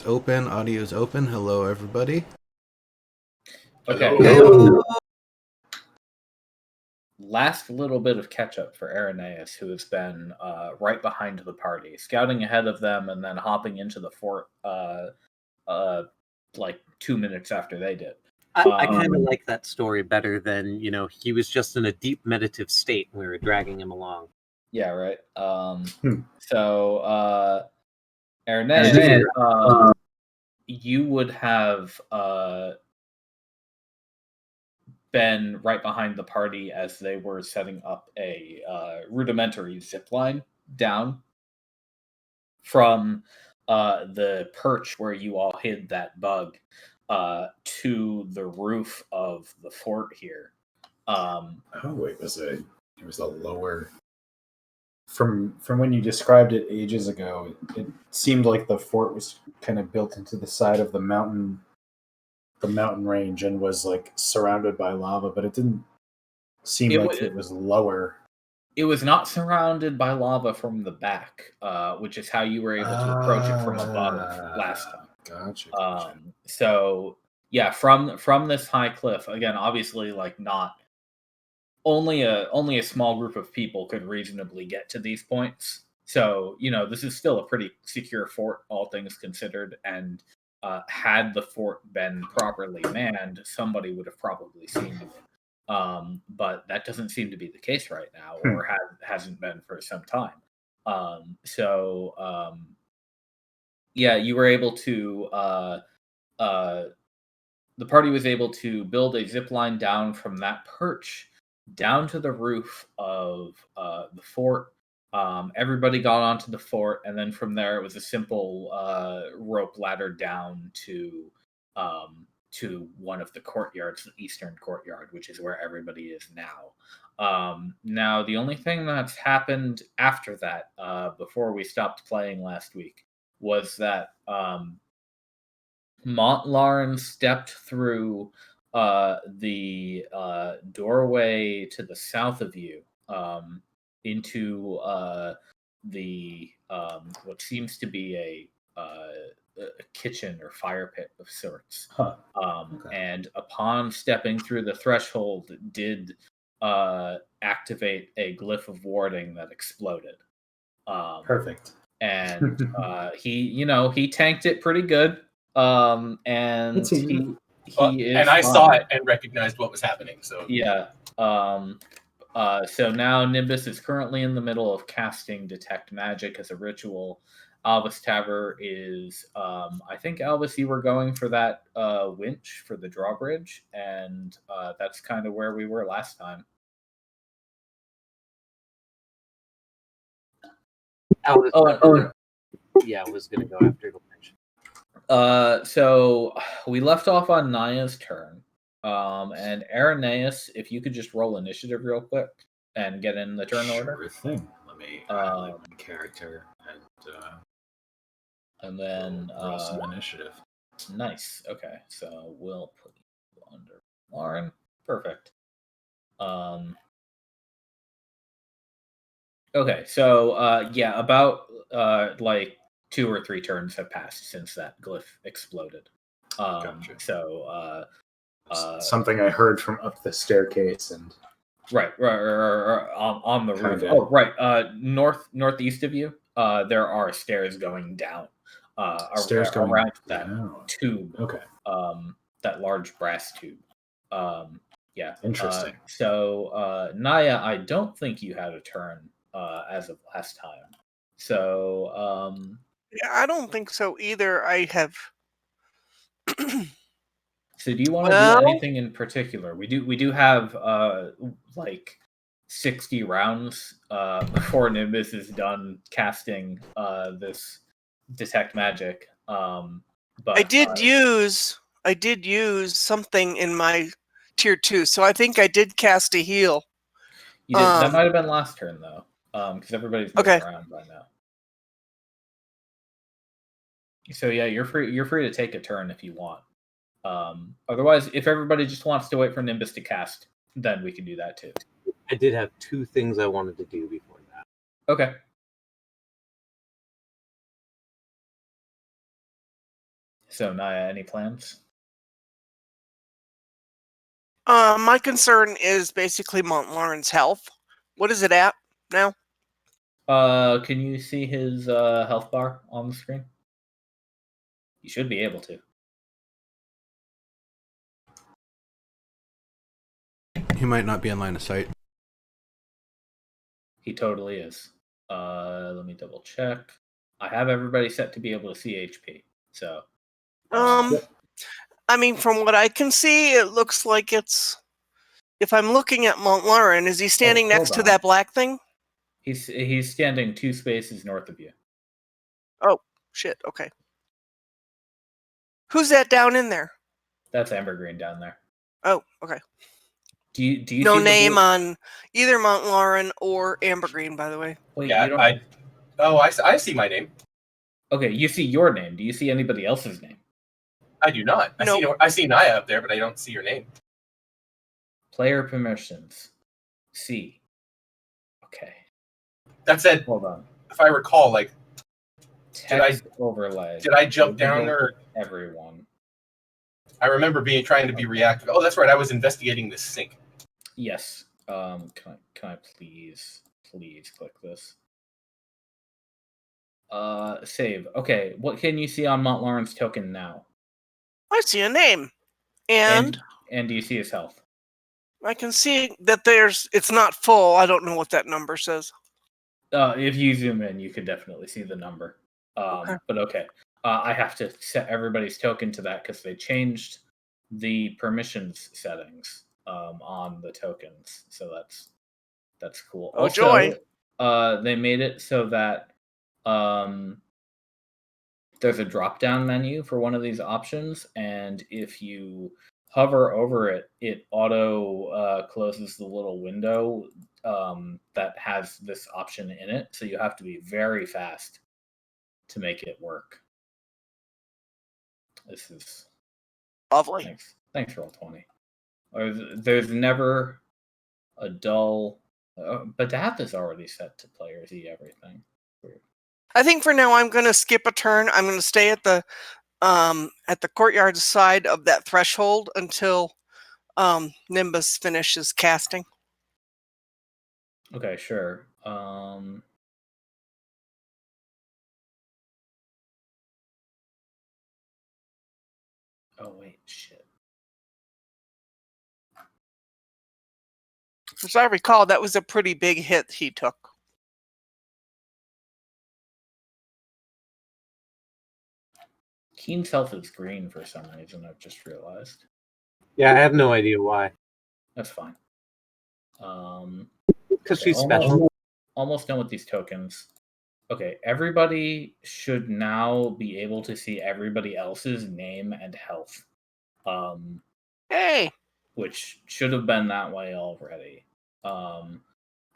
Open, audio's open. Hello, everybody. Okay. Hello. Last little bit of catch up for Irenaeus, who has been right behind the party, scouting ahead of them and then hopping into the fort like 2 minutes after they did. I kind of like that story better than, he was just in a deep meditative state and we were dragging him along. Yeah, right. So, Irenaeus, you would have been right behind the party as they were setting up a rudimentary zip line down from the perch where you all hid that bug to the roof of the fort here. It was a lower. From when you described it ages ago, it seemed like the fort was kind of built into the side of the mountain range, and was like surrounded by lava, but it didn't seem it was lower. It was not surrounded by lava from the back, which is how you were able to approach it from above last time. Gotcha. So yeah, from this high cliff, again, obviously, like, not only a small group of people could reasonably get to these points. So, this is still a pretty secure fort, all things considered, and had the fort been properly manned, somebody would have probably seen it. But that doesn't seem to be the case right now, or hasn't been for some time. Yeah, you were able to. The party was able to build a zip line down from that perch down to the roof of the fort. Everybody got onto the fort, and then from there it was a simple rope ladder down to one of the courtyards, the eastern courtyard, which is where everybody is now. Now, the only thing that's happened after that, before we stopped playing last week, was that Montlarn stepped through the doorway to the south of you into the what seems to be a kitchen or fire pit of sorts. And upon stepping through the threshold, did activate a glyph of warding that exploded. Perfect. And he tanked it pretty good. And he is, and I saw it and recognized what was happening. So yeah. So now Nimbus is currently in the middle of casting Detect Magic as a ritual. Albus Taver is, I think, Albus, you were going for that winch for the drawbridge, and that's kind of where we were last time. I was going to go after the winch. So we left off on Naya's turn. And Irenaeus, if you could just roll initiative real quick and get in the turn order. Sure thing. Let me highlight my character and then roll some initiative. Nice. Okay, so we'll put you under Lauren. Perfect. Okay, so about like 2 or 3 turns have passed since that glyph exploded. Gotcha. So something I heard from up the staircase and right on the roof. Oh, right. Northeast of you, there are stairs going down. Around that tube. Okay. That large brass tube. Yeah. Interesting. So Naya, I don't think you had a turn as of last time. So yeah, I don't think so either. I have. So do you want to do anything in particular? We do have like 60 rounds before Nimbus is done casting this Detect Magic. But I did use something in my tier 2, so I think I did cast a heal. You did, that might have been last turn though, because everybody's moving around by now. So yeah, you're free to take a turn if you want. Otherwise, if everybody just wants to wait for Nimbus to cast, then we can do that too. I did have 2 things I wanted to do before that. Okay. So, Naya, any plans? My concern is basically Mont Lauren's health. What is it at now? Can you see his health bar on the screen? You should be able to. He might not be in line of sight. He totally is. Let me double check. I have everybody set to be able to see HP. So, I mean, from what I can see, it looks like it's. If I'm looking at Mont Lauren, is he standing hold next to on. that black thing? he's standing 2 spaces north of you. Oh, shit. Okay. Who's that down in there? That's Ambergreen down there. Oh, okay. Do you No see the name blue- on either Mont Lauren or Ambergreen, by the way. Wait, Yeah, you don't... I see my name. Okay, you see your name. Do you see anybody else's name? I do not. Nope. I see Naya up there, but I don't see your name. Player permissions. C. Okay. That said, Hold on. if I recall, like, Text overlay. did I jump down or everyone? I remember trying to be reactive. Oh, that's right. I was investigating this sink. Yes. Can I please click this? Save. Okay. What can you see on Mont Lauren's token now? I see a name. And do you see his health? I can see that it's not full. I don't know what that number says. If you zoom in, you could definitely see the number. Okay. But okay. I have to set everybody's token to that because they changed the permissions settings on the tokens. So that's cool. Oh, Also, joy. They made it so that there's a drop-down menu for one of these options, and if you hover over it, it auto closes the little window that has this option in it. So you have to be very fast to make it work. This is Lovely. Thanks, Roll20. There's never a dull. But that is already set to player Z everything. Weird. I think for now I'm going to skip a turn. I'm going to stay at the courtyard side of that threshold until Nimbus finishes casting. Okay, sure. Oh wait, shit. As I recall, that was a pretty big hit he took. Keen's health is green for some reason, I've just realized. Yeah, I have no idea why. That's fine. Because she's special. Almost done with these tokens. Okay, everybody should now be able to see everybody else's name and health. Hey! Which should have been that way already.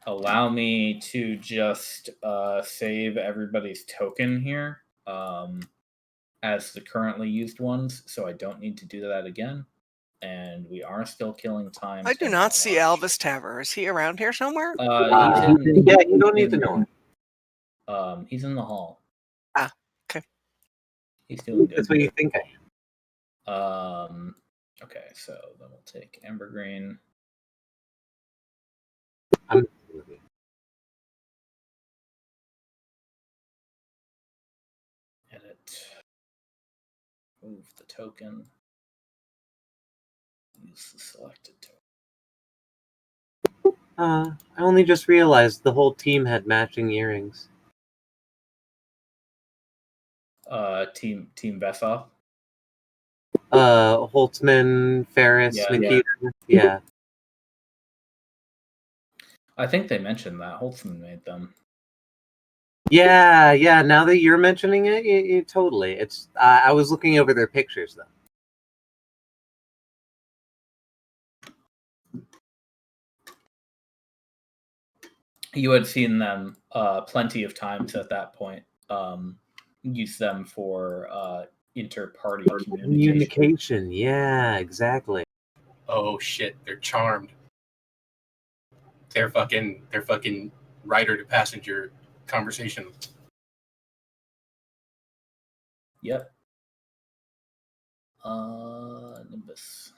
Allow me to just save everybody's token here as the currently used ones, so I don't need to do that again. And we are still killing time. I do not see Elvis Taver. Is he around here somewhere? Yeah, you don't need to know him. He's in the hall. Ah, okay. He's doing good. That's what you think I am. Okay, so then we'll take Ambergreen. Edit. Move the token. Use the selected token. I only just realized the whole team had matching earrings. Team Vessoff. Holtzman, Ferris, Nikita. Yeah. I think they mentioned that. Holtzman made them. Yeah. Now that you're mentioning it, totally. It's. I was looking over their pictures though. You had seen them plenty of times at that point. Use them for inter-party communication. Yeah, exactly. Oh shit, they're charmed. They're fucking rider to passenger conversation. Yep. Nimbus.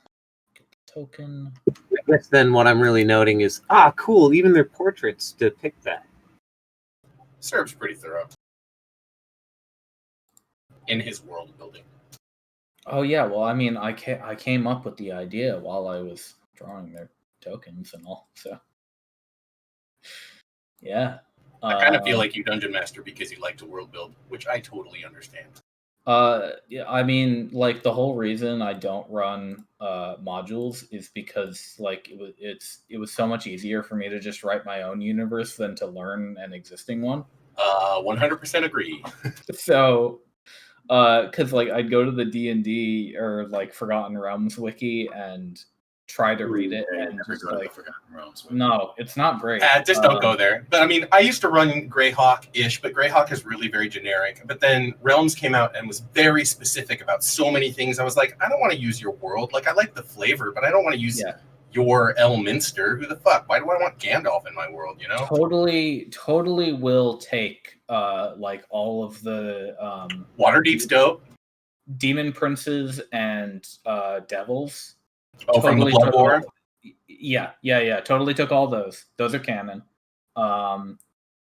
Get the token. I guess then what I'm really noting is, cool, even their portraits depict that. Serves pretty thorough in his world building. Oh yeah, well, I mean, I came up with the idea while I was drawing their tokens and all. So yeah. I kind of feel like you dungeon master because you like to world build, which I totally understand. Yeah, I mean, like the whole reason I don't run modules is because like it was so much easier for me to just write my own universe than to learn an existing one. 100% agree. So, because like I'd go to the D&D or like Forgotten Realms wiki and try to read it, and just like, no, it's not great. Just don't go there. But I mean, I used to run Greyhawk-ish, but Greyhawk is really very generic. But then Realms came out and was very specific about so many things. I was like, I don't want to use your world. Like, I like the flavor, but I don't want to use your Elminster. Who the fuck? Why do I want Gandalf in my world? You know? Totally will take like all of the Waterdeep's dope. demon princes and devils. Oh, totally from the Blood War? Yeah. Totally took all those. Those are canon.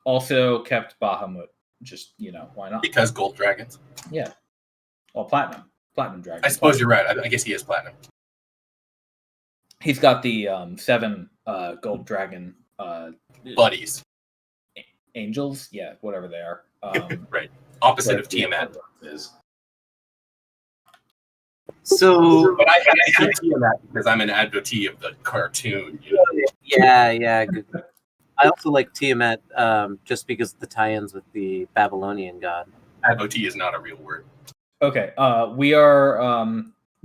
Also kept Bahamut. Just, why not? Because gold dragons. Yeah. Well, platinum dragon. I suppose you're right. I guess he is platinum. He's got the 7 gold dragon buddies. Angels? Yeah, whatever they are. Right. Opposite of Tiamat. Is. So, but I had Tiamat because I'm an advocate of the cartoon. You know? Yeah. Good. I also like Tiamat just because of the tie-ins with the Babylonian god. Advocate is not a real word. Okay. We are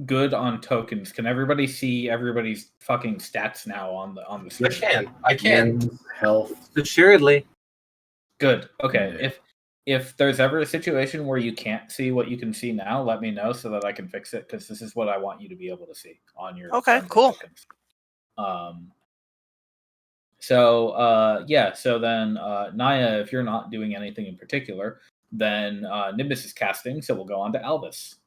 good on tokens. Can everybody see everybody's fucking stats now on the screen? I can. Health. Assuredly. Good. Okay. Yeah. If there's ever a situation where you can't see what you can see now, let me know so that I can fix it, because this is what I want you to be able to see on your Cool. tokens. So then Naya, if you're not doing anything in particular, then Nimbus is casting, so we'll go on to Albus.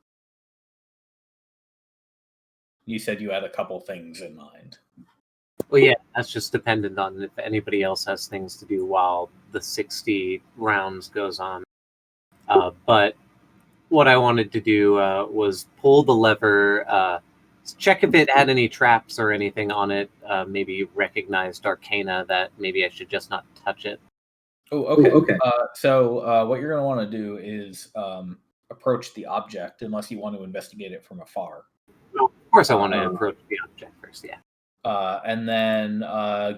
You said you had a couple things in mind. Well, yeah, that's just dependent on if anybody else has things to do while the 60 rounds goes on. But what I wanted to do was pull the lever, check if it had any traps or anything on it, maybe recognized arcana that maybe I should just not touch it. Oh, okay. So what you're going to want to do is approach the object, unless you want to investigate it from afar. Well, of course I want to approach the object first, yeah. And then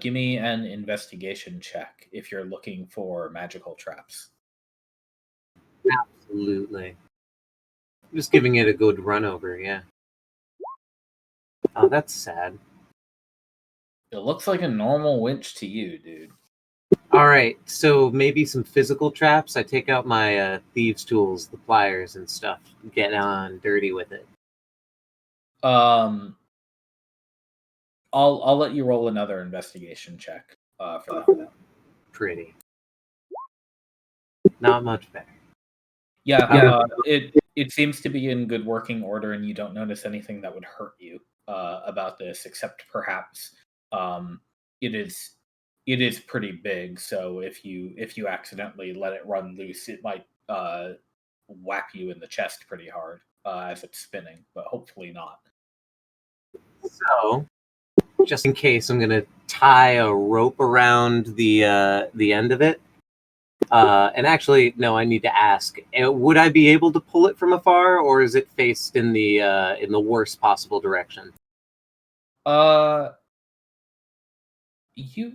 give me an investigation check if you're looking for magical traps. Absolutely. Just giving it a good run over, yeah. Oh, that's sad. It looks like a normal winch to you, dude. All right, so maybe some physical traps. I take out my thieves' tools, the pliers and stuff, get on dirty with it. I'll let you roll another investigation check for that. Pretty. Not much better. Yeah. It seems to be in good working order, and you don't notice anything that would hurt you about this, except perhaps it is pretty big. So if you accidentally let it run loose, it might whack you in the chest pretty hard as it's spinning, but hopefully not. So, just in case, I'm gonna tie a rope around the end of it. And actually, no, I need to ask: would I be able to pull it from afar, or is it faced in the worst possible direction? You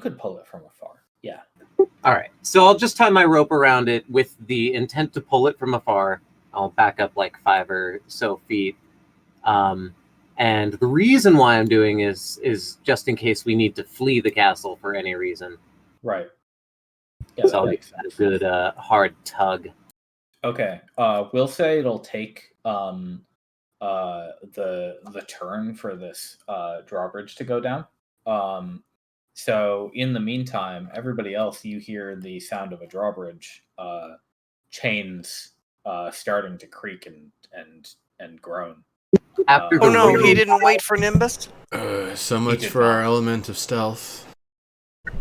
could pull it from afar. Yeah. All right. So I'll just tie my rope around it with the intent to pull it from afar. I'll back up like 5 or so feet. And the reason why I'm doing is just in case we need to flee the castle for any reason. Right. Yeah, so that makes sense. A good hard tug. Okay. We'll say it'll take the turn for this drawbridge to go down. So in the meantime, everybody else, you hear the sound of a drawbridge chains starting to creak and groan. After Oh, Oh the no, raid, he didn't wait for Nimbus. So much did for our not. element of stealth.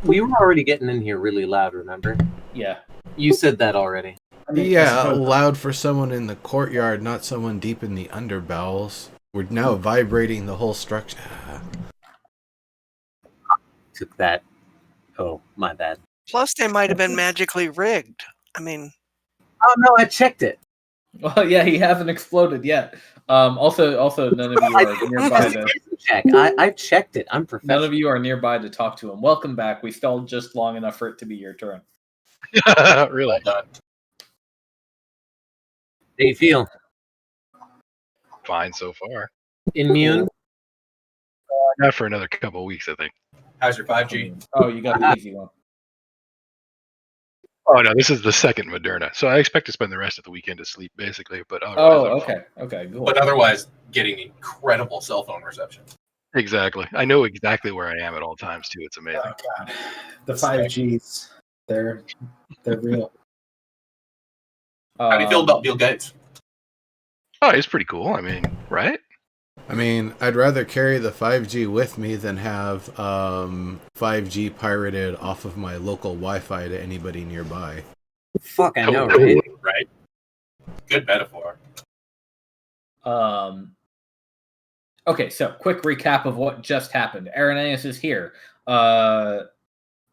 we were already getting in here really loud, remember? Yeah. You said that already. I mean, I Yeah, suppose- loud for someone in the courtyard, not someone deep in the underbowels. We're now vibrating the whole structure. Took that. Oh, my bad. Plus, they might have been magically rigged. I mean, Oh no, I checked it. Well, yeah, he hasn't exploded yet. Also, none of you are nearby to. Check. I checked it. I'm None professional. of you are nearby to talk to him. Welcome back. We stalled just long enough for it to be your turn. Really? Well done. How you feel? Fine so far. Immune? Not for another couple of weeks, I think. How's your 5G? Oh, you got the easy one. Oh no, this is the second Moderna, so I expect to spend the rest of the weekend asleep, basically. But otherwise, Oh, I'm fine. okay, cool. But otherwise, getting incredible cell phone reception. Exactly. I know exactly where I am at all times too. It's amazing. Oh god, the 5Gs, they're real. How do you feel about Bill Gates? Oh, it's pretty cool. I mean, right? I mean, I'd rather carry the 5G with me than have 5G pirated off of my local Wi-Fi to anybody nearby. Fuck, I know, Totally. right? Right? Good metaphor. Okay, so quick recap of what just happened. Irenaeus is here.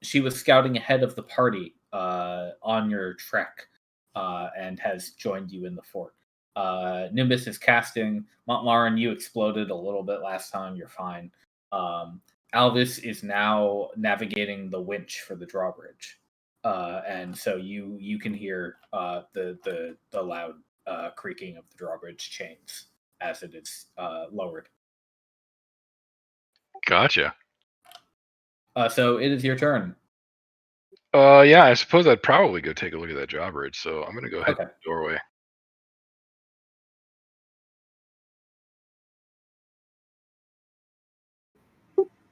She was scouting ahead of the party on your trek and has joined you in the fort. Nimbus is casting. Montlaran, you exploded a little bit last time. You're fine. Alvis is now navigating the winch for the drawbridge, and so you can hear the loud creaking of the drawbridge chains as it is lowered. Gotcha. So it is your turn. Yeah, I suppose I'd probably go take a look at that drawbridge. So I'm gonna go head to Okay. the doorway.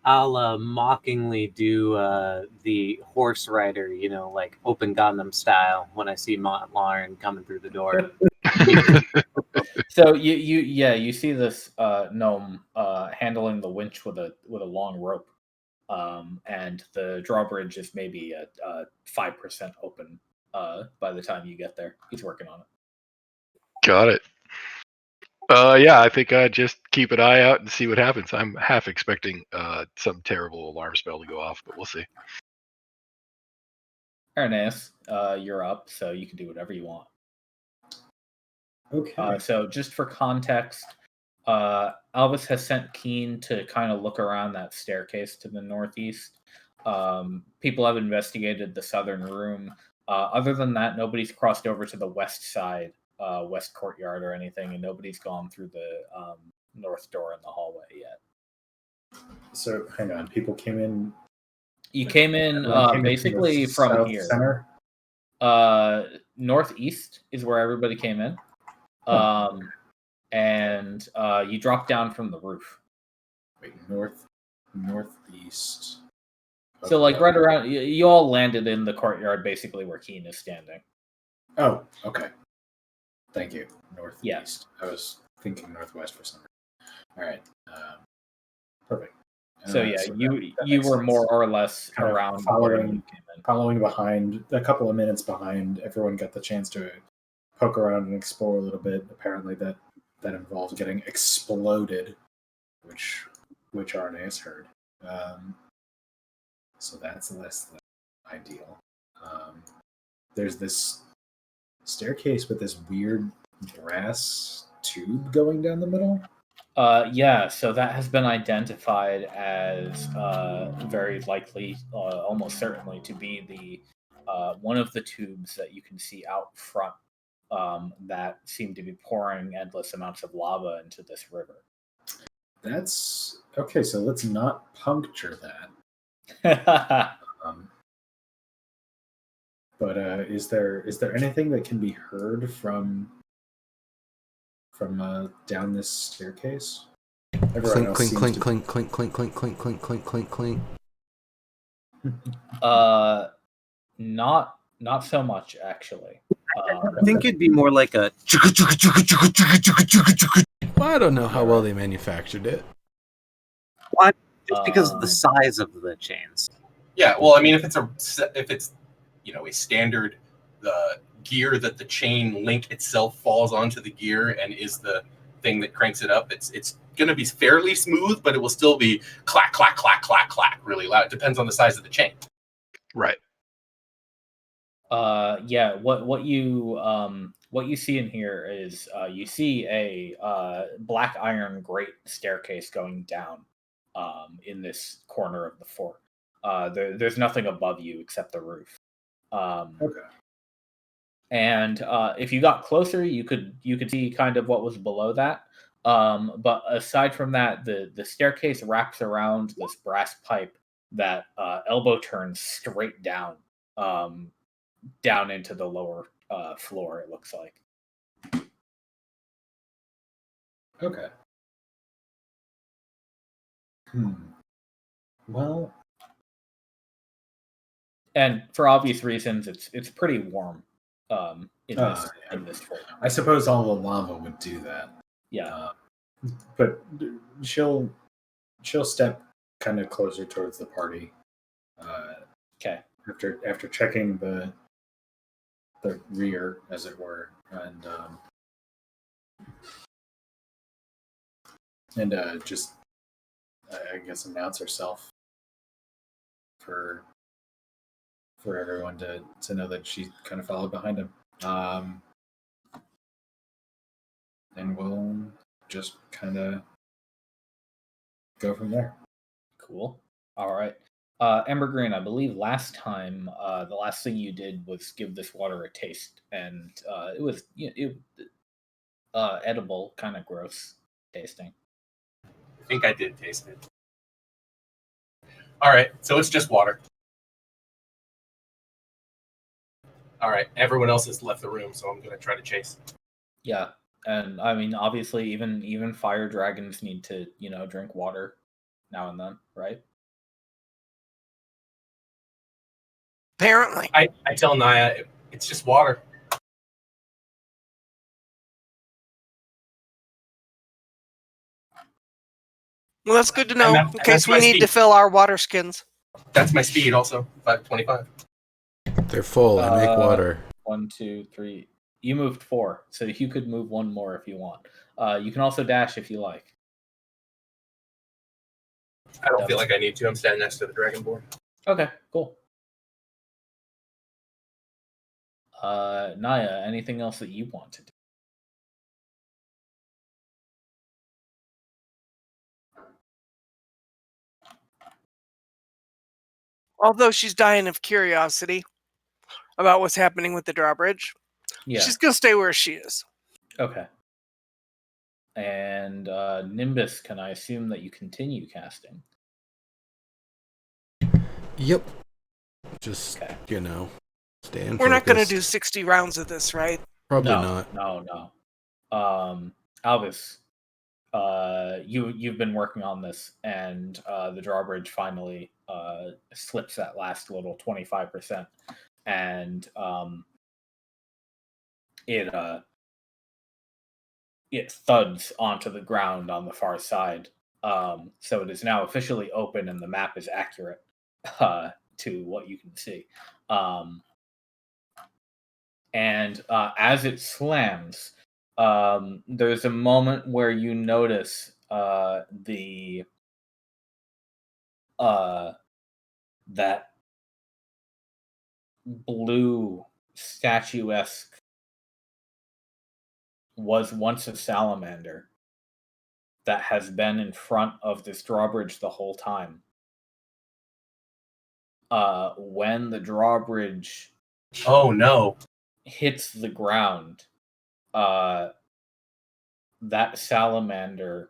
I'll mockingly do the horse rider, like open Gundam style when I see Montlaran coming through the door. So you see this gnome handling the winch with a long rope, and the drawbridge is maybe at 5% open by the time you get there. He's working on it. Got it. Yeah, I think I just keep an eye out and see what happens. I'm half expecting some terrible alarm spell to go off, but we'll see. Irenaeus, you're up, so you can do whatever you want. Okay. So just for context, Albus has sent Keen to kind of look around that staircase to the northeast. People have investigated the southern room. Other than that, nobody's crossed over to the west side, west courtyard or anything, and nobody's gone through the north door in the hallway yet. So hang on, people came in. You came in everyone came in basically the from south here. Center. Northeast is where everybody came in. And you dropped down from the roof. Wait, northeast. So like right around, you all landed in the courtyard basically where Keen is standing. Oh, okay. Thank you. Northeast. Yes. I was thinking northwest for some reason. All right. Perfect. So yeah, that you makes were sense. more or less Kind of around following- where you came in. Following behind, a couple of minutes behind, everyone got the chance to poke around and explore a little bit. Apparently, that involves getting exploded, which Arneas heard. So that's less than ideal. There's this staircase with this weird brass tube going down the middle. Yeah, so that has been identified as very likely, almost certainly, to be the one of the tubes that you can see out front that seem to be pouring endless amounts of lava into this river. That's okay. So let's not puncture that. But is there anything that can be heard from down this staircase? Everyone else Clink, seems clink, to- clink, clink, clink, clink, clink, clink, clink, clink, clink. Not so much actually. I think it'd be more like a. Well, I don't know how well they manufactured it. What? Just because of the size of the chains. Yeah, well, I mean, if it's a standard gear that the chain link itself falls onto the gear and is the thing that cranks it up, it's going to be fairly smooth, but it will still be clack, clack, clack, clack, clack, really loud. It depends on the size of the chain. Right. Yeah. What you see in here is you see a black iron grate staircase going down in this corner of the fort. There's nothing above you except the roof. Okay. And if you got closer, you could see kind of what was below that. But aside from that, the staircase wraps around this brass pipe that elbow turns straight down, down into the lower floor. It looks like. Okay. Well, And for obvious reasons, it's pretty warm in this yeah. in this fort. I suppose all the lava would do that. Yeah. But she'll step kind of closer towards the party. Okay. After checking the rear, as it were, and just I guess announce herself for everyone to know that she kind of followed behind him. And we'll just kind of go from there. Cool. All right. Ember Green, I believe last time the last thing you did was give this water a taste, and it was edible, kind of gross tasting. I think I did taste it. All right, so it's just water. All right, everyone else has left the room, so I'm going to try to chase. Yeah, and I mean, obviously, even fire dragons need to, drink water now and then, right? Apparently. I tell Naya, it's just water. Well, that's good to know And in case that's my we need speed. to fill our water skins. That's my speed also, 525. They're full. I make water. 1, 2, 3. You moved 4, so you could move 1 more if you want. You can also dash if you like. I don't feel like I need to. I'm standing next to the dragon board. Okay, cool. Naya, anything else that you want to do? Although she's dying of curiosity about what's happening with the drawbridge, Yeah. she's going to stay where she is. Okay. And Nimbus, can I assume that you continue casting? Yep. Just, Okay. staying We're not going to focused. do 60 rounds of this, right? Probably not. No. Albus, you've been working on this, and the drawbridge finally slips that last little 25%, and it thuds onto the ground on the far side. So it is now officially open, and the map is accurate to what you can see. And as it slams, there's a moment where you notice that blue statuesque was once a salamander that has been in front of this drawbridge the whole time. When the drawbridge Oh no. hits the ground, that salamander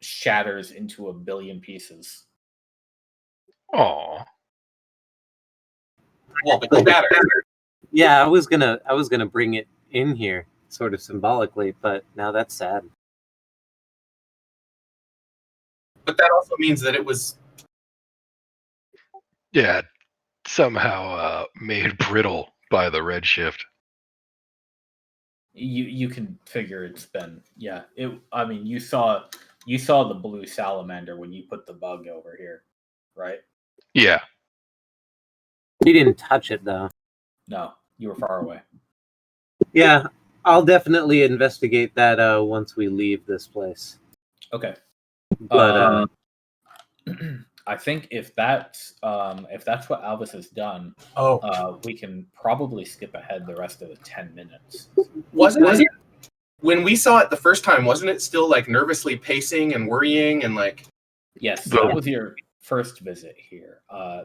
shatters into 1 billion pieces. Aw. Well, but you better. Yeah, I was gonna bring it in here, sort of symbolically, but now that's sad. But that also means that it was. Yeah, somehow made brittle by the Redshift. You can figure it's been I mean you saw the blue salamander when you put the bug over here, right? Yeah. We didn't touch it though. No, you were far away. Yeah, I'll definitely investigate that once we leave this place. Okay. But I think if that's what Albus has done, Oh, we can probably skip ahead the rest of the 10 minutes. wasn't it when we saw it the first time? Wasn't it still like nervously pacing and worrying and like? Yes, The- that was your first visit here.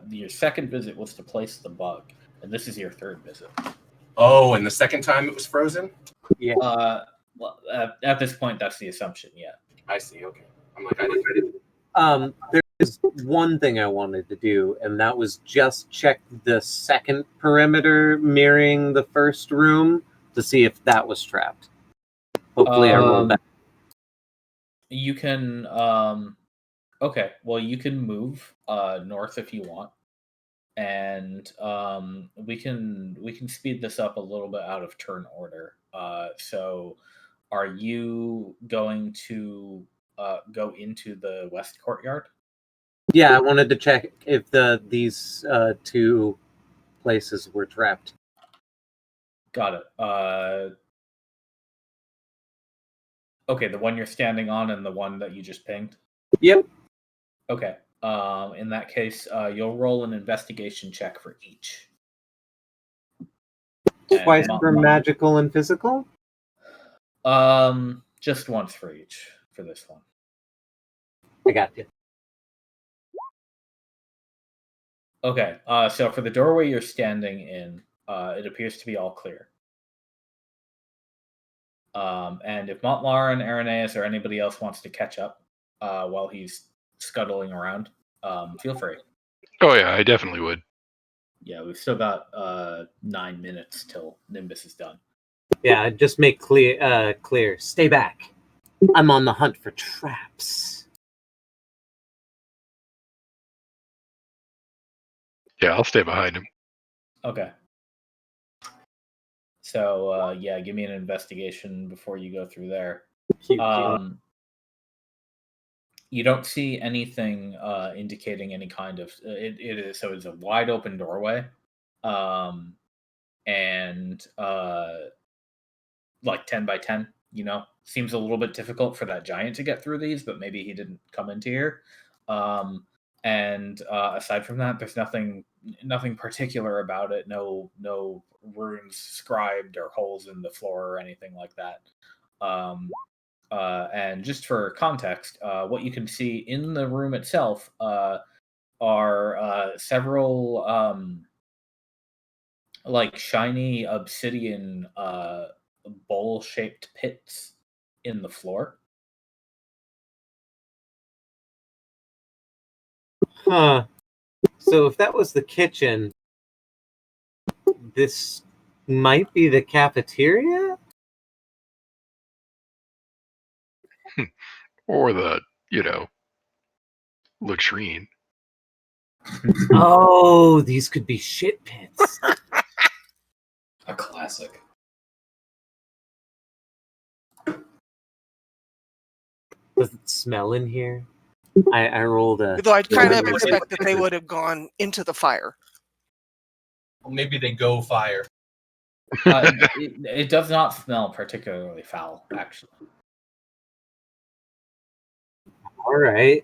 Your second visit was to place the bug, and this is your third visit. Oh, and the second time it was frozen. yeah, Well, at this point, that's the assumption. Yeah. I see. Okay, I'm like I didn't. there's one thing I wanted to do, and that was just check the second perimeter mirroring the first room to see if that was trapped. Hopefully, I roll back. You can. Okay. Well, you can move north if you want, and we can speed this up a little bit out of turn order. So, are you going to go into the west courtyard? Yeah, I wanted to check if these two places were trapped. Got it. Okay, the one you're standing on and the one that you just pinged. Yep. Okay. In that case, you'll roll an investigation check for each. Twice for magical and physical? Just once for each for this one. I got you. Okay. So for the doorway you're standing in, it appears to be all clear. And if Montlar and Irenaeus or anybody else wants to catch up while he's scuttling around, feel free. Oh yeah, I definitely would. Yeah, we've still got 9 minutes till Nimbus is done. Yeah, just make clear. Stay back. I'm on the hunt for traps. Yeah, I'll stay behind him. Okay. So yeah, give me an investigation before you go through there. You don't see anything indicating any kind of it is so it's a wide open doorway, and like 10 by 10. Seems a little bit difficult for that giant to get through these, but maybe he didn't come into here. And aside from that, there's nothing particular about it. No runes scribed or holes in the floor or anything like that. And just for context, what you can see in the room itself are several like shiny obsidian bowl-shaped pits in the floor. Huh. So if that was the kitchen, this might be the cafeteria? Or the, latrine. Oh, these could be shit pits. A classic. Does it smell in here? I rolled a... Though I'd kind of expect that they would have gone into the fire. Well, maybe they go fire. It does not smell particularly foul, actually. All right.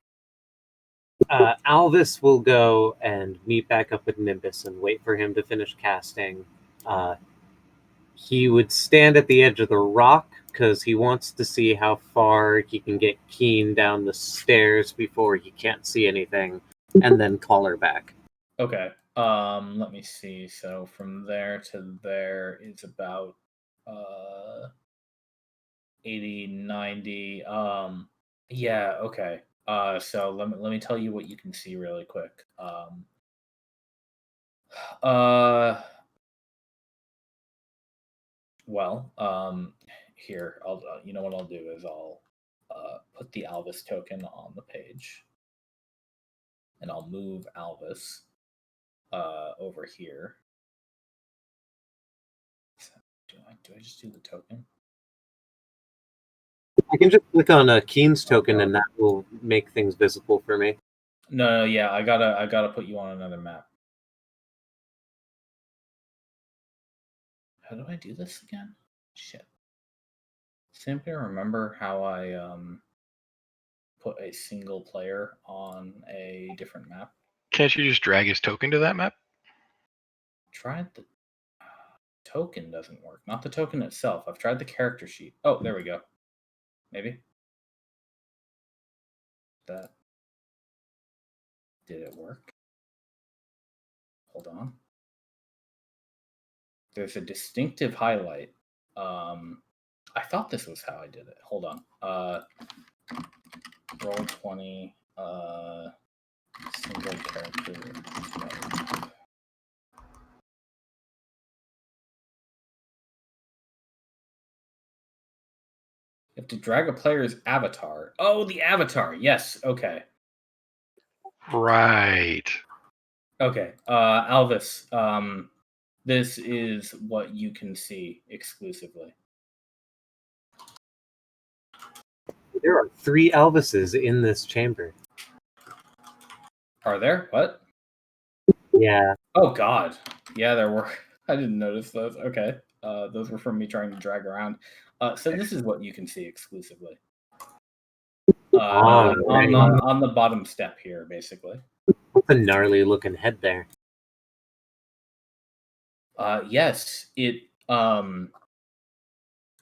Alvis will go and meet back up with Nimbus and wait for him to finish casting. He would stand at the edge of the rock because he wants to see how far he can get Keen down the stairs before he can't see anything, and then call her back. Okay. Let me see. So from there to there is about 80, 90. Yeah, okay. So let me tell you what you can see really quick. Well, here, I'll you know what I'll do is I'll put the Alvis token on the page, and I'll move Alvis over here. Do I just do the token? I can just click on Keen's token, and that will make things visible for me. No, yeah, I gotta put you on another map. How do I do this again? Shit. Simply remember how I put a single player on a different map. Can't you just drag his token to that map? Tried the token doesn't work. Not the token itself. I've tried the character sheet. Oh, there we go. Maybe. That. Did it work? Hold on. There's a distinctive highlight. I thought this was how I did it. Hold on. Roll 20. Single character. You have to drag a player's avatar. Oh, the avatar. Yes. Okay. Right. Okay. Alvis, this is what you can see exclusively. There are 3 Elvises in this chamber. Are there? What? Yeah. Oh, God. Yeah, there were. I didn't notice those. Okay. Those were from me trying to drag around. So this is what you can see exclusively. On the bottom step here, basically. What's a gnarly looking head there? Yes, it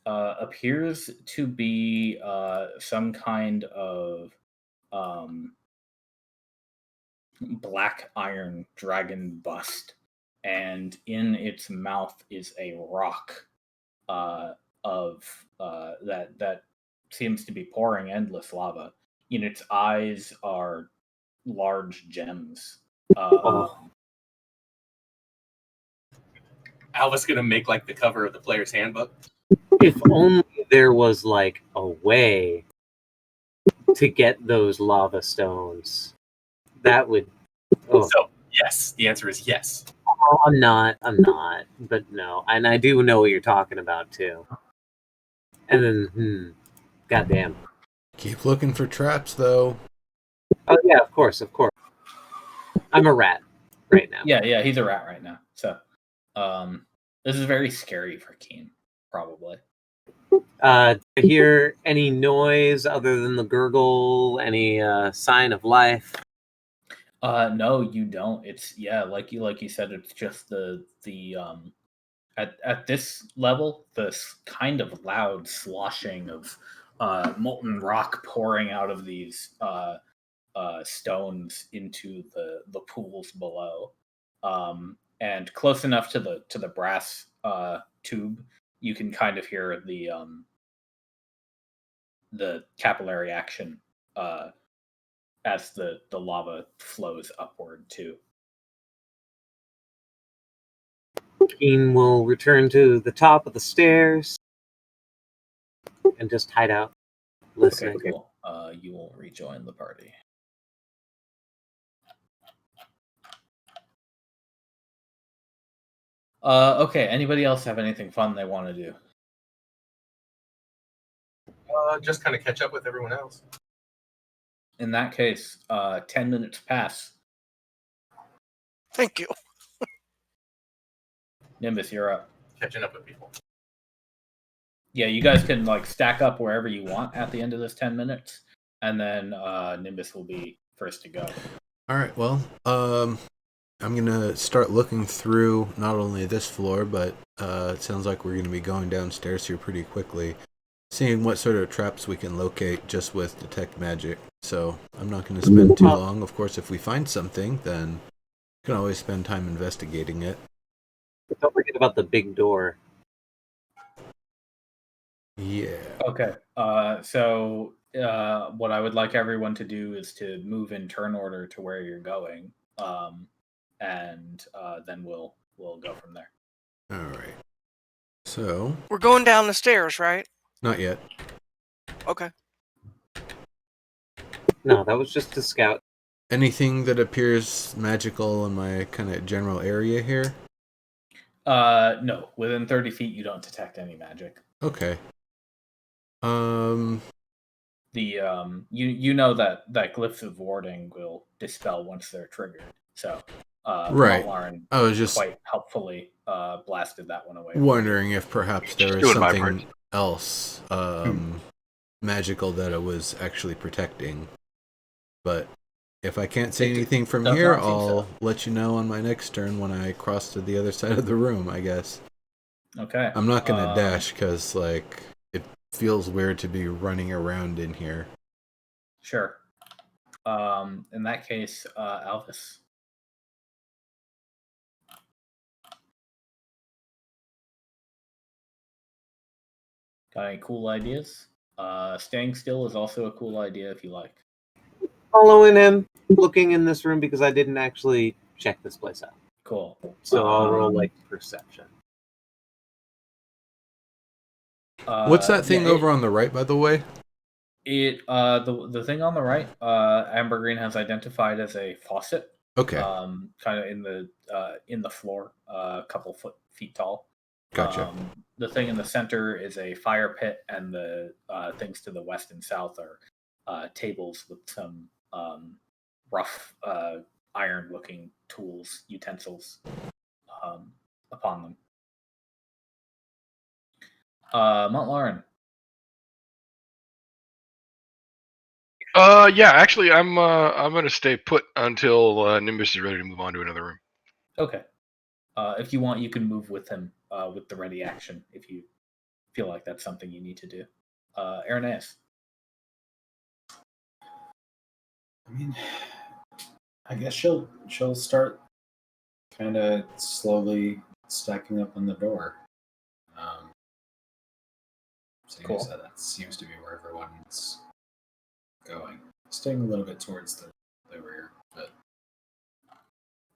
appears to be some kind of black iron dragon bust, and in its mouth is a rock that seems to be pouring endless lava. In its eyes are large gems. Alva's gonna make like the cover of the player's handbook. If only there was like a way to get those lava stones. That would. Oh. So yes, the answer is yes. Oh, I'm not, but no. And I do know what you're talking about too. And then, goddamn. Keep looking for traps, though. Oh yeah, of course. I'm a rat right now. Yeah, he's a rat right now. So, this is very scary for Keen, probably. Do you hear any noise other than the gurgle? Any sign of life? No, you don't. It's like you said, it's just the at this level, this kind of loud sloshing of molten rock pouring out of these stones into the pools below, and close enough to the brass tube, you can kind of hear the capillary action as the lava flows upward too. Keen will return to the top of the stairs and just hide out, listening. Okay, cool. You will rejoin the party. Okay. Anybody else have anything fun they want to do? Just kind of catch up with everyone else. In that case, 10 minutes pass. Thank you. Nimbus, you're up. Catching up with people. Yeah, you guys can like stack up wherever you want at the end of this 10 minutes, and then Nimbus will be first to go. All right. Well, I'm gonna start looking through not only this floor, but it sounds like we're gonna be going downstairs here pretty quickly, seeing what sort of traps we can locate just with detect magic. So I'm not gonna spend too long. Of course, if we find something, then we can always spend time investigating it. Don't forget about the big door. Yeah. Okay. So what I would like everyone to do is to move in turn order to where you're going, and then we'll go from there. All right. So We're going down the stairs, right? not yet. Okay. No, that was just a scout. Anything that appears magical in my kind of general area here? No. Within 30 feet, you don't detect any magic. Okay. You know that glyphs of warding will dispel once they're triggered. So Right. Montlarin I was just quite helpfully blasted that one away. wondering if perhaps there Just was doing my something part. else magical that it was actually protecting. But if I can't see It anything from does here, not seem so. I'll let you know on my next turn when I cross to the other side of the room, I guess. Okay. I'm not going to dash because, like, it feels weird to be running around in here. Sure. In that case, Alvis. Got any cool ideas? Staying still is also a cool idea if you like. Following him, looking in this room because I didn't actually check this place out. Cool. So I'll roll like perception. What's that thing over on the right, by the way? The thing on the right, Amber Green has identified as a faucet. Okay. Kind of in the floor, a couple feet tall. Gotcha. The thing in the center is a fire pit, and the things to the west and south are tables with some rough iron-looking tools, utensils upon them. Montlarin. Yeah, actually, I'm gonna stay put until Nimbus is ready to move on to another room. Okay. If you want, you can move with him with the ready action if you feel like that's something you need to do. Irenaeus. I mean, I guess she'll start kind of slowly stacking up on the door. Cool. So that seems to be where everyone's going. Staying a little bit towards the rear, but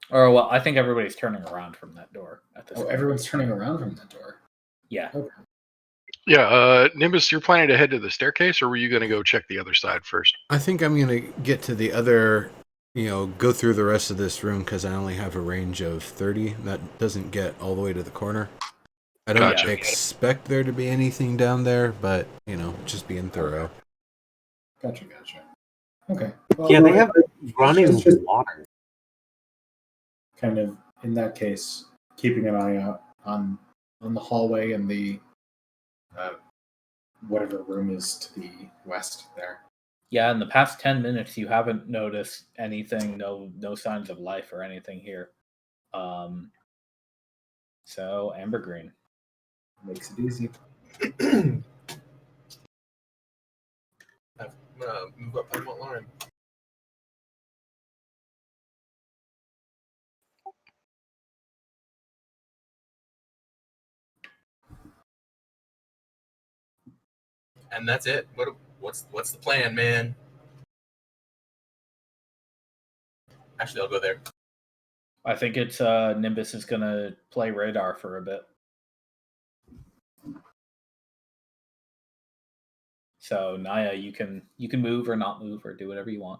Or well, I think everybody's turning around from that door at this point. everyone's turning around from that door. Yeah. Okay. Yeah, Nimbus, you're planning to head to the staircase, or were you gonna go check the other side first? I think I'm going to get to the other, go through the rest of this room because I only have a range of 30. That doesn't get all the way to the corner. I don't Gotcha. expect there to be anything down there, but, just being thorough. Gotcha. Okay. Well, Yeah, they have running just water. kind of in that case, keeping an eye out on the hallway and the whatever room is to the west there. Yeah, in the past 10 minutes, you haven't noticed anything, no signs of life or anything here. So, Amber Green. Makes it easy. I'm gonna move up on Montlarin. And that's it. What's the plan, man? Actually, I'll go there. I think it's Nimbus is going to play radar for a bit. So, Naya, you can move or not move or do whatever you want.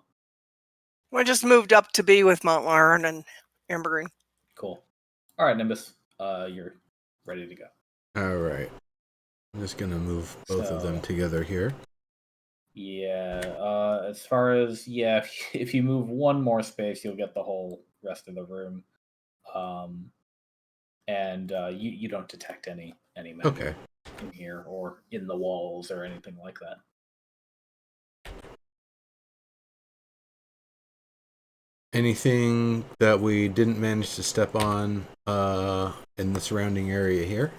I just moved up to be with Montlarin and Amber Green. Cool. All right, Nimbus, you're ready to go. All right. I'm just going to move both of them together here. Yeah, as far as, if you move one more space, you'll get the whole rest of the room. And you don't detect any magic in here or in the walls or anything like that. Anything that we didn't manage to step on in the surrounding area here?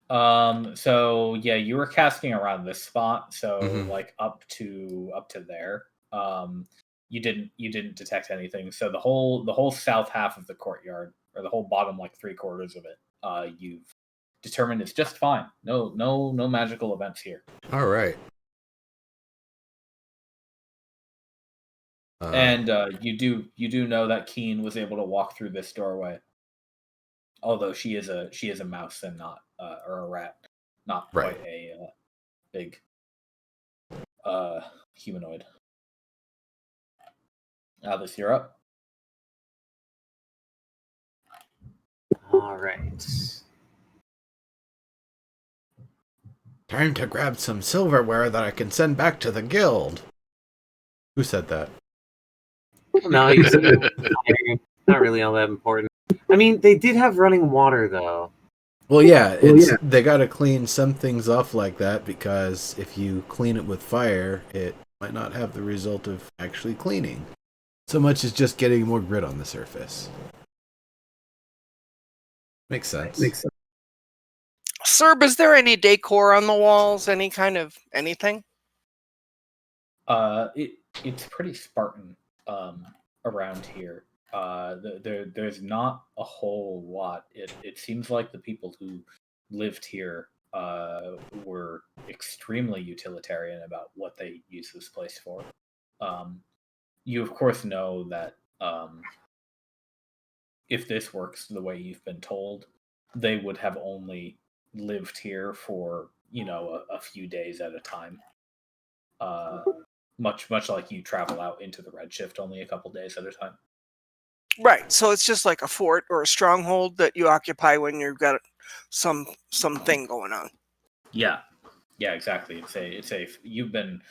So yeah, you were casting around this spot, so like up to there. You didn't detect anything. So the whole south half of the courtyard, or the whole bottom like 3/4 of it, you've determined it's just fine. No magical events here. All right. And you do know that Keen was able to walk through this doorway, although she is a mouse and not or a rat, not quite a big humanoid. This you're up. All right. Time to grab some silverware that I can send back to the guild. Who said that? No, you said not really all that important. I mean, they did have running water though. Well, yeah, they gotta clean some things off like that because if you clean it with fire, it might not have the result of actually cleaning. So much as just getting more grit on the surface. Makes sense. Serb, is there any decor on the walls? Any kind of anything? It's pretty Spartan around here. There's not a whole lot. It seems like the people who lived here were extremely utilitarian about what they use this place for. You of course know that if this works the way you've been told, they would have only lived here for a few days at a time. Much like you travel out into the Redshift only a couple days at a time. Right. So it's just like a fort or a stronghold that you occupy when you've got something going on. Yeah, exactly. It's a you've been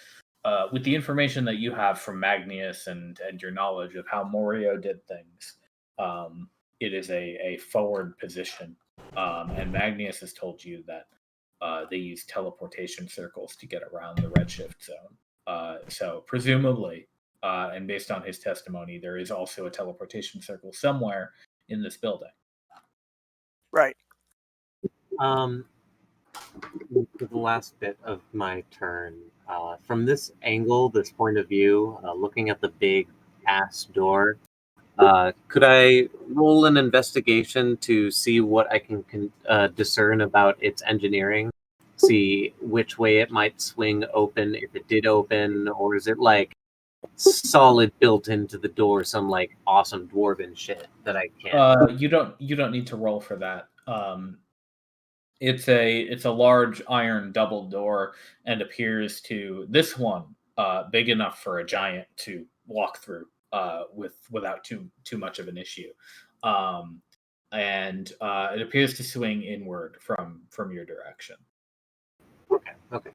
with the information that you have from Magnius and your knowledge of how Morio did things. It is a forward position, and Magnius has told you that they use teleportation circles to get around the Redshift zone. So presumably, and based on his testimony, there is also a teleportation circle somewhere in this building. Right. For the last bit of my turn, from this angle, this point of view, looking at the big ass door, could I roll an investigation to see what I can discern about its engineering? See which way it might swing open, if it did open, or is it like solid built into the door, some like awesome dwarven shit that I can't. You don't need to roll for that. It's a large iron double door and appears to this one big enough for a giant to walk through without too much of an issue. And it appears to swing inward from your direction. Okay.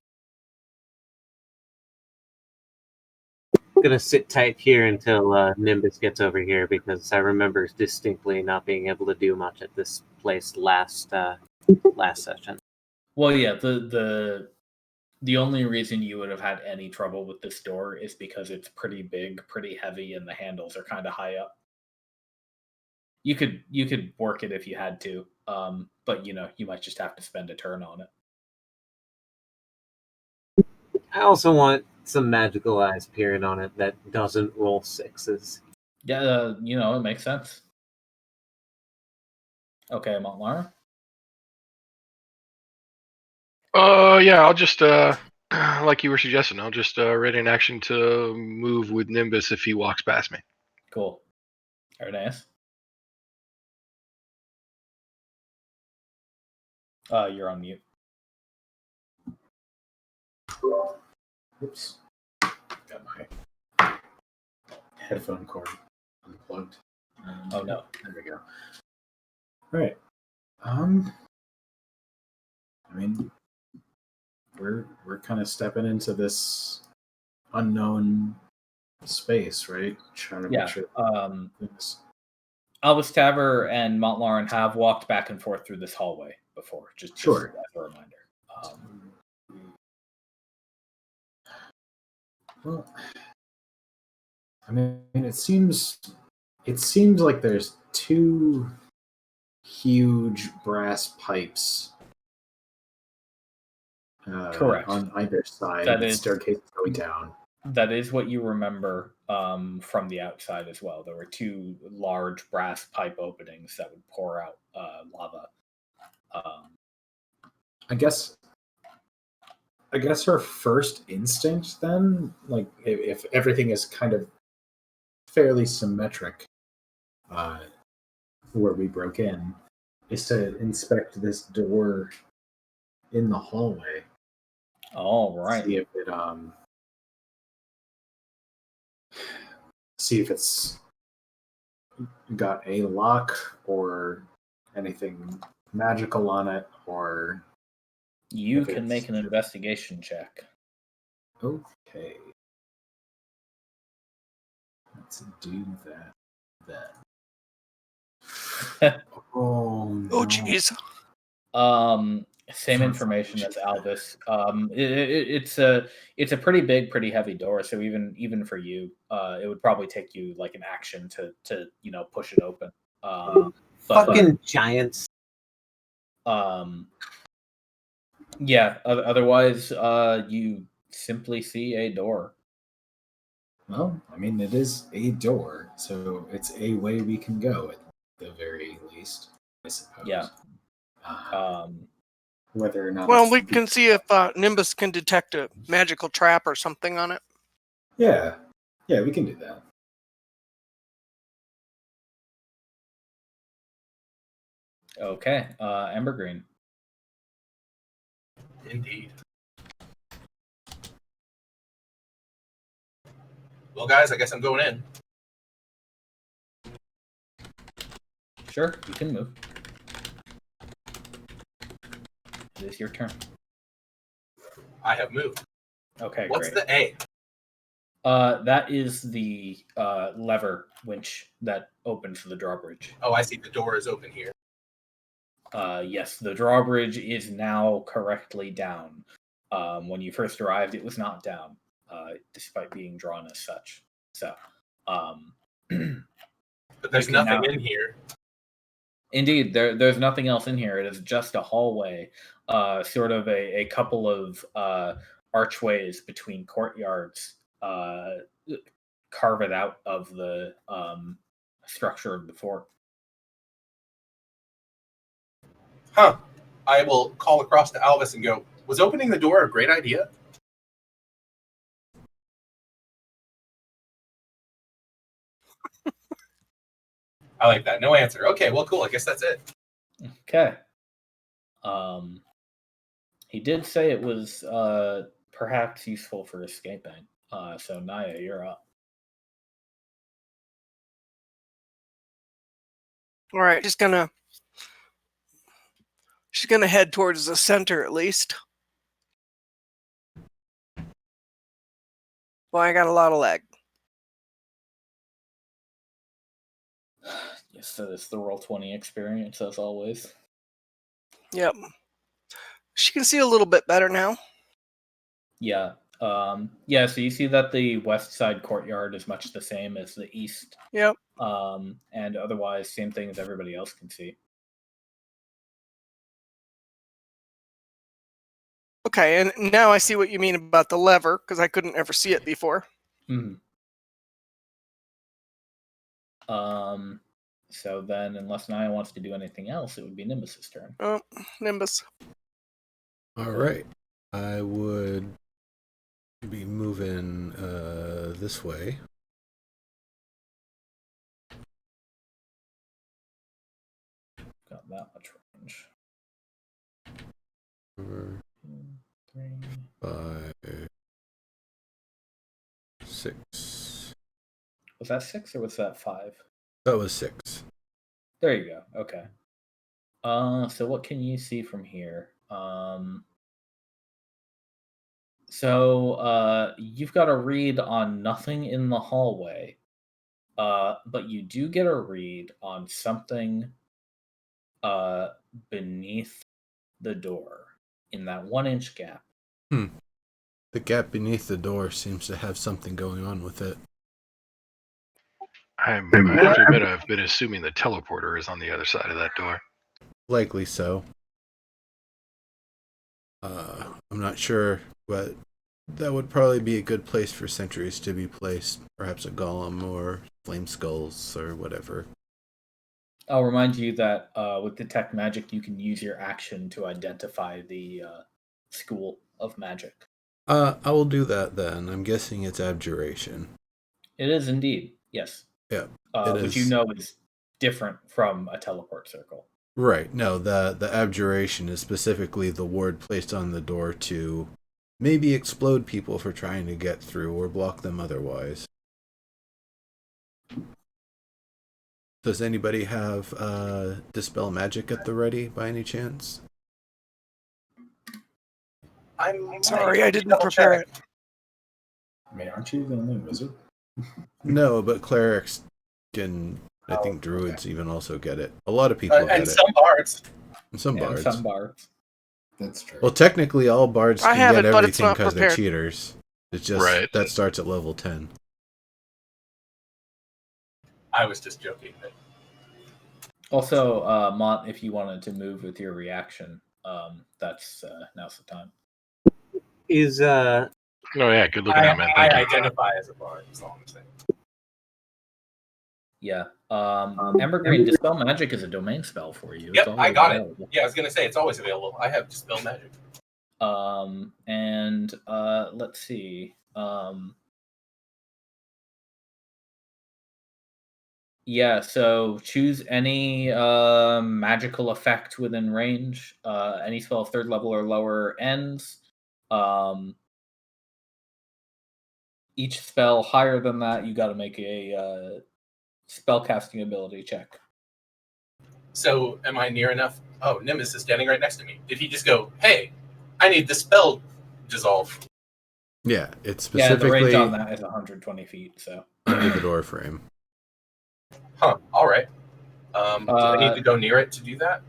Gonna sit tight here until Nimbus gets over here because I remember distinctly not being able to do much at this place last session. Well, yeah, the only reason you would have had any trouble with this door is because it's pretty big, pretty heavy, and the handles are kind of high up. You could work it if you had to, but you might just have to spend a turn on it. I also want some magical eyes peering on it that doesn't roll sixes. Yeah, it makes sense. Okay, Montlara. Yeah, I'll just like you were suggesting, I'll just ready an action to move with Nimbus if he walks past me. Cool. Irenaeus. You're on mute. Oops. Got my headphone cord unplugged. Oh no. There we go. All right. I mean, we're kind of stepping into this unknown space, right? Trying to make sure. Albus Taver and Montlaran have walked back and forth through this hallway before, just Sure. as a reminder. Well, I mean, it seems like there's two huge brass pipes Correct. on either side of the staircase going down. That is what you remember from the outside as well. There were two large brass pipe openings that would pour out lava. I guess our first instinct then, like if everything is kind of fairly symmetric where we broke in, is to inspect this door in the hallway. All right. See if it's got a lock or anything magical on it, or You if can make an it's- investigation check. Okay. Let's do that. Oh, no. Oh, jeez. Same information as Albus. It's a pretty big, pretty heavy door. So even for you, it would probably take you like an action to push it open. But Fucking giants. yeah. Otherwise, you simply see a door. Well, I mean, it is a door, so it's a way we can go at the very least, I suppose. Yeah. Whether or not. Well, we can see if Nimbus can detect a magical trap or something on it. Yeah, we can do that. Okay. Ember Green. Indeed. Well, guys, I guess I'm going in. Sure, you can move. It is your turn. I have moved. Okay, What's great. the A? That is the lever winch that opens the drawbridge. Oh, I see. The door is open here. Yes, the drawbridge is now correctly down. When you first arrived, it was not down, despite being drawn as such. So, But there's you can nothing now- in here. Indeed, there's nothing else in here. It is just a hallway, sort of a couple of archways between courtyards, carve it out of the structure of the fort. Huh. I will call across to Alvis and go, was opening the door a great idea? I like that. No answer. Okay, well, cool. I guess that's it. Okay. He did say it was perhaps useful for escaping. So Naya, you're up. All right, she's gonna head towards the center at least. Well, I got a lot of lag. Yes, so it's the Roll20 experience as always. Yep. She can see a little bit better now. Yeah. Yeah, so you see that the west side courtyard is much the same as the east. Yep. And otherwise, same thing as everybody else can see. Okay, and now I see what you mean about the lever, because I couldn't ever see it before. Mm-hmm. So then, unless Naya wants to do anything else, it would be Nimbus's turn. Oh, Nimbus. All right. I would be moving this way. Got that much range. 4, 3. 5, 6. Was that 6 or was that 5? That was 6. There you go. Okay. So what can you see from here? So you've got a read on nothing in the hallway, but you do get a read on something beneath the door in that 1-inch gap. The gap beneath the door seems to have something going on with it. I have to admit, I've been assuming the teleporter is on the other side of that door. Likely so. I'm not sure, but that would probably be a good place for sentries to be placed. Perhaps a golem or flame skulls or whatever. I'll remind you that with Detect Magic, you can use your action to identify the school of magic. I will do that then. I'm guessing it's abjuration. It is indeed, yes. Yeah, which you know is different from a teleport circle. Right. No, the abjuration is specifically the ward placed on the door to maybe explode people for trying to get through or block them otherwise. Does anybody have Dispel Magic at the ready by any chance? I'm Sorry, I didn't double prepare check. it. I mean, aren't you the only wizard? No, but clerics can. I Oh, think druids even also get it. A lot of people And get it. some bards. Some And bards. some bards. That's true. Well, technically, all bards I can have get it, but it's everything not because they're prepared. cheaters. It's just Right. that starts at level 10. I was just joking. But Also, Mont, if you wanted to move with your reaction, that's now's the time. Is Oh yeah, good looking out, man. I Thank you. identify as a bard. Is all I'm saying. Yeah. Evergreen, Dispel Magic is a domain spell for you. Yep, It's I always got it. available. Yeah, I was gonna say it's always available. I have Dispel Magic. And let's see. Yeah, so choose any magical effect within range. Any spell of third level or lower ends. Each spell higher than that, you got to make a spell casting ability check. So am I near enough? Oh, Nimbus is standing right next to me. Did he just go, "Hey, I need the spell dissolve"? Yeah, it's Yeah, the range specifically on that is 120 feet. So under the door frame. Huh. All right. Do I need to go near it to do that?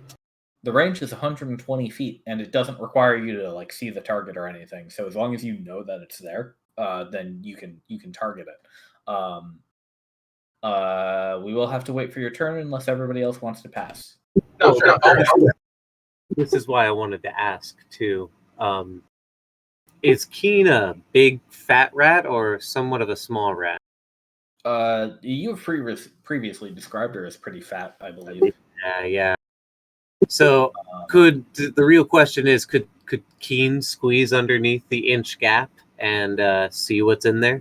the range is 120 feet, and it doesn't require you to like see the target or anything. So as long as you know that it's there, then you can target it. We will have to wait for your turn unless everybody else wants to pass. No, sure. this is why I wanted to ask too. Is Keen a big fat rat or somewhat of a small rat? You have previously described her as pretty fat, I believe. Yeah. So the real question is, could Keen squeeze underneath the inch gap and see what's in there?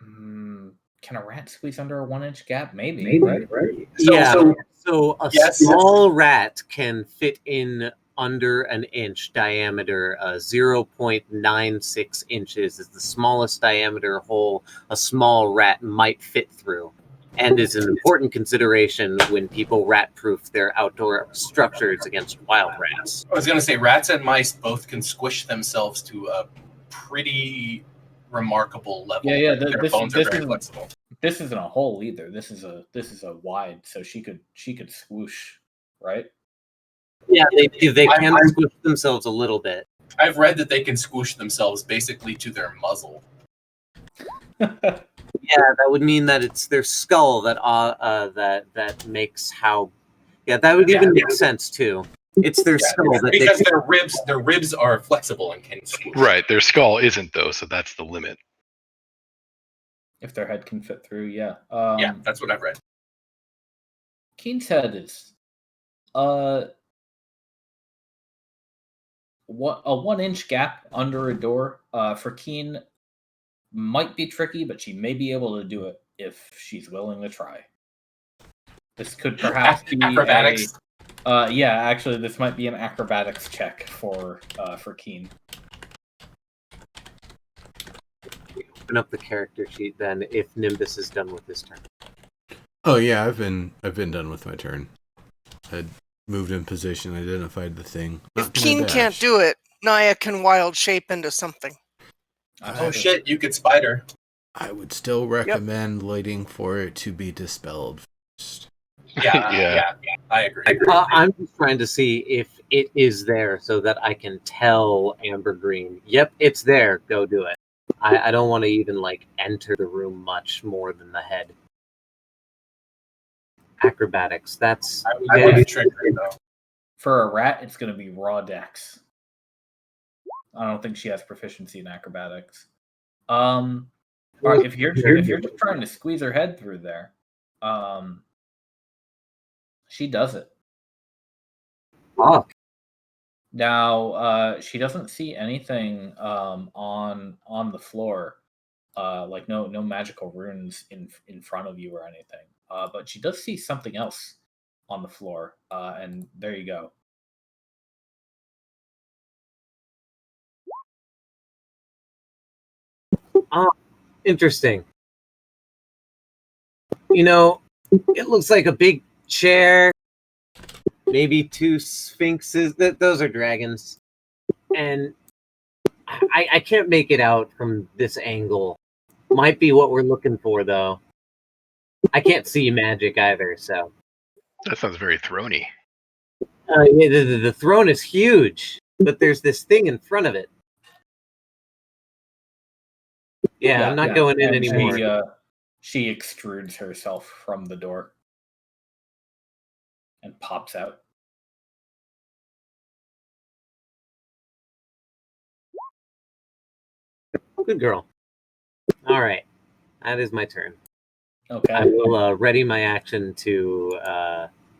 Can a rat squeeze under a 1-inch gap? Maybe, right? So a yes. small rat can fit in under an inch diameter. 0.96 inches is the smallest diameter hole a small rat might fit through, and is an important consideration when people rat-proof their outdoor structures against wild rats. I was going to say rats and mice both can squish themselves to a pretty remarkable level. Yeah. Their bones are very flexible. This isn't a hole either. This is a wide, so she could swoosh, right? Yeah, they can squish themselves a little bit. I've read that they can squish themselves basically to their muzzle. Yeah, that would mean that it's their skull that makes how. Yeah, that would even make sense too. It's their skull that because their ribs are flexible and can squish. Right, their skull isn't though, so that's the limit. If their head can fit through, yeah. Yeah, that's what I've read. Keen's head is what a 1-inch gap under a door for Keen might be tricky, but she may be able to do it if she's willing to try. This could perhaps be acrobatics. Yeah, actually, this might be an acrobatics check for Keen. Open up the character sheet then if Nimbus is done with his turn. Oh yeah, I've been done with my turn. I moved in position, identified the thing. If Keen can't do it, Naya can wild shape into something. Oh shit, you could spider. I would still recommend waiting for it to be dispelled first. Yeah, I agree. I'm just trying to see if it is there so that I can tell Amber Green, yep, it's there, go do it. I don't want to even enter the room much more than the head. Acrobatics, that's... I would be triggered though. For a rat, it's going to be raw dex. I don't think she has proficiency in acrobatics. All right, if you're just trying to squeeze her head through there, she does it. Oh. Now, she doesn't see anything on the floor, like no magical runes in front of you or anything. But she does see something else on the floor, and there you go. Interesting. You know, It looks like a big chair, maybe 2 sphinxes. Those are dragons. And I can't make it out from this angle. Might be what we're looking for, though. I can't see magic either, so. That sounds very throny. Yeah, the throne is huge, but there's this thing in front of it. Yeah, I'm not going in anymore. She extrudes herself from the door and pops out. Good girl. All right, that is my turn. Okay. I will ready my action to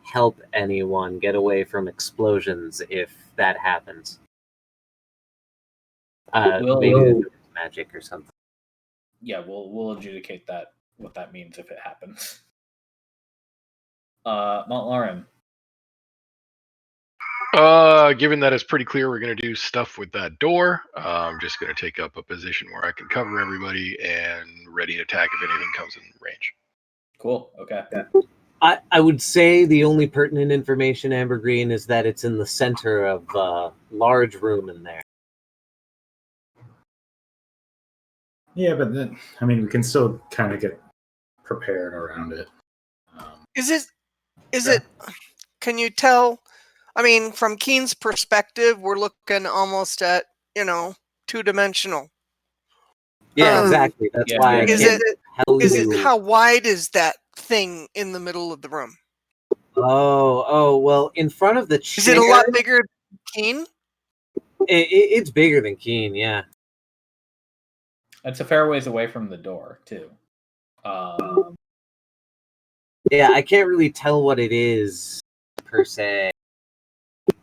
help anyone get away from explosions if that happens. Maybe there's magic or something. Yeah, we'll adjudicate that, what that means if it happens. Montlarin. Given that it's pretty clear we're going to do stuff with that door, I'm just going to take up a position where I can cover everybody and ready to attack if anything comes in range. Cool. Okay. I would say the only pertinent information, Amber Green, is that it's in the center of a large room in there. Yeah, but then, I mean, we can still kind of get prepared around it. Is it? Can you tell? I mean, from Keen's perspective, we're looking almost at 2-dimensional. Yeah, exactly. That's why. Is it? How wide is that thing in the middle of the room? Oh, well, in front of the chair. Is it a lot bigger than Keen? It's bigger than Keen, yeah. It's a fair ways away from the door, too. Yeah, I can't really tell what it is, per se.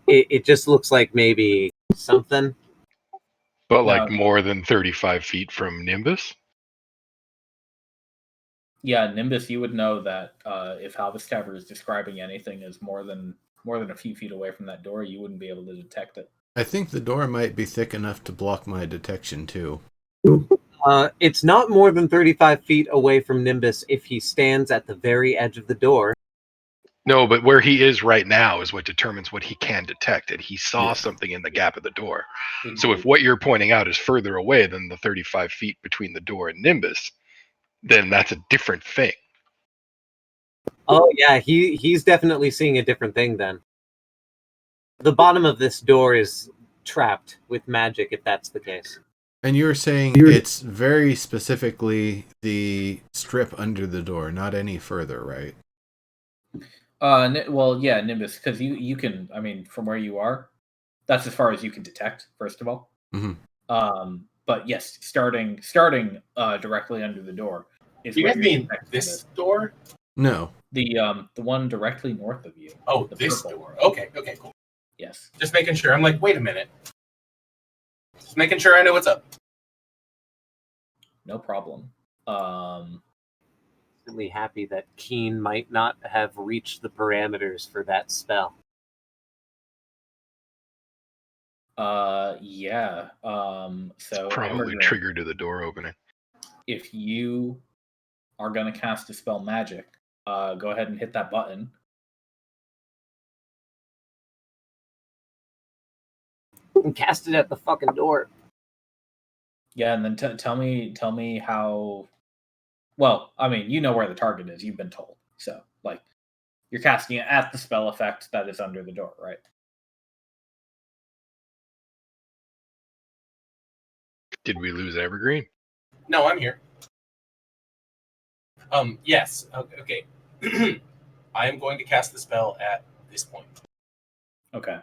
It just looks like maybe something. But like more than 35 feet from Nimbus? Yeah, Nimbus, you would know that if Halvestaver is describing anything as more than a few feet away from that door, you wouldn't be able to detect it. I think the door might be thick enough to block my detection, too. It's not more than 35 feet away from Nimbus if he stands at the very edge of the door. No, but where he is right now is what determines what he can detect, and he saw something in the gap of the door. Indeed. So if what you're pointing out is further away than the 35 feet between the door and Nimbus, then that's a different thing. Oh, yeah, he's definitely seeing a different thing then. The bottom of this door is trapped with magic, if that's the case. And you were saying it's very specifically the strip under the door, not any further, right? Well, yeah, Nimbus, because you can, I mean, from where you are, that's as far as you can detect, first of all. Mm-hmm. But yes, starting directly under the door. Is You guys mean this door? No. The one directly north of you. Oh, this door. Okay, cool. Yes. Just making sure. I'm like, wait a minute. Just making sure I know what's up. No problem. Really happy that Keen might not have reached the parameters for that spell. Yeah. So Probably triggered to the door opening. If you are going to cast Dispel Magic, go ahead and hit that button. And cast it at the fucking door. Yeah, and then tell me how. Well, I mean, you know where the target is. You've been told. So, like, you're casting it at the spell effect that is under the door, right? Did we lose Evergreen? No, I'm here. Yes. Okay. I am going to cast the spell at this point. Okay.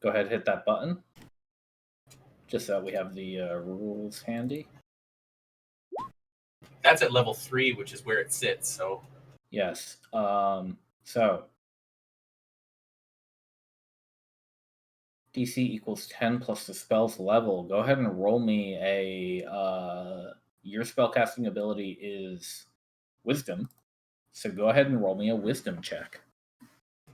Go ahead, hit that button. Just so we have the rules handy. That's at level 3, which is where it sits. So yes. So DC equals 10 plus the spell's level. Go ahead and roll me a. Your spellcasting ability is Wisdom, so go ahead and roll me a Wisdom check.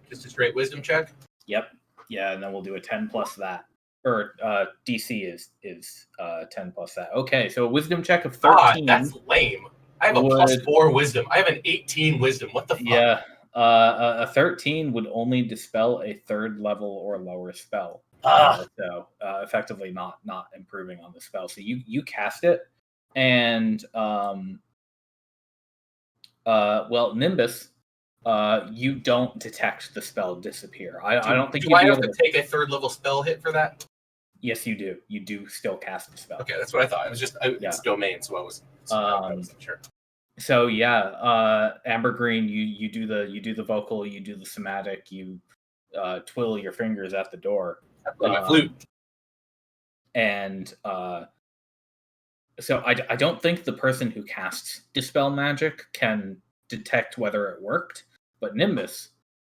Just a straight Wisdom check. Yep. Yeah, and then we'll do a 10 plus that. Or DC is 10 plus that. Okay, so a Wisdom check of 13. That's lame. I have a +4 wisdom. I have an 18 wisdom. What the fuck? Yeah. A 13 would only dispel a 3rd level or lower spell. So effectively not improving on the spell. So you cast it, and well, Nimbus, you don't detect the spell disappear. I don't think Do you'd I be have able to take a 3rd level spell hit for that? Yes, you do. You do still cast the spell. Okay, that's what I thought. It was just it's domain, so I wasn't sure. So yeah, Amber Green, you do the vocal, you do the somatic, you twiddle your fingers at the door. I play my flute. And so I don't think the person who casts Dispel Magic can detect whether it worked, but Nimbus,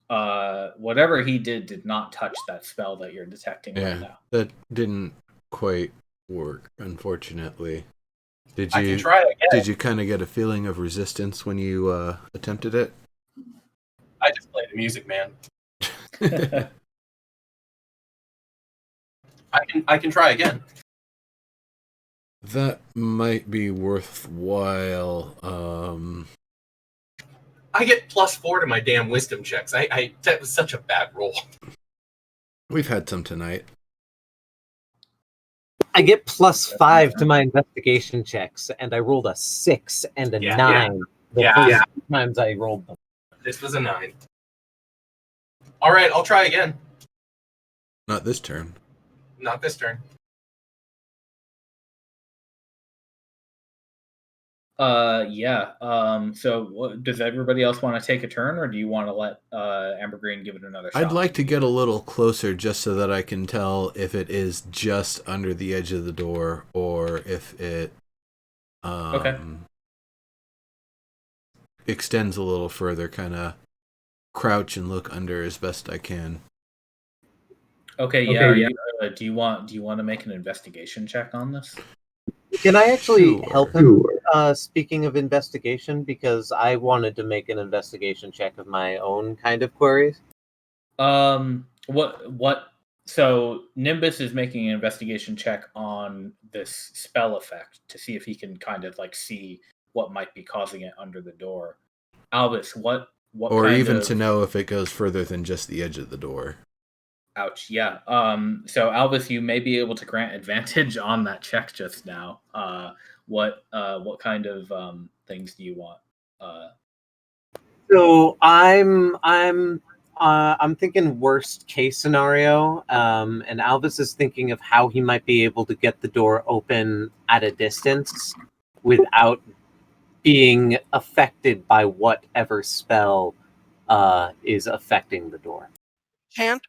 whatever he did not touch that spell that you're detecting right now. That didn't quite work, unfortunately. I can try again. Did you kind of get a feeling of resistance when you attempted it? I just play the music, man. I can try again. That might be worthwhile. I get +4 to my damn wisdom checks. That was such a bad roll. We've had some tonight. I get +5 to my investigation checks, and I rolled a 6 and a 9. The first times I rolled them. This was a 9. All right, I'll try again. Not this turn. Not this turn. So does everybody else want to take a turn, or do you want to let Amber Green give it another shot? I'd like to get a little closer just so that I can tell if it is just under the edge of the door or if it extends a little further, kind of crouch and look under as best I can. Okay, yeah. Do you want to make an investigation check on this? Can I actually help him? Speaking of investigation, because I wanted to make an investigation check of my own kind of queries. What? So Nimbus is making an investigation check on this spell effect to see if he can kind of like see what might be causing it under the door. Albus, what? Or even to know if it goes further than just the edge of the door. Ouch. Yeah. So Albus, you may be able to grant advantage on that check just now. What kind of things do you want? So I'm thinking worst case scenario, and Albus is thinking of how he might be able to get the door open at a distance without being affected by whatever spell is affecting the door. Hand?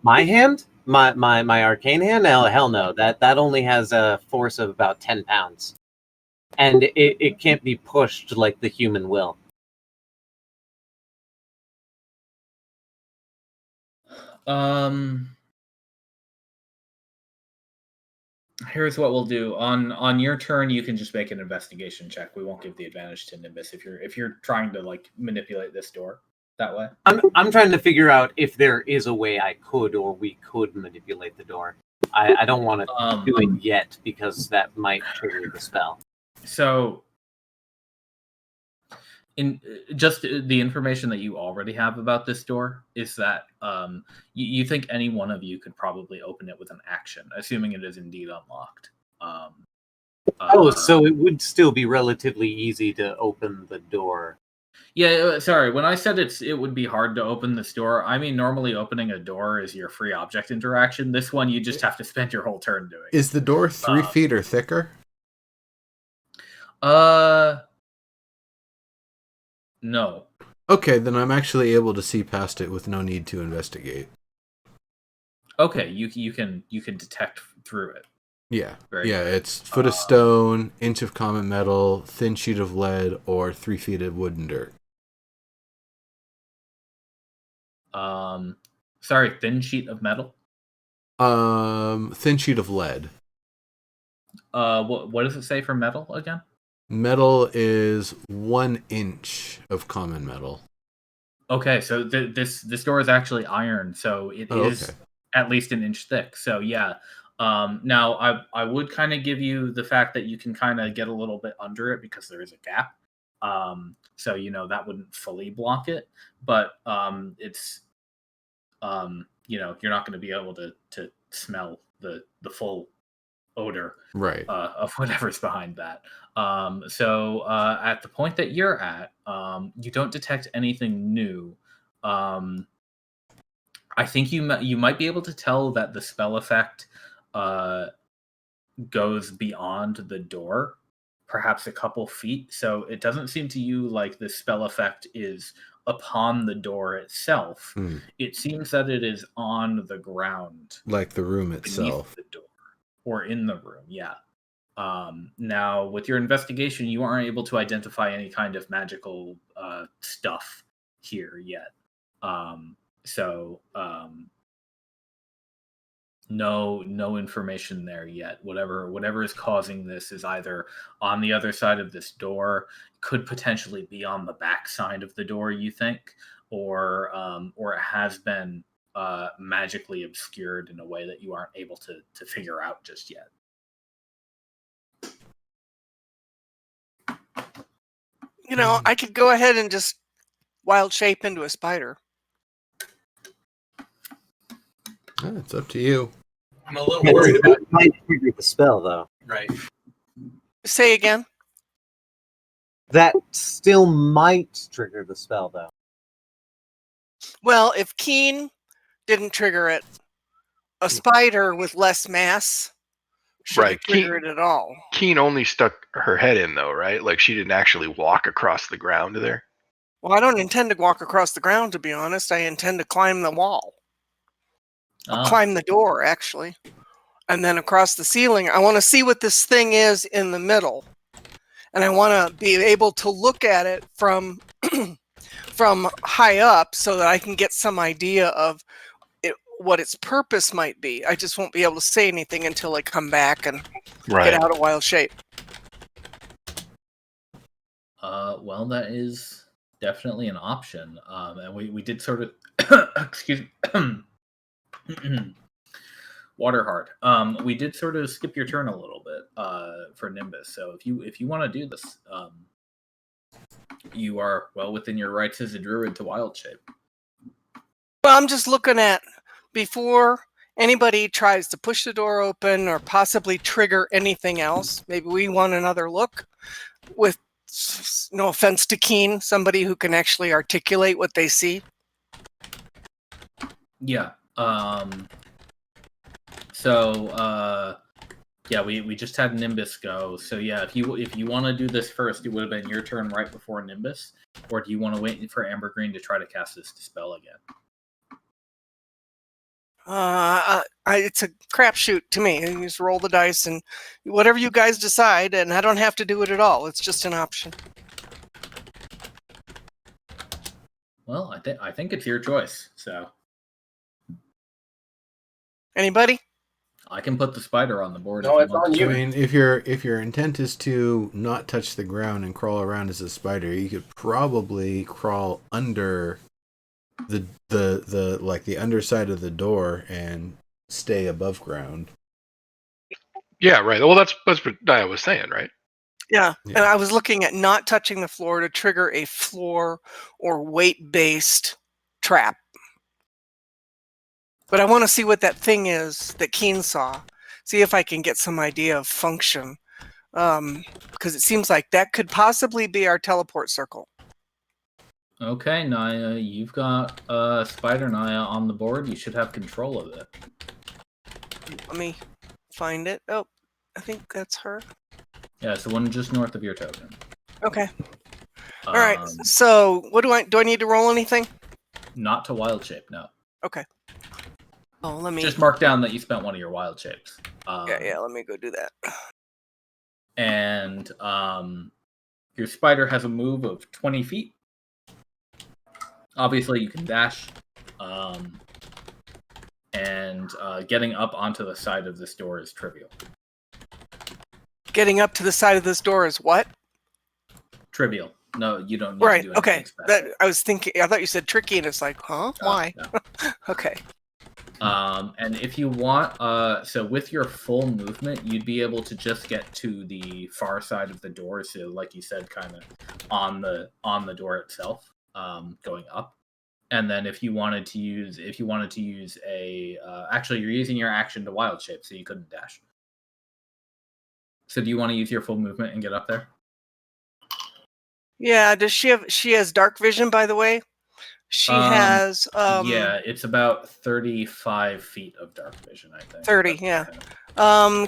My hand? My arcane hand? Hell no. That only has a force of about 10 pounds. And it can't be pushed like the human will. Here's what we'll do. On your turn, you can just make an investigation check. We won't give the advantage to Nimbus if you're trying to like manipulate this door that way. I'm trying to figure out if there is a way I could or we could manipulate the door. I don't want to do it yet because that might trigger the spell. So, in just the information that you already have about this door is that you think any one of you could probably open it with an action, assuming it is indeed unlocked. So it would still be relatively easy to open the door. Yeah, sorry. When I said it would be hard to open this door, I mean normally opening a door is your free object interaction. This one you just have to spend your whole turn doing. Is the door 3 feet or thicker? No. Okay, then I'm actually able to see past it with no need to investigate. Okay, you can detect through it. Yeah, it's foot of stone, inch of common metal, thin sheet of lead, or 3 feet of wood and dirt. Sorry, thin sheet of metal? Thin sheet of lead. What does it say for metal again? Metal is 1 inch of common metal. Okay, so this door is actually iron, so it is at least an inch thick. So yeah, Now, I would kind of give you the fact that you can kind of get a little bit under it because there is a gap. So that wouldn't fully block it, but it's you're not going to be able to smell the full odor Right. of whatever's behind that. So at the point that you're at, you don't detect anything new. I think you might be able to tell that the spell effect goes beyond the door, perhaps a couple feet. So it doesn't seem to you like the spell effect is upon the door itself. It seems that it is on the ground, like the room beneath itself. the door, or in the room. Yeah. Now, with your investigation, you aren't able to identify any kind of magical stuff here yet. No information there yet. Whatever is causing this is either on the other side of this door, could potentially be on the back side of the door, you think, or it has been magically obscured in a way that you aren't able to figure out just yet. I could go ahead and just wild shape into a spider. It's up to you. I'm a little worried about It might trigger the spell, though. right. Say again. That still might trigger the spell, though. Well, if Keen didn't trigger it, a spider with less mass shouldn't trigger it at all. Keen only stuck her head in, though, right? Like she didn't actually walk across the ground there. Well, I don't intend to walk across the ground, to be honest. I intend to climb the wall. I'll climb the door, actually. And then across the ceiling. I want to see what this thing is in the middle. And I want to be able to look at it from from high up so that I can get some idea of what its purpose might be. I just won't be able to say anything until I come back and get out of wild shape. Well, that is definitely an option. And we did sort of excuse me. Waterheart. We did sort of skip your turn a little bit for Nimbus. So if you want to do this, you are well within your rights as a druid to wild shape. Well, I'm just looking at before anybody tries to push the door open or possibly trigger anything else. Maybe we want another look with, no offense to Keen, somebody who can actually articulate what they see. Yeah. We just had Nimbus go. So yeah, if you want to do this first, it would have been your turn right before Nimbus. Or do you want to wait for Ambergreen to try to cast this spell again? It's a crapshoot to me. You just roll the dice and whatever you guys decide, and I don't have to do it at all. It's just an option. Well, I think it's your choice. So anybody? I can put the spider on the board. No, it's on you. I mean, if your intent is to not touch the ground and crawl around as a spider, you could probably crawl under the like the underside of the door and stay above ground. Yeah, right. Well, that's what Nia was saying, right? Yeah, and I was looking at not touching the floor to trigger a floor or weight-based trap. But I want to see what that thing is that Keen saw. See if I can get some idea of function. Because it seems like that could possibly be our teleport circle. Okay, Naya, you've got Spider Naya on the board. You should have control of it. Let me find it. Oh, I think that's her. Yeah, it's the one just north of your token. Okay. All right. So, what do I need to roll anything? Not to wild shape, no. Okay. Oh, let me just mark down that you spent one of your wild shapes. Yeah. Let me go do that. And your spider has a move of 20 feet. Obviously, you can dash. And getting up onto the side of this door is trivial. Getting up to the side of this door is what? Trivial. No, you don't need to do anything special. I was thinking. I thought you said tricky, and it's like, huh? Why? No. Okay. And if you want, so with your full movement, you'd be able to just get to the far side of the door. So, like you said, kind of on the door itself, going up. And then if you wanted to use a, actually, you're using your action to wild shape, so you couldn't dash. So, do you want to use your full movement and get up there? Yeah. Does she has dark vision, by the way? She has. Yeah, it's about 35 feet of dark vision, I think. 30. Yeah.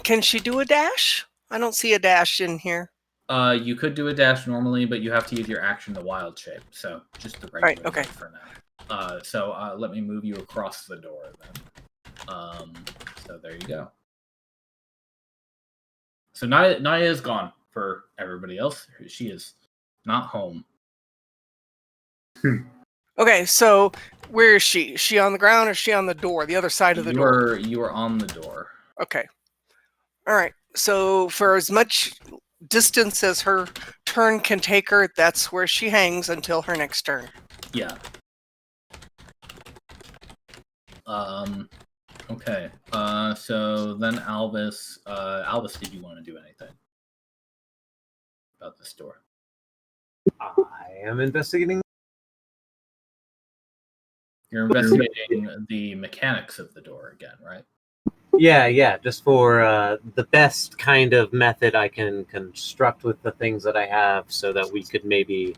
Can she do a dash? I don't see a dash in here. You could do a dash normally, but you have to use your action to wild shape. So just the regular okay. for now. So let me move you across the door then. So there you go. So Naya is gone for everybody else. She is not home. Okay, so where is she? Is she on the ground or is she on the door? The other side of the door? You are on the door. Okay. All right. So for as much distance as her turn can take her, that's where she hangs until her next turn. Yeah. Okay. So then Albus, did you want to do anything about this door? I am investigating. You're investigating the mechanics of the door again, right? Yeah, just for the best kind of method I can construct with the things that I have so that we could maybe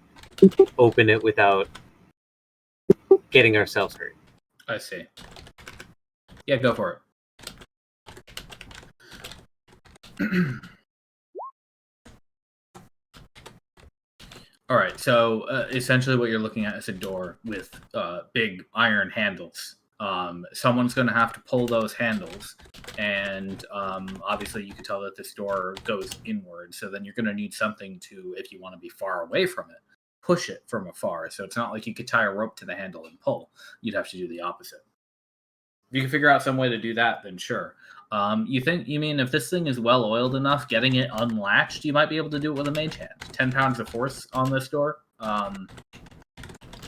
open it without getting ourselves hurt. I see. Yeah, go for it. All right, so essentially what you're looking at is a door with big iron handles. Someone's going to have to pull those handles, and obviously you can tell that this door goes inward, so then you're going to need something to, if you want to be far away from it, push it from afar. So it's not like you could tie a rope to the handle and pull. You'd have to do the opposite. If you can figure out some way to do that, then sure. You mean if this thing is well oiled enough, getting it unlatched, you might be able to do it with a mage hand. 10 pounds of force on this door.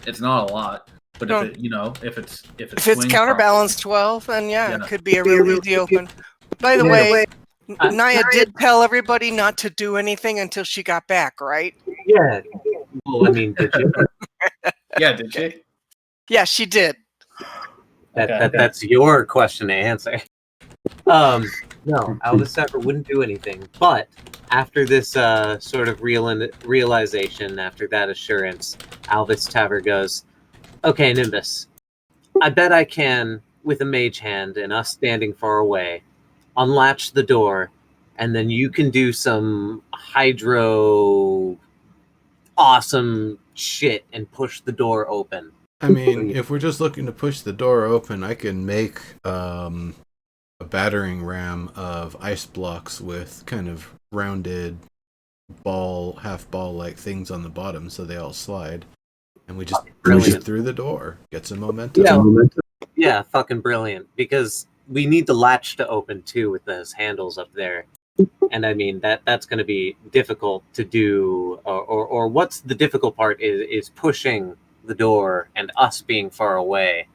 It's not a lot, but if it's counterbalanced 12, then it could be a real easy open. By the way, Naya did tell everybody not to do anything until she got back, right? Yeah. Well, I mean, did you? Yeah, did she? Yeah, she did. That's your question to answer. No, Albus Sapper wouldn't do anything. But after this sort of realization, after that assurance, Albus Tapper goes, "Okay, Nimbus, I bet I can, with a mage hand and us standing far away, unlatch the door, and then you can do some hydro awesome shit and push the door open." I mean, if we're just looking to push the door open, I can make a battering ram of ice blocks with kind of rounded half ball like things on the bottom so they all slide. And we just push it through the door. Get some momentum. Yeah, fucking brilliant. Because we need the latch to open too with those handles up there. And I mean that's going to be difficult to do, or what's the difficult part is pushing the door and us being far away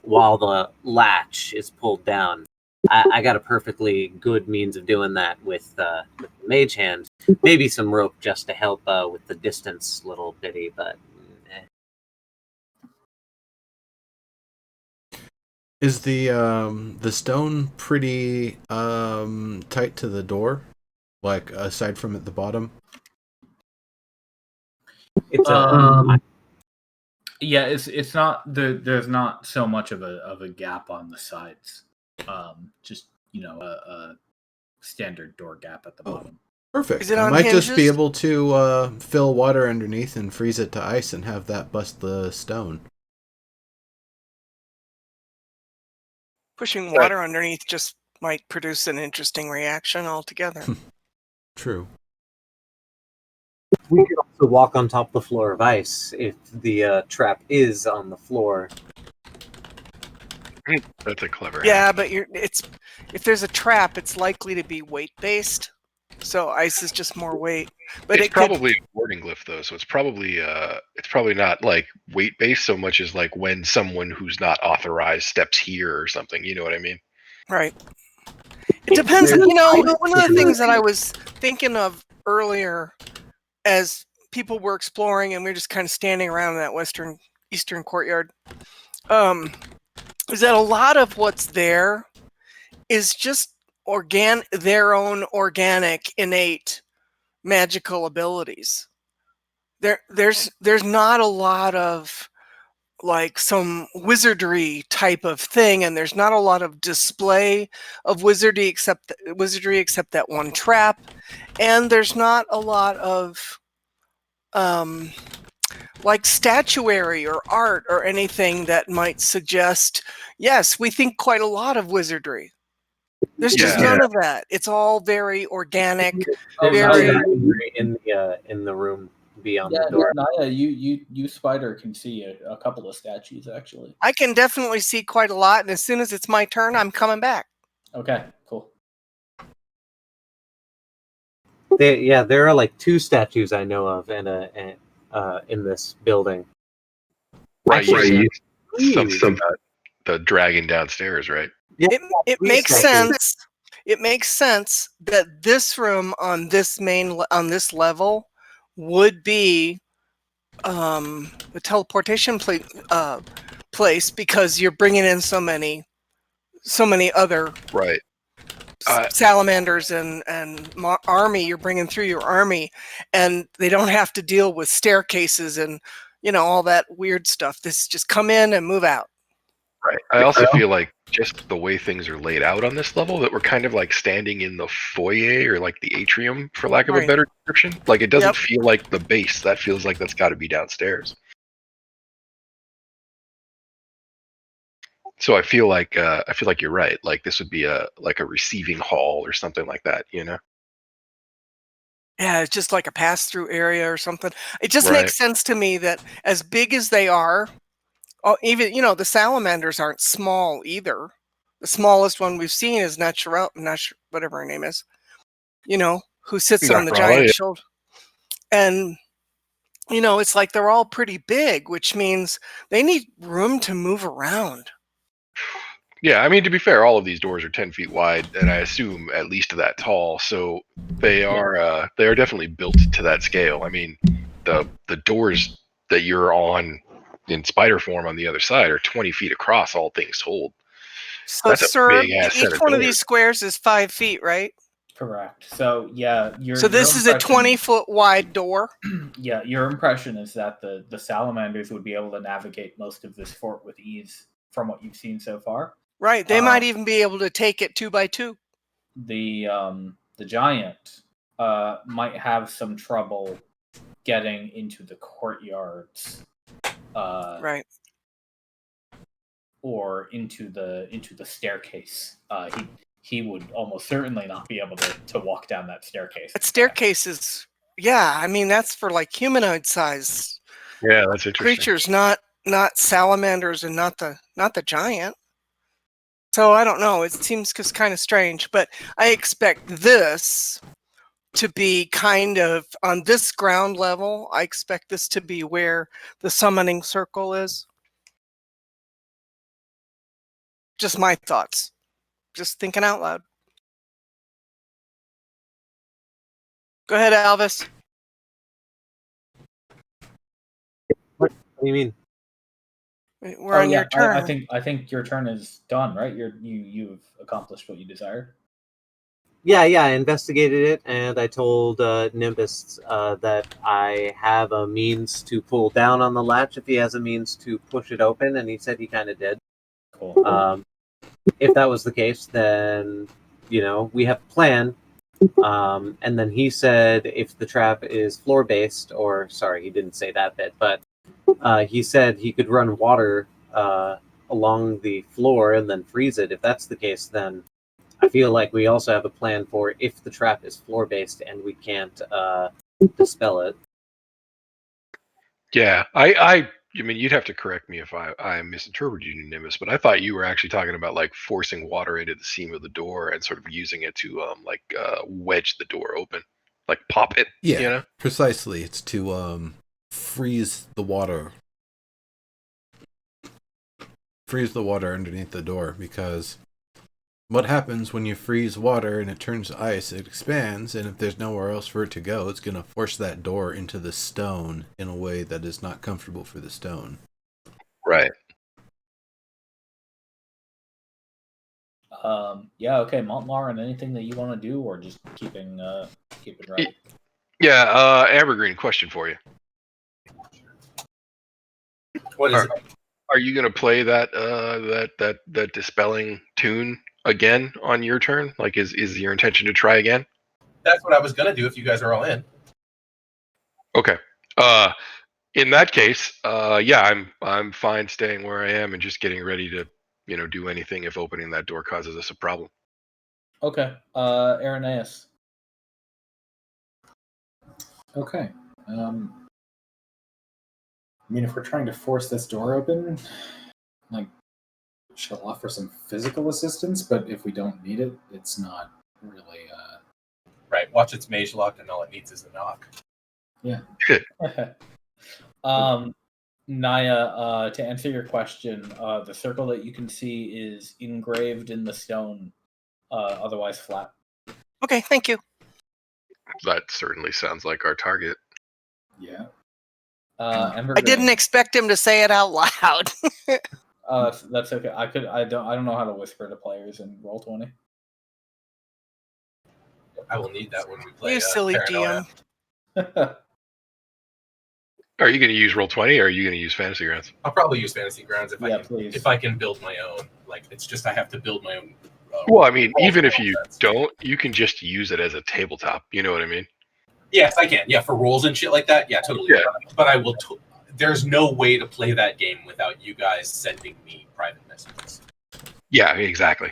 while the latch is pulled down. I got a perfectly good means of doing that with the mage hand. Maybe some rope just to help with the distance, little bitty, but. Is the stone pretty tight to the door? Like aside from at the bottom? It's yeah, it's not there's not so much of a gap on the sides. Just a standard door gap at the bottom. Perfect. Is it I on might hinges? just be able to fill water underneath and freeze it to ice and have that bust the stone. Pushing water underneath just might produce an interesting reaction altogether. True. We could also walk on top of the floor of ice if the trap is on the floor. That's a clever Yeah, hack. but if there's a trap, it's likely to be weight based. So ice is just more weight. But it's it could, probably a wording glyph though, so it's probably not like weight based so much as like when someone who's not authorized steps here or something. You know what I mean? right. It depends. You know, one of the things that I was thinking of earlier as people were exploring and we were just kind of standing around in that eastern courtyard, is that a lot of what's there is just their own organic, innate magical abilities. There's not a lot of like some wizardry type of thing, and there's not a lot of display of wizardry except that one trap, and there's not a lot of like statuary or art or anything that might suggest, yes, we think quite a lot of wizardry. There's just Yeah. none of that. It's all very organic. There's Very- in the room beyond the door. Naya, you spider can see a couple of statues actually. I can definitely see quite a lot, and as soon as it's my turn, I'm coming back. Okay, cool. There are like 2 statues I know of in this building. Right. Actually, Some the dragon downstairs, right? Yeah, It makes sense. It makes sense that this room on this this level would be the teleportation place because you're bringing in so many other Right. salamanders and army. You're bringing through your army, and they don't have to deal with staircases and all that weird stuff. This just come in and move out. Right. I also feel like just the way things are laid out on this level, that we're kind of like standing in the foyer or like the atrium, for lack of a Right. better description. Like it doesn't Yep. feel like the base. That feels like that's got to be downstairs. So I feel like you're right. Like this would be a receiving hall or something like that. You know? Yeah, it's just like a pass-through area or something. It just Right. makes sense to me that as big as they are, even the salamanders aren't small either. The smallest one we've seen is whatever her name is. Who sits on the Naturala, giant yeah. shoulder. And it's like they're all pretty big, which means they need room to move around. Yeah, I mean, to be fair, all of these doors are 10 feet wide, and I assume at least that tall. So they are definitely built to that scale. I mean, the doors that you're on in spider form on the other side are 20 feet across, all things told. So, That's a sir, big-ass set each of one of doors. these squares is 5 feet, right? Correct. So yeah, So this is a 20-foot wide door. Yeah, your impression is that the salamanders would be able to navigate most of this fort with ease from what you've seen so far. Right. They might even be able to take it 2 by 2. The giant might have some trouble getting into the courtyards. Right. Or into the staircase. He would almost certainly not be able to walk down that staircase. That staircase is, I mean, that's for like humanoid size Yeah, that's interesting. creatures, not salamanders and not the giant. So I don't know. It seems just kind of strange, but I expect this to be kind of on this ground level. I expect this to be where the summoning circle is. Just my thoughts. Just thinking out loud. Go ahead, Alvis. What do you mean? We're on your turn. I think your turn is done, right? You've accomplished what you desired. Yeah, I investigated it, and I told Nimbus that I have a means to pull down on the latch if he has a means to push it open, and he said he kind of did. Cool. If that was the case, then we have a plan. And then he said if the trap is floor-based, or sorry, he didn't say that bit, but he said he could run water along the floor and then freeze it. If that's the case, then I feel like we also have a plan for if the trap is floor-based and we can't dispel it. Yeah, I mean, you'd have to correct me if I misinterpreted you, Nimbus, but I thought you were actually talking about like forcing water into the seam of the door and sort of using it to wedge the door open, like pop it. Yeah, You know? precisely. It's to freeze the water underneath the door, because what happens when you freeze water and it turns to ice? It expands, and if there's nowhere else for it to go, it's going to force that door into the stone in a way that is not comfortable for the stone. Right. Yeah. Okay, Montmar, and anything that you want to do, or just keeping ready. Yeah. Ambergreen, question for you. What is it? Are you going to play that dispelling tune again on your turn? Like, is your intention to try again? That's what I was gonna do if you guys are all in. Okay. In that case, yeah, I'm fine staying where I am and just getting ready to, do anything if opening that door causes us a problem. Okay. Irenaeus. Okay. I mean, if we're trying to force this door open, like, she'll offer some physical assistance, but if we don't need it, it's not really. Right. Watch its mage locked, and all it needs is a knock. Yeah. Naya, to answer your question, the circle that you can see is engraved in the stone, otherwise flat. Okay, thank you. That certainly sounds like our target. Yeah. I didn't expect him to say it out loud. That's okay. I don't know how to whisper to players in Roll20. I will need that when we play. You silly Paranoia. GM. Are you going to use Roll20 or are you going to use Fantasy Grounds? I'll probably use Fantasy Grounds please. if I can build my own. Like, it's just I have to build my own. Well, I mean, even if you don't, you can just use it as a tabletop. You know what I mean? Yes, I can. Yeah, for rolls and shit like that. Yeah, totally. Yeah. But I will. There's no way to play that game without you guys sending me private messages. Yeah, exactly.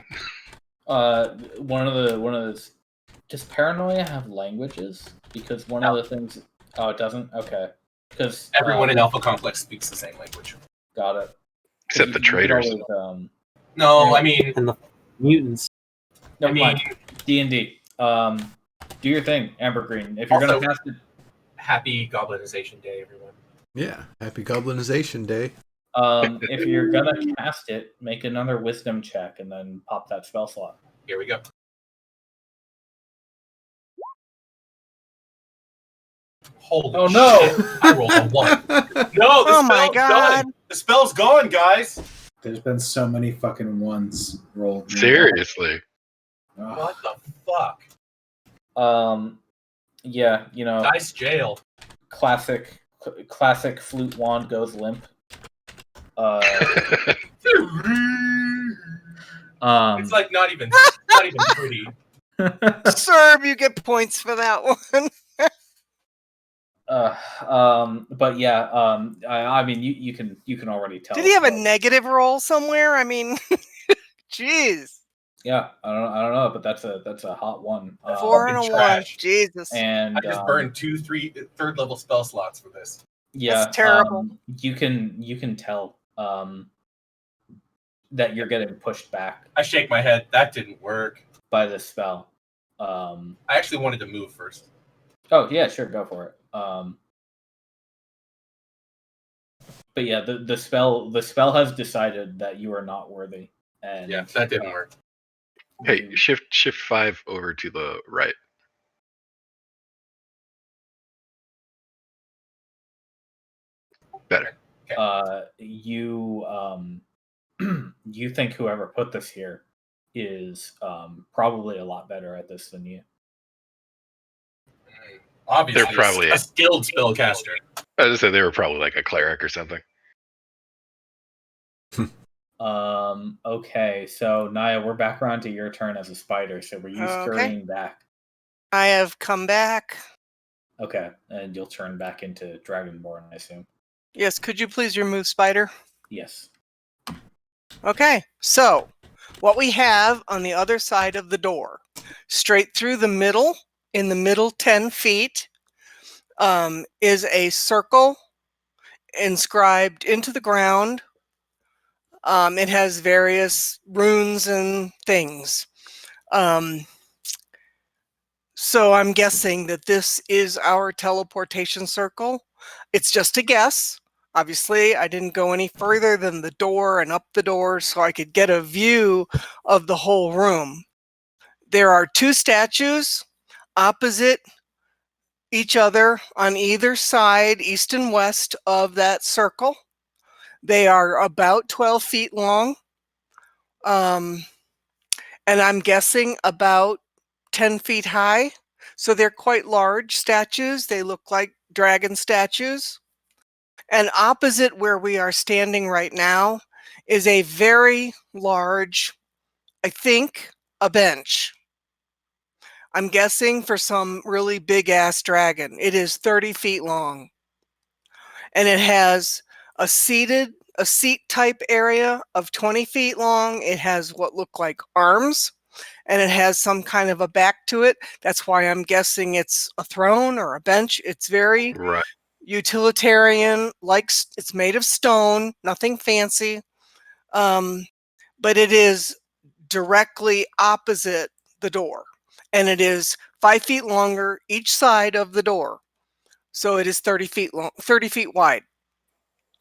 One of the. Does Paranoia have languages? Because one of the things. Oh, it doesn't. Okay. Because everyone in Alpha Complex speaks the same language. Got it. Except the traders. No, I mean, and the mutants. Never mind. D&D. Do your thing, Ambergreen. If you're Also, gonna cast it. Happy Goblinization Day, everyone. Yeah, happy Goblinization Day. If you're gonna cast it, make another Wisdom check and then pop that spell slot. Here we go. Holy shit. I rolled a 1. No, the spell's done. The spell's gone, guys. There's been so many fucking ones rolled. Seriously. What the fuck? Yeah, Dice jail. Classic flute wand goes limp. It's like not even pretty. Serb, you get points for that one. But yeah, I mean, you can already tell. Did he have a negative roll somewhere? I mean, jeez. Yeah, I don't know, but that's a hot one. 4 and a 1. Jesus. And I just burned 2 third level spell slots for this. Yeah, that's terrible. You can tell that you're getting pushed back. I shake my head. That didn't work by this spell. I actually wanted to move first. Oh yeah, sure, go for it. But yeah, the spell has decided that you are not worthy, and yeah, that didn't work. Hey, shift 5 over to the right. Better. Okay. You you think whoever put this here is probably a lot better at this than you. Obviously, they're probably a skilled spellcaster. As I said, they were probably like a cleric or something. Okay, so Naya, we're back around to your turn as a spider. So were you scurrying back? I have come back. Okay, and you'll turn back into Dragonborn, I assume. Yes, could you please remove spider? Yes. Okay, so what we have on the other side of the door, straight through the middle, in the middle 10 feet, is a circle. inscribed into the ground. It has various runes and things. So I'm guessing that this is our teleportation circle. It's just a guess. Obviously, I didn't go any further than the door and up the door so I could get a view of the whole room. There are 2 statues opposite each other on either side, east and west of that circle. They are about 12 feet long. And I'm guessing about 10 feet high. So they're quite large statues. They look like dragon statues. And opposite where we are standing right now is a very large, I think, a bench. I'm guessing for some really big ass dragon. It is 30 feet long. And it has a seat type area of 20 feet long. It has what look like arms, and it has some kind of a back to it. That's why I'm guessing it's a throne or a bench. It's very Right. utilitarian, like it's made of stone, nothing fancy. But it is directly opposite the door, and it is 5 feet longer each side of the door. So it is 30 feet long, 30 feet wide.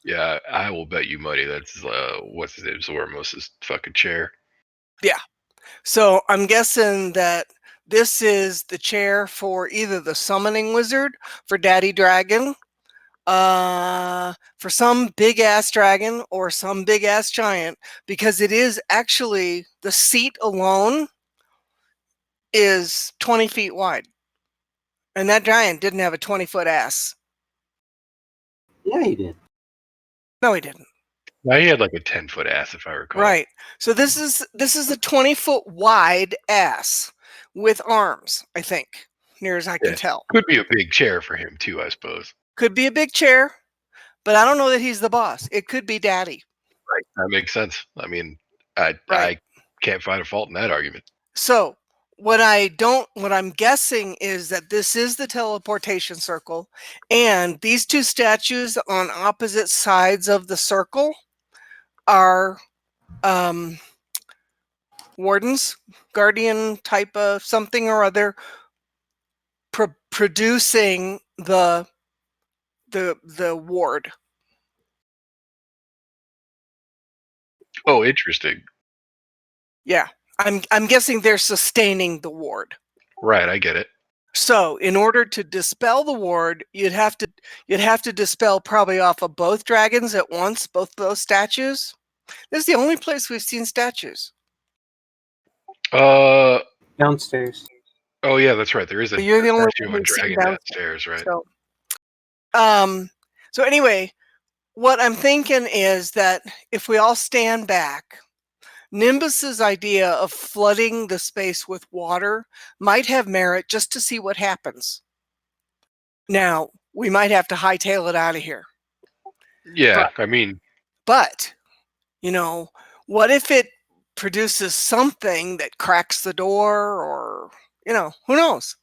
Yeah, I will bet you money that's what's his name, Zormos' fucking chair. Yeah. So I'm guessing that this is the chair for either the summoning wizard, for Daddy Dragon, for some big ass dragon or some big ass giant, because it is actually, the seat alone is 20 feet wide. And that giant didn't have a 20-foot ass. Yeah, he did. No, he didn't. Now he had like a 10-foot ass, if I recall. Right. So this is a 20-foot wide ass with arms, I think, near as I can tell. Could be a big chair for him too, I suppose. Could be a big chair, but I don't know that he's the boss. It could be Daddy. Right. That makes sense. I mean, I can't find a fault in that argument. So what I'm guessing is that this is the teleportation circle, and these 2 statues on opposite sides of the circle are wardens, guardian type of something or other, producing the ward. Oh, interesting. Yeah, I'm guessing they're sustaining the ward. Right, I get it. So in order to dispel the ward, you'd have to dispel probably off of both dragons at once, both those statues. This is the only place we've seen statues. Downstairs. Oh yeah, that's right. There is a But you're the only statue of one a who's seen dragon downstairs, right? So anyway, what I'm thinking is that if we all stand back, Nimbus's idea of flooding the space with water might have merit just to see what happens. Now, we might have to hightail it out of here. Yeah, I mean, but, what if it produces something that cracks the door, or, who knows?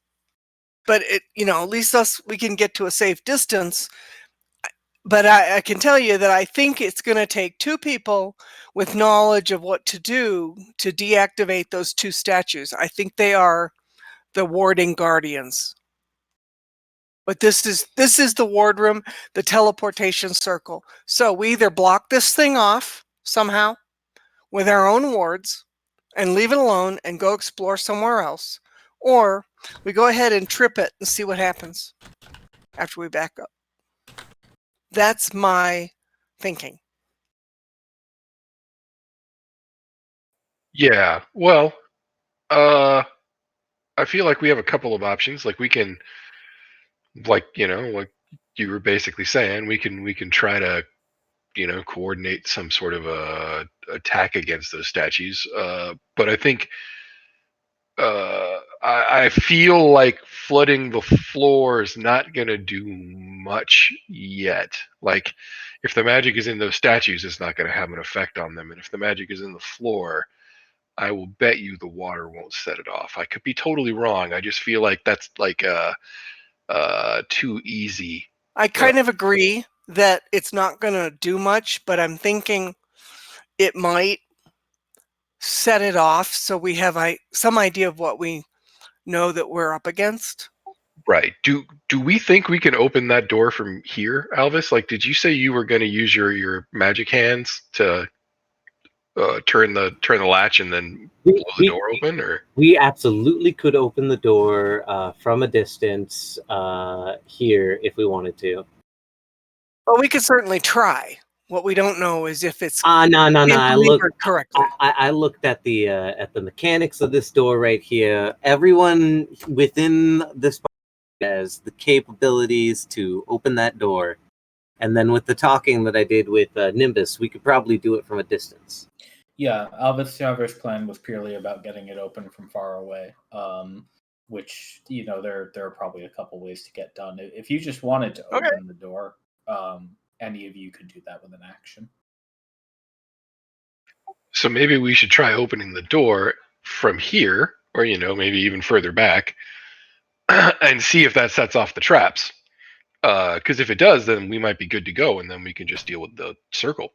But at least we can get to a safe distance. But I can tell you that I think it's going to take 2 people with knowledge of what to do to deactivate those 2 statues. I think they are the warding guardians. But this is the ward room, the teleportation circle. So we either block this thing off somehow with our own wards and leave it alone and go explore somewhere else, or we go ahead and trip it and see what happens after we back up. That's my thinking. yeah. Well, I feel like we have a couple of options. Like we can, like like you were basically saying, we can try to, coordinate some sort of a attack against those statues. But I think I feel like flooding the floor is not going to do much yet. Like, if the magic is in those statues, it's not going to have an effect on them. And if the magic is in the floor, I will bet you the water won't set it off. I could be totally wrong. I just feel like that's like too easy. I kind of agree. that it's not going to do much, but I'm thinking it might set it off so we have some idea of what we know that we're up against. Right. Do we think we can open that door from here, Alvis? Like, did you say you were going to use your magic hands to turn the latch and then blow the door open, or? We absolutely could open the door from a distance here if we wanted to. Well, we could certainly try. What we don't know is if it's No. I looked correctly. I looked at the mechanics of this door right here. Everyone within this has the capabilities to open that door, and then with the talking that I did with Nimbus, we could probably do it from a distance. Yeah, Alvis Javer's plan was purely about getting it open from far away, which, there are probably a couple ways to get done. If you just wanted to open the door, any of you could do that with an action. So maybe we should try opening the door from here, or maybe even further back, and see if that sets off the traps. Because if it does, then we might be good to go, and then we can just deal with the circle.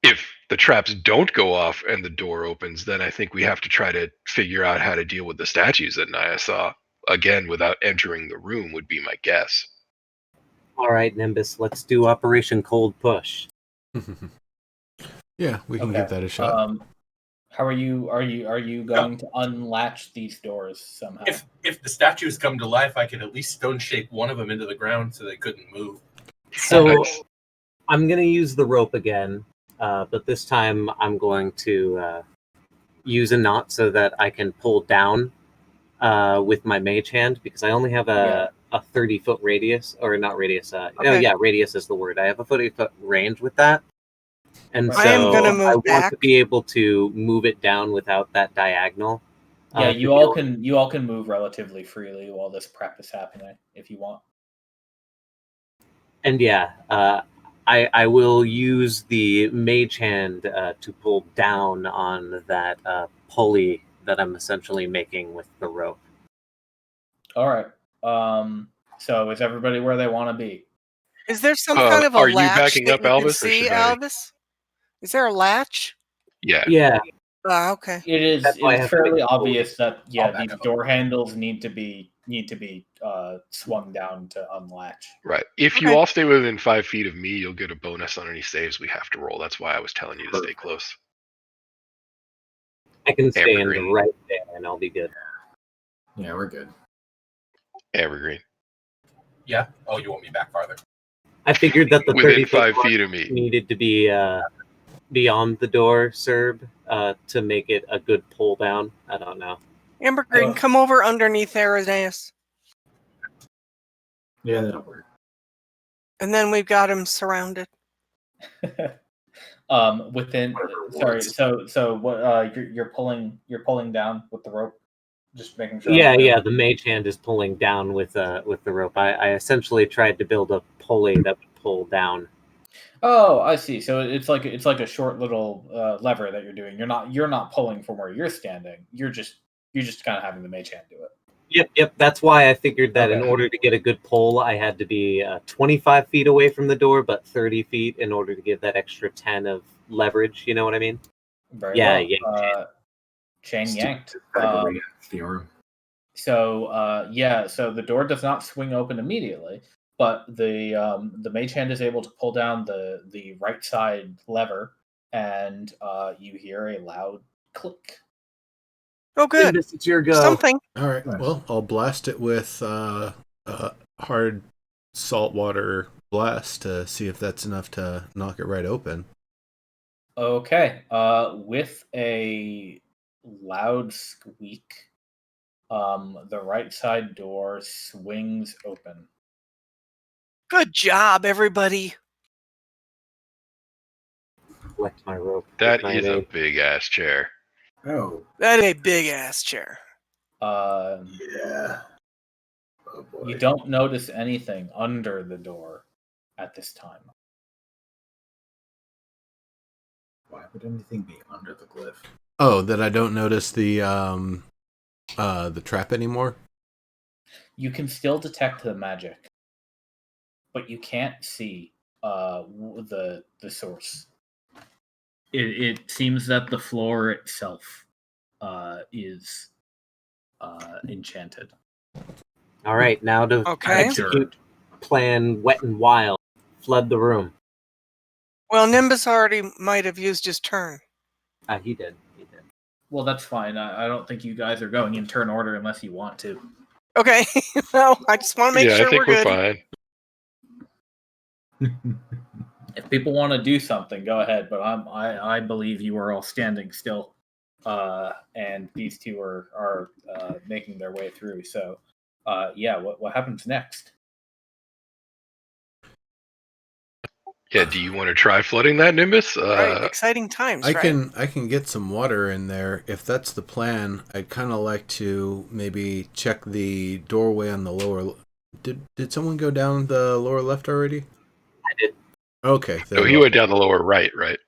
If the traps don't go off and the door opens, then I think we have to try to figure out how to deal with the statues that Naya saw. Again, without entering the room would be my guess. All right, Nimbus, let's do Operation Cold Push. Yeah, we can give that a shot. How are you going to unlatch these doors somehow? If the statues come to life, I could at least stone shape one of them into the ground so they couldn't move. So I'm going to use the rope again, but this time I'm going to use a knot so that I can pull down with my mage hand, because I only have a 30-foot radius, or not radius. Radius is the word. I have a 30-foot range with that. And so I want to be able to move it down without that diagonal. Yeah, you all can move relatively freely while this prep is happening if you want. And I will use the mage hand to pull down on that pulley that I'm essentially making with the rope. All right. So is everybody where they want to be? Is there some kind of a latch? Are you backing up, Alvis? See, Alvis? Is there a latch? Yeah. Yeah. Okay. It's fairly obvious that these door handles need to be swung down to unlatch. Right. If you all stay within 5 feet of me, you'll get a bonus on any saves we have to roll. That's why I was telling you to stay close. I can stand right there, and I'll be good. Yeah, we're good. Evergreen. Yeah. Oh, you want me back farther? I figured that the within 5 feet of me needed to be beyond the door, Serb, to make it a good pull down. I don't know. Amber Green, come over underneath Aridaeus. Yeah, that'll work. And then we've got him surrounded. Within sorry, so what you're pulling down with the rope? Just making sure. Yeah, the mage hand is pulling down with the rope. I essentially tried to build a pulley that would pull down. Oh, I see. So it's like a short little lever that you're doing. You're not pulling from where you're standing. You're just kind of having the mage hand do it. Yep. That's why I figured that in order to get a good pull, I had to be 25 feet away from the door, but 30 feet in order to give that extra 10 of leverage. You know what I mean? Very well. Chain yanked. Theorem. So the door does not swing open immediately, but the mage hand is able to pull down the right side lever, and you hear a loud click. Oh, good. It's your go. Something. All right. Well, I'll blast it with hard saltwater blast to see if that's enough to knock it right open. Okay. With a loud squeak, the right side door swings open. Good job, everybody. Collect my rope. That is a big ass chair. Oh. That is a big ass chair. Yeah. Oh boy. You don't notice anything under the door at this time. Why would anything be under the glyph? Oh, that I don't notice the trap anymore? You can still detect the magic. but you can't see the source. It seems that the floor itself is enchanted. All right, now to Okay. execute plan Wet and Wild. Flood the room. Well, Nimbus already might have used his turn. He did. He did. Well, that's fine. I don't think you guys are going in turn order unless you want to. Okay. Well, I just want to make yeah, sure I think we're we're good. fine. If people want to do something, go ahead. But I believe you are all standing still, and these two are making their way through. So, yeah, what happens next? Yeah, do you want to try flooding that, Nimbus? Right. Exciting times, I right? can get some water in there if that's the plan. I'd kind of like to maybe check the doorway on the lower. Did someone go down the lower left already? I did. Okay. Oh, he went down the lower right, right?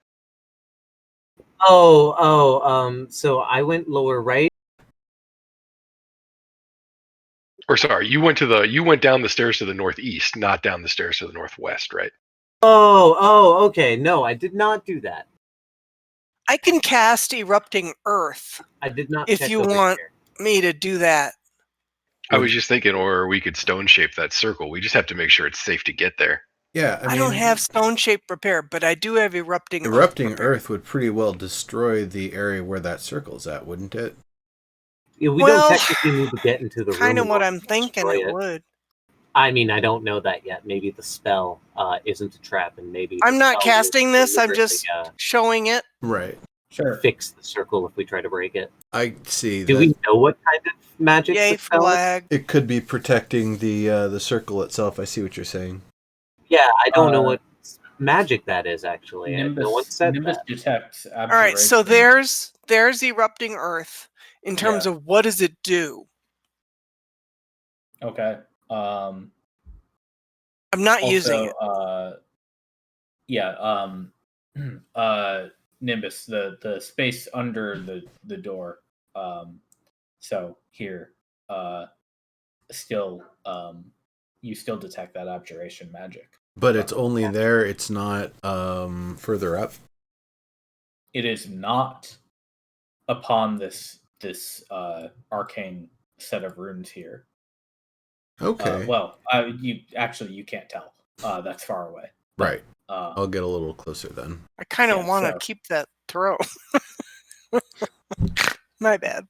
So I went lower right. Or sorry, you went down the stairs to the northeast, not down the stairs to the northwest, right? Okay. No, I did not do that. I can cast Erupting Earth I did not if check you over want here. me to do that. I was just thinking, or we could stone shape that circle. We just have to make sure it's safe to get there. Yeah, I mean, don't have Stone Shape prepared, but I do have Erupting Earth erupting prepared. earth would pretty well destroy the area where that circle's at, wouldn't it? Yeah, we Well, don't technically need to get into the room. Kind of in what order I'm to thinking destroy it would. I mean, I don't know that yet. Maybe the spell isn't a trap, and maybe I'm the not spell will casting this. I'm deliberately, just showing it. Right. Sure. fix the circle if we try to break it. I see. Do that we know what kind of magic Yay, the spell is? flag. It could be protecting the circle itself. I see what you're saying. Yeah, I don't know what magic that is actually. Nimbus, No one said Nimbus that. detects abjuration. All right, so there's Erupting Earth in terms of what does it do? Okay. I'm not using it. Nimbus, the space under the door. So here, still, you still detect that abjuration magic. But it's only there. It's not further up. It is not upon this arcane set of runes here. Okay. You can't tell. That's far away. Right. I'll get a little closer then. I kind of want to keep that throw. My bad.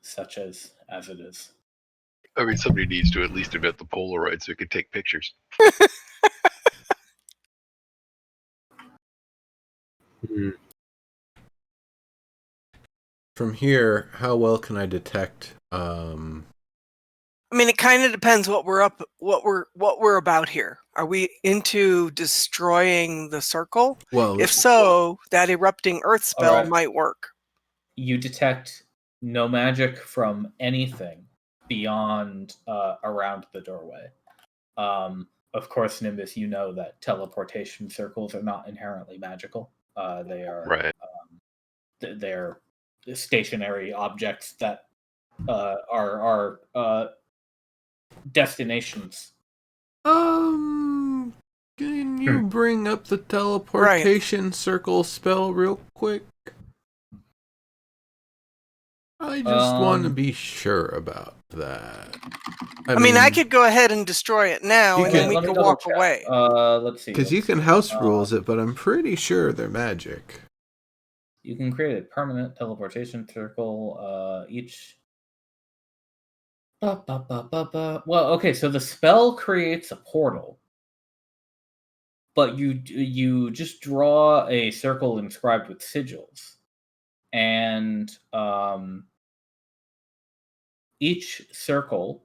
Such as it is. I mean, somebody needs to at least invent the Polaroid so we could take pictures. From here, how well can I detect? I mean, it kind of depends what we're about here. Are we into destroying the circle? Well, if so, that Erupting Earth spell might work. You detect no magic from anything beyond around the doorway. Of course, Nimbus, you know that teleportation circles are not inherently magical. They are they're stationary objects that are destinations. Can you bring up the teleportation circle spell real quick? I just want to be sure about that. I mean, I could go ahead and destroy it now, and then we could walk away. Let's see. Because you can house rules it, but I'm pretty sure they're magic. You can create a permanent teleportation circle. Each. Well, okay, so the spell creates a portal, but you just draw a circle inscribed with sigils, and each circle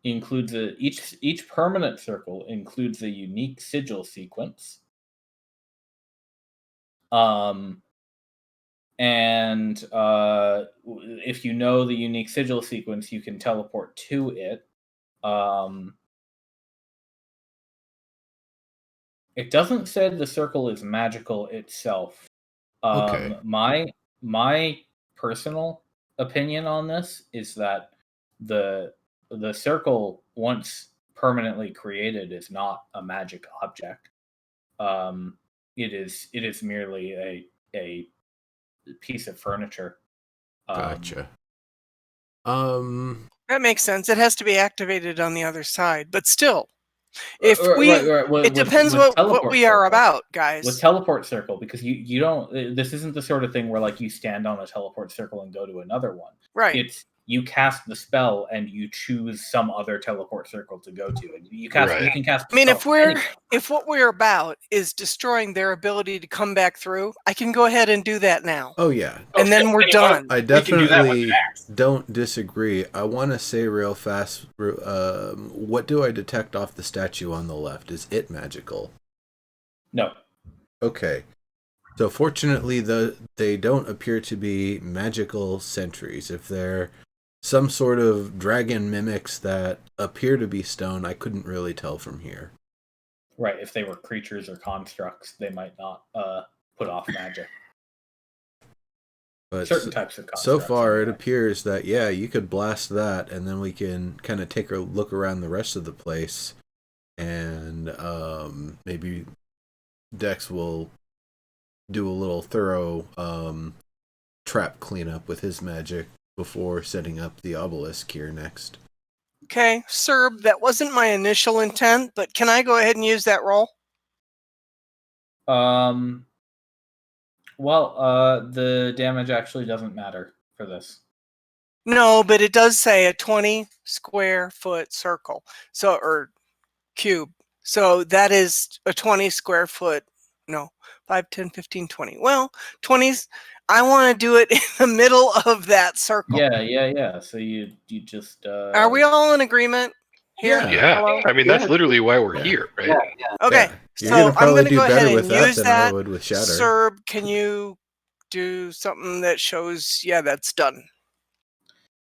includes each permanent circle includes a unique sigil sequence. And if you know the unique sigil sequence, you can teleport to it. It doesn't say the circle is magical itself. Okay. My personal opinion on this is that the circle, once permanently created is not a magic object. It is merely a piece of furniture. Gotcha. That makes sense. It has to be activated on the other side, but still, if we, right. it depends what we are about, guys. With teleport circle, because you don't. This isn't the sort of thing where like you stand on a teleport circle and go to another one. Right. It's you cast the spell and you choose some other teleport circle to go to, and you cast. Right. You can cast. I mean, if what we're about is destroying their ability to come back through, I can go ahead and do that now. Oh yeah. And then we're done. I definitely don't disagree. I want to say real fast, what do I detect off the statue on the left? Is it magical? No. Okay. So fortunately, they don't appear to be magical sentries. If they're some sort of dragon mimics that appear to be stone, I couldn't really tell from here. Right. If they were creatures or constructs, they might not put off magic. But certain types of constructs. So far, it appears that, yeah, you could blast that, and then we can kind of take a look around the rest of the place, and maybe Dex will do a little thorough trap cleanup with his magic before setting up the obelisk here next. Okay, Serb, that wasn't my initial intent, but can I go ahead and use that roll? Well, the damage actually doesn't matter for this. No, but it does say a 20 square foot circle, or cube. So that is a 20 square foot. No, 5, 10, 15, 20. Well, 20s. I want to do it in the middle of that circle. Yeah. So you just. Are we all in agreement here? Yeah. I mean, that's literally why we're here, right? Yeah. Okay. You're so I'm going to go ahead with and that use than that. I would with Shatter. Serb, can you do something that shows? Yeah, that's done.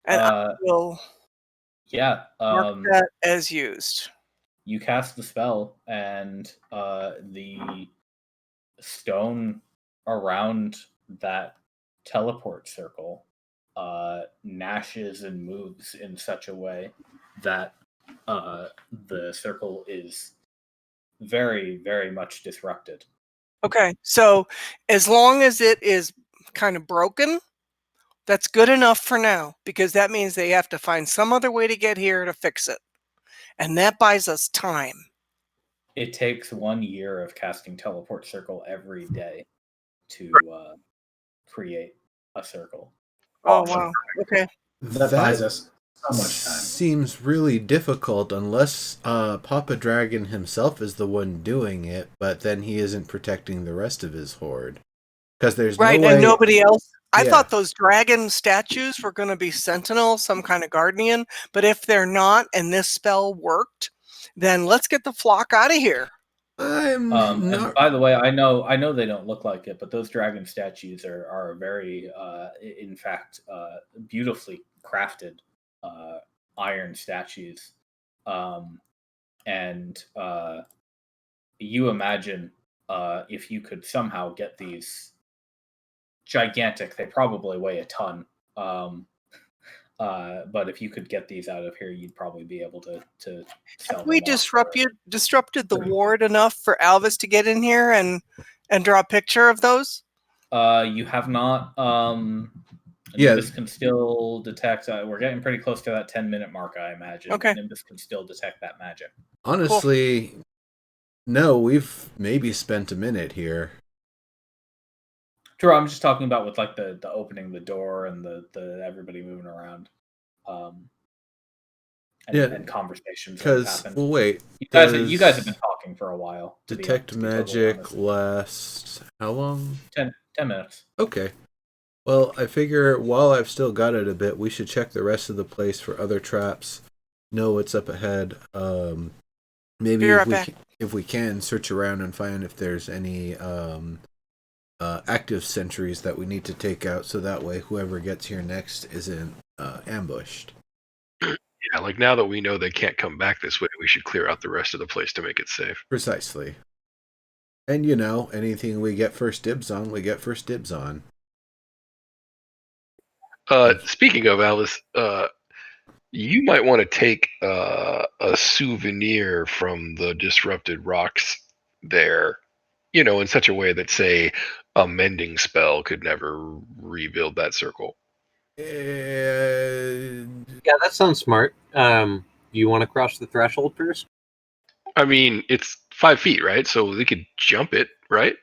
And I will. Yeah. Mark that as used. You cast the spell, and the stone around that teleport circle gnashes and moves in such a way that the circle is very, very much disrupted. Okay, so as long as it is kind of broken, that's good enough for now, because that means they have to find some other way to get here to fix it. And that buys us time. It takes 1 year of casting teleport circle every day to create a circle. Oh, wow. Okay. That buys us so much time. Seems really difficult unless Papa Dragon himself is the one doing it, but then he isn't protecting the rest of his horde. Because there's no way... and nobody else. I thought those dragon statues were going to be sentinel, some kind of guardian, but if they're not and this spell worked, then let's get the flock out of here. I'm and by the way, I know they don't look like it, but those dragon statues are very, in fact, beautifully crafted iron statues. And you imagine if you could somehow get these gigantic, they probably weigh a ton. But if you could get these out of here, you'd probably be able to sell Have we them disrupted the ward enough for Alvis to get in here and draw a picture of those? You have not. Nimbus can still detect. We're getting pretty close to that 10-minute mark, I imagine. Okay. Nimbus can still detect that magic. Honestly, no, we've maybe spent a minute here. True, I'm just talking about with like the opening the door and the everybody moving around, and conversations. Because wait, you guys have been talking for a while. Detect magic lasts how long? 10 minutes. Okay. Well, I figure while I've still got it a bit, we should check the rest of the place for other traps. Know what's up ahead. Maybe if we can search around and find if there's any active sentries that we need to take out, so that way whoever gets here next isn't ambushed. Yeah, like now that we know they can't come back this way, we should clear out the rest of the place to make it safe. Precisely. And anything we get first dibs on, we get first dibs on. Speaking of Alice, You might want to take a souvenir from the disrupted rocks there, in such a way that, say, a mending spell could never rebuild that circle. Yeah, that sounds smart. You want to cross the threshold first? I mean, it's 5 feet, right? So they could jump it, right?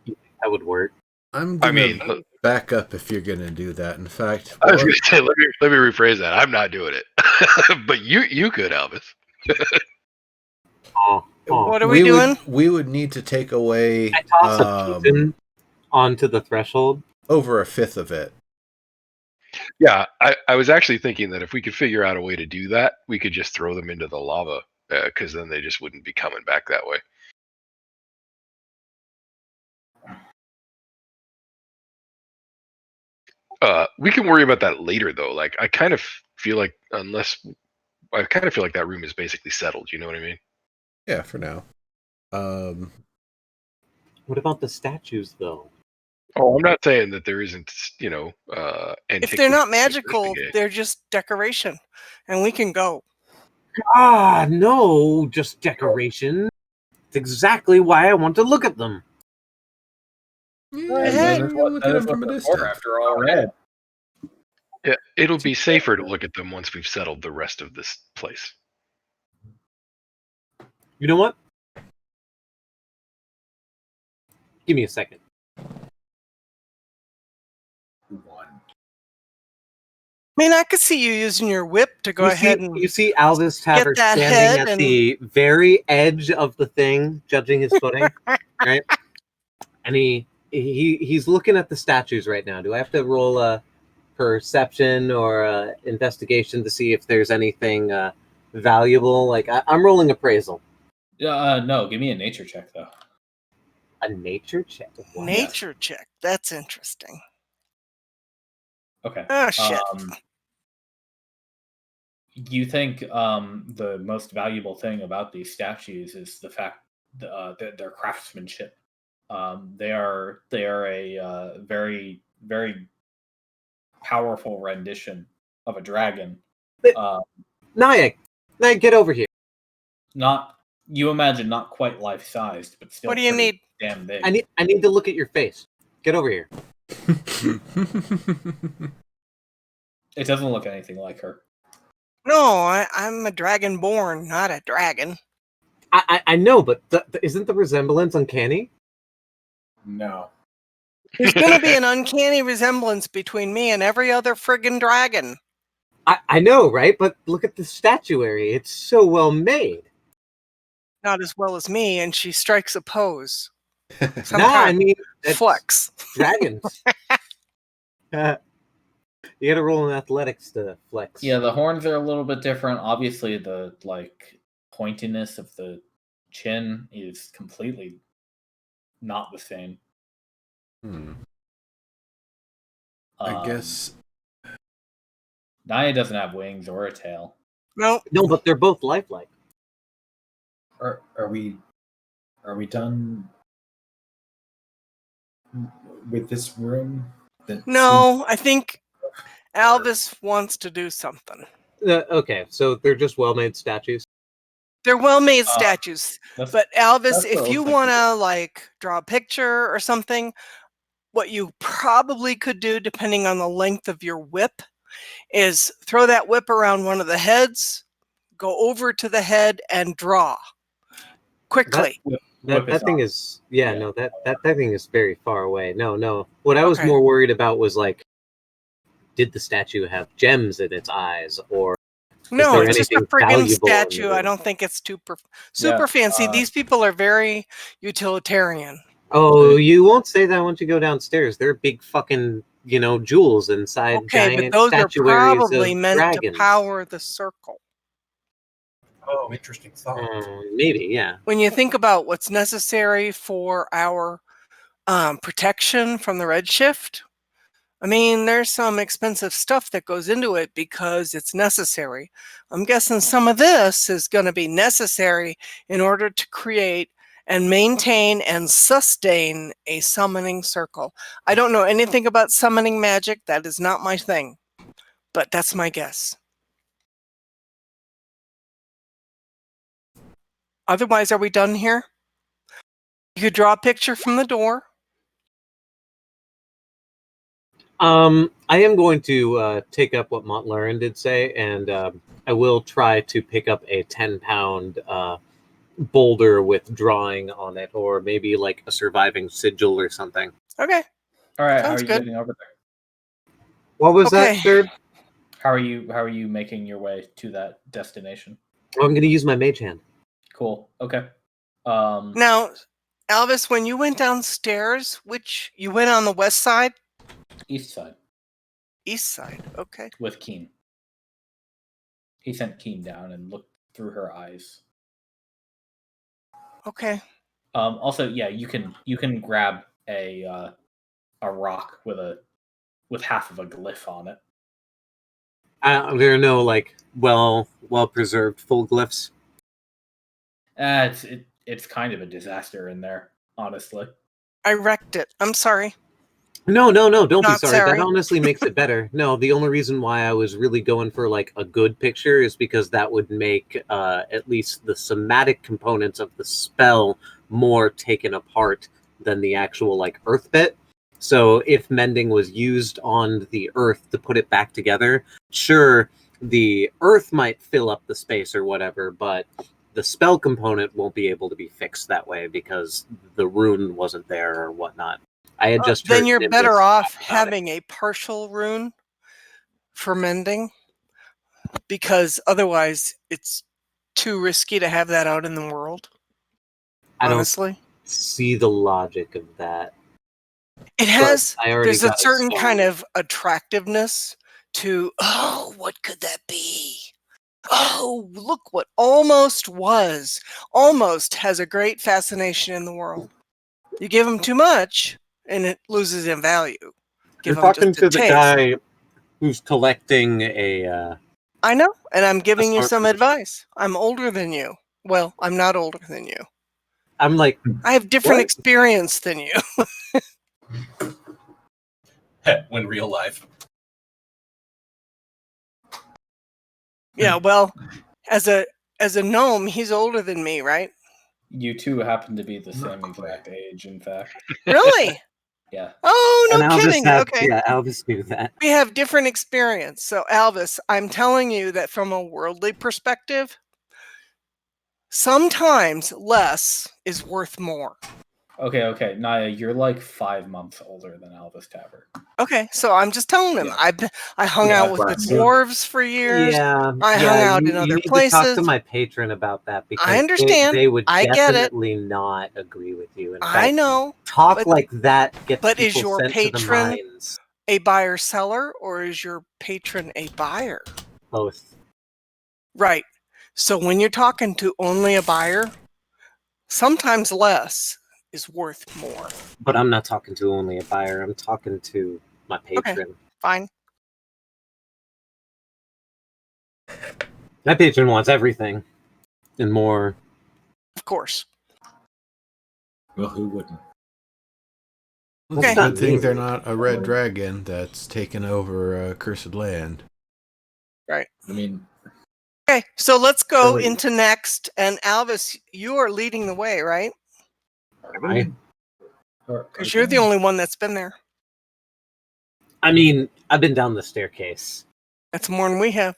That would work. I'm I gonna mean, back up if you're gonna do that. In fact, I was going to say, let me rephrase that. I'm not doing it, but you could, Elvis. What are we doing? We would need to take away I toss a pigeon onto the threshold. over a fifth of it. Yeah, I was actually thinking that if we could figure out a way to do that, we could just throw them into the lava, because then they just wouldn't be coming back that way. We can worry about that later, though. Like, I kind of feel like that room is basically settled. You know what I mean? Yeah, for now. What about the statues, though? Oh, I'm not saying that there isn't, If they're not magical, they're just decoration, and we can go. Ah, no, just decoration. It's exactly why I want to look at them. Hey, look at them from a distance. After all, right? Yeah, it'll be safer to look at them once we've settled the rest of this place. You know what? Give me a second. I mean, I could see you using your whip to go ahead and you see Alvis Taver that standing head at the very edge of the thing, judging his footing, right? And he's looking at the statues right now. Do I have to roll a perception or a investigation to see if there's anything valuable? Like I'm rolling appraisal. No, give me a nature check though. A nature check. Nature check. That's interesting. Okay. Oh shit. You think the most valuable thing about these statues is the fact that their craftsmanship. They are a very, very powerful rendition of a dragon. Nyack, get over here. Not, you imagine, not quite life sized, but still. What do you need? Damn big. I need to look at your face. Get over here. It doesn't look anything like her. No, I'm a dragon born, not a dragon. I know, but isn't the resemblance uncanny? No. There's gonna be an uncanny resemblance between me and every other friggin' dragon. I know, right? But look at the statuary. It's so well made. Not as well as me, and she strikes a pose. I mean, flex. Dragons. You gotta roll in athletics to flex. Yeah, the horns are a little bit different. Obviously, the pointiness of the chin is completely not the same. I guess Naya doesn't have wings or a tail. No, but they're both lifelike. Are we done with this room? No, I think Alvis wants to do something. Okay, so they're just well-made statues. They're well-made statues, but Alvis, if you want to draw a picture or something, what you probably could do, depending on the length of your whip, is throw that whip around one of the heads, go over to the head, and draw quickly. That thing is that thing is very far away. No. What I was more worried about was did the statue have gems in its eyes, or no, it's just a friggin' statue. I don't think it's super fancy. These people are very utilitarian. Oh, you won't say that once you go downstairs. They're big fucking, jewels inside giant but those are probably of meant dragons. to power the circle. Oh, interesting thought. Maybe, yeah. When you think about what's necessary for our protection from the Redshift, I mean, there's some expensive stuff that goes into it because it's necessary. I'm guessing some of this is going to be necessary in order to create and maintain and sustain a summoning circle. I don't know anything about summoning magic. That is not my thing, but that's my guess. Otherwise, are we done here? You could draw a picture from the door. I am going to take up what Montlarin did say, and I will try to pick up a 10-pound boulder with drawing on it, or maybe like a surviving sigil or something. Okay. All right, how Sounds are you good. getting over there? What was Okay. that, third? How are you making your way to that destination? I'm going to use my mage hand. Cool. Okay. Now, Alvis, when you went downstairs, which you went on the west side? East side East side. Okay. with Keen. He sent Keen down and looked through her eyes. Okay. Also, yeah, you can grab a rock with half of a glyph on it. There are no like well preserved full glyphs. It's kind of a disaster in there, honestly. I wrecked it. I'm sorry. No, don't be Not sorry. sorry. That honestly makes it better. No, the only reason why I was really going for like a good picture is because that would make at least the somatic components of the spell more taken apart than the actual like earth bit. So if mending was used on the earth to put it back together, sure, the earth might fill up the space or whatever, but the spell component won't be able to be fixed that way because the rune wasn't there or whatnot. I had just Then heard you're Nimbus better off talk about it. having a partial rune for mending, because otherwise it's too risky to have that out in the world. I don't Honestly, see the logic of that. it has. I already There's a got certain stone. kind of attractiveness to. Oh, what could that be? Oh, look what almost was. Almost has a great fascination in the world. You give them too much, and it loses in value. Give You're them talking just to a the taste. guy who's collecting a. I know, and I'm giving you smart some person. advice. I'm older than you. Well, I'm not older than you. I'm like, I have different What? experience than you. When real life. Yeah, well, as a gnome, he's older than me, right? You two happen to be the same Not quite. exact age, in fact. Really? Yeah. Oh, no and Alvis kidding. had, Okay. yeah, Alvis knew that. We have different experience. So, Alvis, I'm telling you that from a worldly perspective, sometimes less is worth more. Okay. Naya, you're like 5 months older than Elvis Tabber. Okay, so I'm just telling them. Yeah. I hung Yeah, out with the classic. dwarves for years. Yeah, I hung out in you other need to talk to places. my patron about that because I understand. They would I get it. definitely not agree with you. In I fact, know. talk but- like that gets but is people your sent to the patron- mines. A buyer seller, or is your patron a buyer? Both. Right. So when you're talking to only a buyer, sometimes less is worth more. But I'm not talking to only a buyer. I'm talking to my patron. Fine. My patron wants everything and more. Of course. Well, who wouldn't? It's Okay. a good thing they're not a red dragon that's taken over cursed land. I mean, Okay, so let's go Really? into next. And Alvis, you are leading the way, right? I Because you're the only one that's been there. mean, I've been down the staircase. That's more than we have.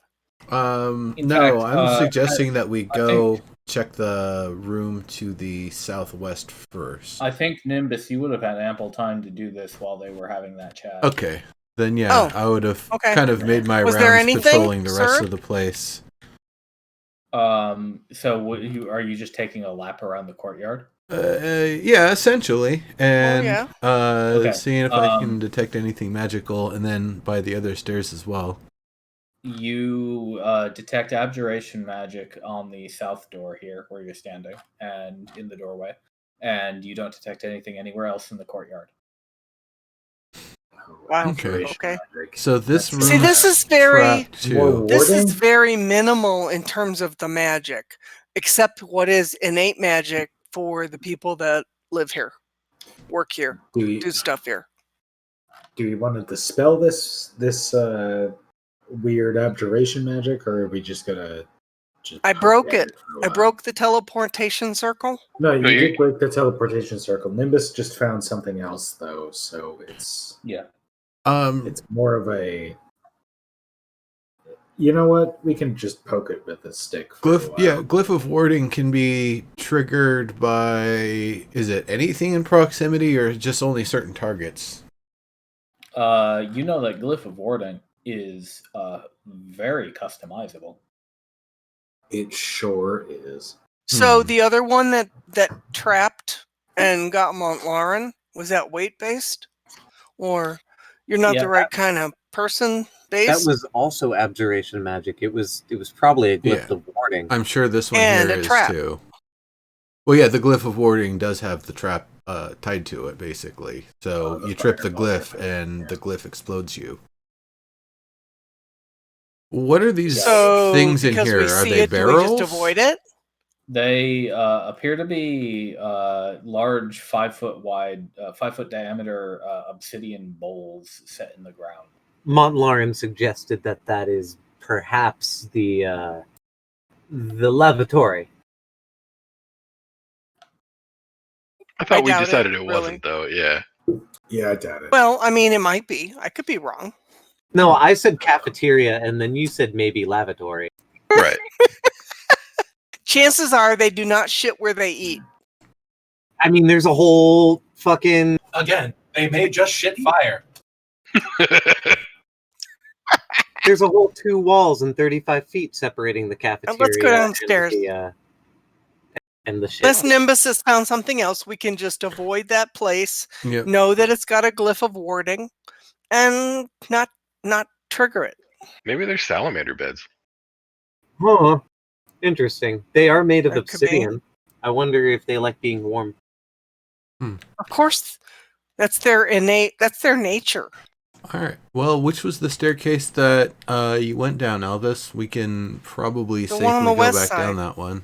No, In fact, I'm suggesting that we go think- check the room to the southwest first. I think, Nimbus, you would have had ample time to do this while they were having that chat. Okay, then yeah, Oh, I would have okay. kind of made my Was there rounds anything, patrolling the rest sir? of the place. So are you just taking a lap around the courtyard? Yeah, essentially, and yeah. Okay, seeing if I can detect anything magical, and then by the other stairs as well. You detect abjuration magic on the south door here, where you're standing, and in the doorway, and you don't detect anything anywhere else in the courtyard. Wow. Okay. Okay. So this room. See, this is very More this is Warding? very minimal in terms of the magic, except what is innate magic for the people that live here, work here, do stuff here. Do we want to dispel this weird abjuration magic, or are we just gonna? I broke it. I broke the teleportation circle. No, you did break the teleportation circle. Nimbus just found something else though, so it's it's more of a. You know what? We can just poke it with a stick. Glyph of warding can be triggered by. Is it anything in proximity or just only certain targets? You know that Glyph of warding is very customizable. It sure is. So the other one that trapped and got Mont Lauren, was that weight based, or you're not the right kind of person based? That was also abjuration magic. It was probably a glyph of warding. I'm sure this one and here a is trap. too. Well, yeah, the glyph of warding does have the trap tied to it, basically. So you trip the glyph, and the glyph explodes you. What are these things in here? Are they barrels? Do we just avoid it? They appear to be large 5 foot wide, 5 foot diameter obsidian bowls set in the ground. Mont Lauren suggested that is perhaps the lavatory. I thought we decided it wasn't, though. Yeah. Yeah, I doubt it. Well, I mean, it might be. I could be wrong. No, I said cafeteria, and then you said maybe lavatory. Right. Chances are they do not shit where they eat. I mean, there's a whole fucking... Again, they may just shit fire. There's a whole 2 walls and 35 feet separating the cafeteria. Let's go downstairs. And the shit. Unless Nimbus has found something else, we can just avoid that place, know that it's got a glyph of warding, and not trigger it. Maybe there's salamander beds. Huh. Interesting. They are made of obsidian. I wonder if they like being warm. Of course, that's their nature. All right. Well, which was the staircase that you went down, Elvis? We can probably safely go back down that one.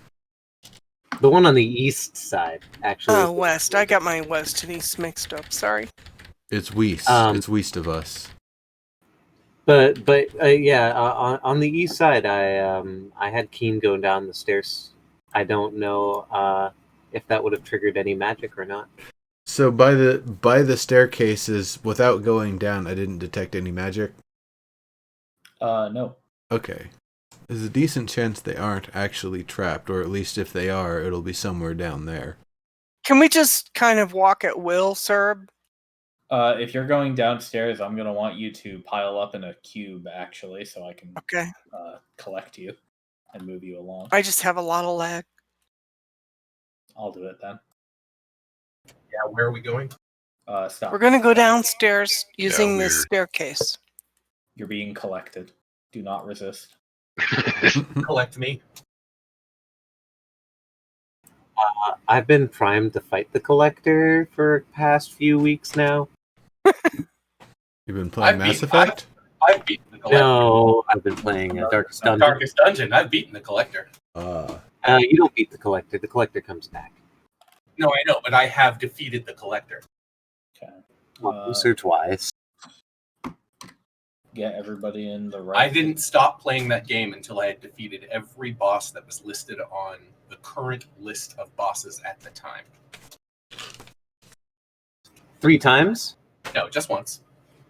The one on the east side, actually. Oh, west. I got my west and east mixed up. Sorry. It's west. It's west of us. But on the east side, I had Keen going down the stairs. I don't know if that would have triggered any magic or not. So by the staircases, without going down, I didn't detect any magic? No. Okay. There's a decent chance they aren't actually trapped, or at least if they are, it'll be somewhere down there. Can we just kind of walk at will, Serb? If you're going downstairs, I'm going to want you to pile up in a cube, actually, so I can collect you and move you along. I just have a lot of lag. I'll do it then. Yeah, where are we going? Stop. We're going to go downstairs using this staircase. You're being collected. Do not resist. Collect me. I've been primed to fight the Collector for the past few weeks now. You've been playing Mass Effect? I've beaten the Collector. No, I've been playing Darkest Dungeon. Darkest Dungeon. I've beaten the Collector. You don't beat the Collector. The Collector comes back. No, I know, but I have defeated the Collector. Okay. Research-wise. Get everybody in the right... I didn't stop playing that game until I had defeated every boss that was listed on the current list of bosses at the time. 3 times? No, just once.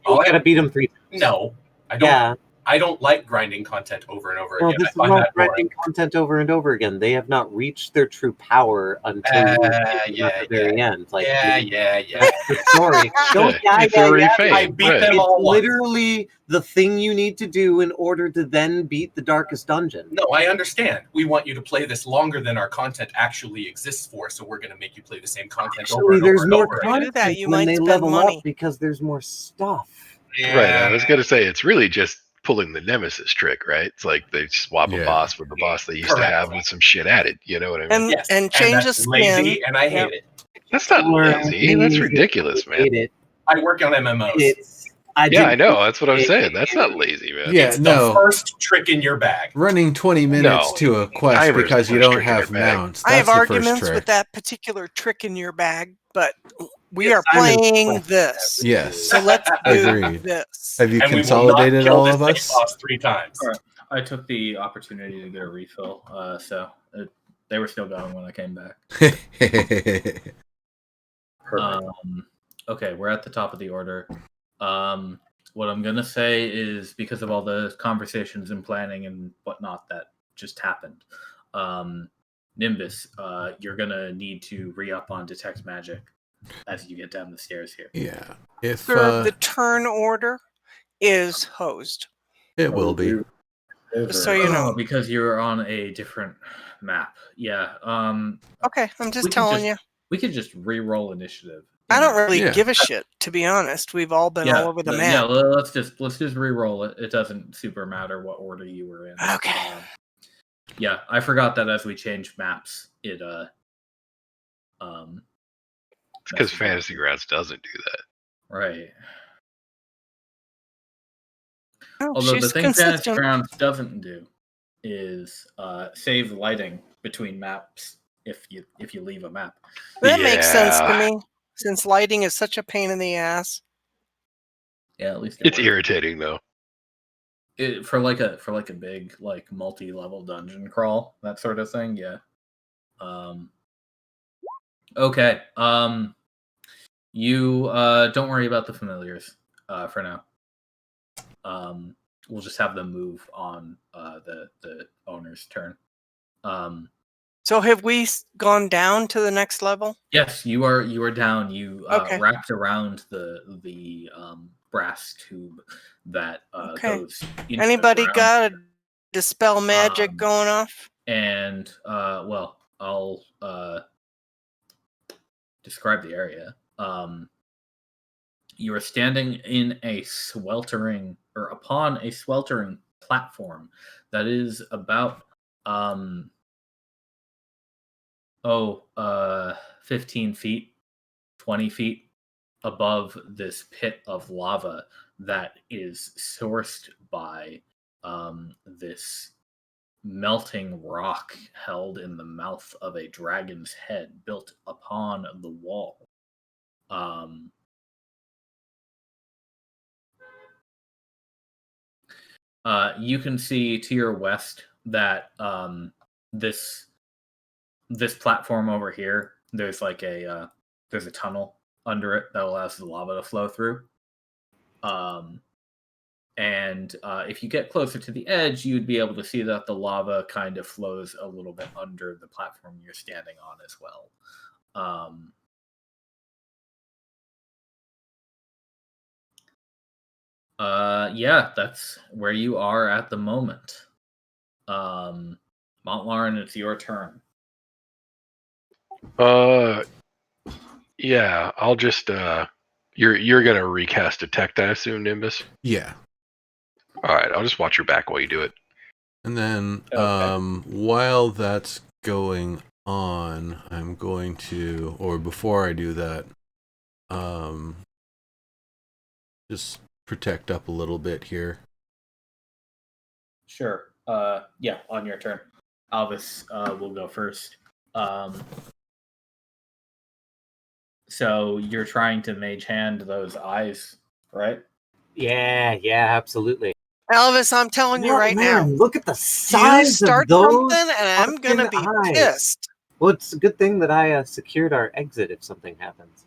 You gotta beat him 3 times. No, I don't. Yeah. I don't like grinding content over and over Well, again. this is not grinding content over and over again. They have not reached their true power until at the very end. Like, that's the story. Don't I beat them all once. Literally the thing you need to do in order to then beat the Darkest Dungeon. No, I understand. We want you to play this longer than our content actually exists for, so we're going to make you play the same content over and there's over more and over content again. You when might they spend level money. up because there's more stuff. Yeah. Right, I was going to say, it's really just pulling the Nemesis trick, right? It's like they swap a boss with the boss they used to have with some shit added. You know what I mean? And change the that's skin. lazy, and I hate it. That's not lazy. That's ridiculous, man. Hate it. I work on MMOs. I Yeah, I didn't know. That's what I'm it- saying. That's not lazy, man. Yeah, It's no. the first trick in your bag. Running 20 minutes No. to a quest Timer's because the you first don't trick in have your bag. mounts. I have That's the first arguments trick. with that particular trick in your bag, but we Yeah, are Simon's playing quest this. Yes. So let's do Agreed. this. Have you And we will not consolidated kill all this of same us? boss 3 times. All right. I took the opportunity to get a refill, so they were still going when I came back. Perfect. Okay, we're at the top of the order. What I'm gonna say is because of all the conversations and planning and whatnot that just happened, Nimbus, you're gonna need to re-up on detect magic as you get down the stairs here. Yeah. If Third, the turn order is hosed. it will be. Just so you know. Oh, because you're on a different map. Yeah. Okay, I'm just we could telling you. We could just re-roll initiative. I don't really Yeah. give a shit, to be honest. We've all been all over the map. Yeah, let's just re-roll it. It doesn't super matter what order you were in. Okay. Yeah, I forgot that as we changed maps, it It's because messes Fantasy up. Grounds doesn't do that. Right. Oh, Although the she's thing Fantasy consistent. Grounds doesn't do is save lighting between maps if you leave a map. That makes sense to Yeah. me, since lighting is such a pain in the ass. Yeah, at least It's irritating though. For like a big like multi-level dungeon crawl, that sort of thing. Yeah. Okay. You don't worry about the familiars for now. We'll just have them move on the owner's turn. So have we gone down to the next level? Yes, you are down. You Okay. wrapped around the brass tube that Okay. goes into Anybody the ground. got a dispel magic going off? And well, I'll describe the area. You are standing in a sweltering or upon a sweltering platform that is about 15 feet, 20 feet above this pit of lava that is sourced by this melting rock held in the mouth of a dragon's head built upon the wall. You can see to your west that this platform over here, there's like there's a tunnel under it that allows the lava to flow through. And if you get closer to the edge, you'd be able to see that the lava kind of flows a little bit under the platform you're standing on as well. Yeah, that's where you are at the moment. Montlarin, it's your turn. Yeah, I'll just you're gonna recast detect, I assume, Nimbus? Yeah. Alright, I'll just watch your back while you do it. And then Okay. while that's going on, I'm going to, or before I do that, just protect up a little bit here. Sure. Yeah, on your turn. Alvis will go first. So you're trying to mage hand those eyes, right? Yeah, absolutely. Elvis, I'm telling you right now. Look at the You size start of those something and I'm gonna be fucking eyes. pissed. Well, it's a good thing that I secured our exit if something happens.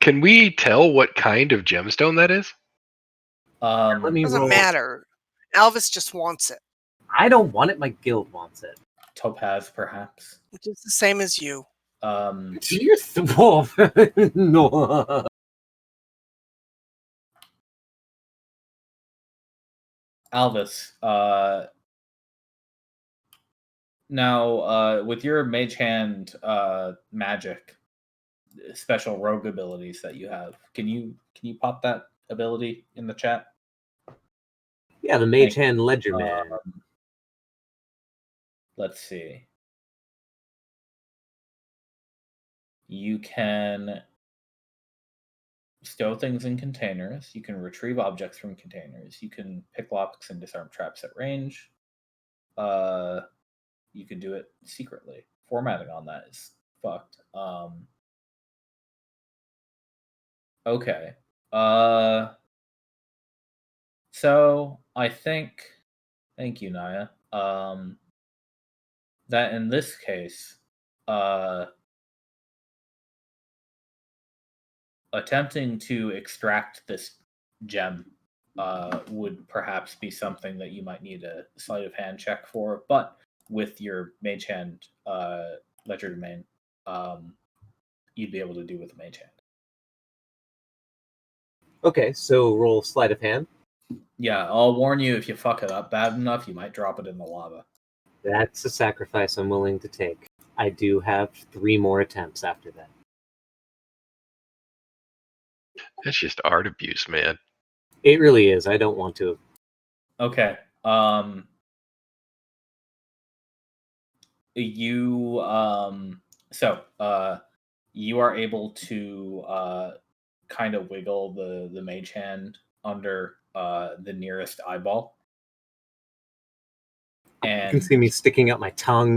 Can we tell what kind of gemstone that is? Let me Doesn't roll. matter. Elvis just wants it. I don't want it. My guild wants it. Topaz, perhaps. Which is the same as you. You're no. Alvis, now with your mage hand magic, special rogue abilities that you have, can you pop that ability in the chat? Yeah, the mage hand ledger man. Let's see. You can stow things in containers. You can retrieve objects from containers. You can pick locks and disarm traps at range. You can do it secretly. Formatting on that is fucked. Okay. So I think, thank you, Naya. That in this case, attempting to extract this gem would perhaps be something that you might need a sleight of hand check for, but with your mage hand ledger domain, you'd be able to do with a mage hand. Okay, so roll sleight of hand. Yeah, I'll warn you, if you fuck it up bad enough, you might drop it in the lava. That's a sacrifice I'm willing to take. I do have 3 more attempts after that. That's just art abuse, man. It really is. I don't want to. Okay. You you are able to kind of wiggle the mage hand under the nearest eyeball. You can And see me sticking out my tongue,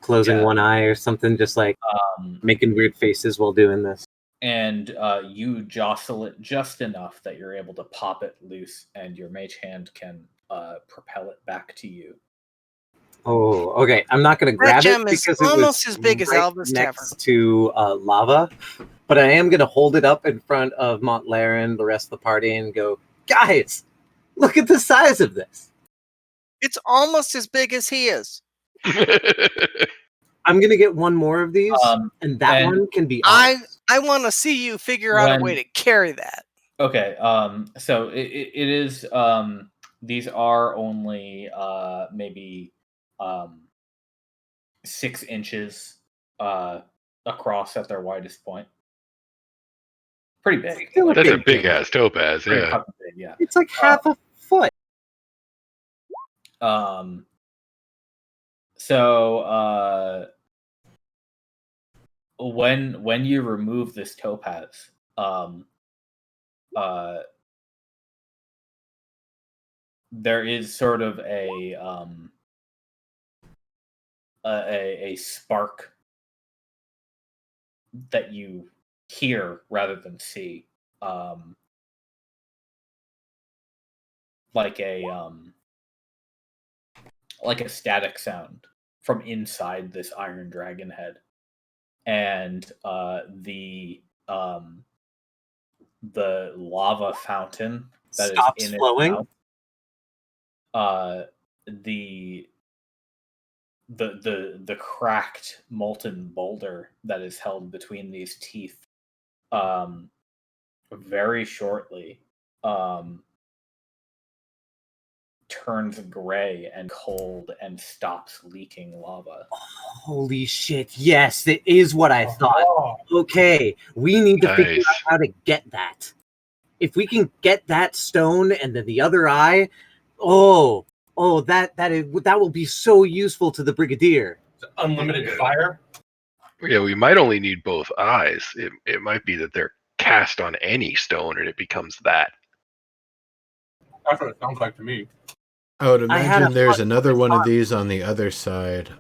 closing Yeah. one eye or something, just like making weird faces while doing this. and you jostle it just enough that you're able to pop it loose, and your mage hand can propel it back to you. Oh, okay. I'm not going to grab it gem is because it almost was as big as right Alva's next to lava, but I am going to hold it up in front of Montlarin, the rest of the party, and go, guys, look at the size of this. It's almost as big as he is. I'm going to get one more of these, and that one can be I ours. want to see you figure out a way to carry that. Okay, so it is these are only maybe 6 inches across at their widest point. Pretty big. Still a That's a big big thing. ass topaz, Pretty yeah. fucking big, yeah. It's like half a foot. So when you remove this topaz, there is sort of a spark that you hear rather than see, like a static sound from inside this iron dragon head, and the lava fountain that Stops is in flowing. its mouth, the cracked molten boulder that is held between these teeth, very shortly turns gray and cold and stops leaking lava. Holy shit, yes, it is what I thought. Okay, we need to figure Nice. out how to get that. If we can get that stone and then the other eye, that will be so useful to the Brigadier. Unlimited fire. Yeah, we might only need both eyes. It might be that they're cast on any stone and it becomes that. That's what it sounds like to me. I would I had a imagine there's thought- another one of these on the other side.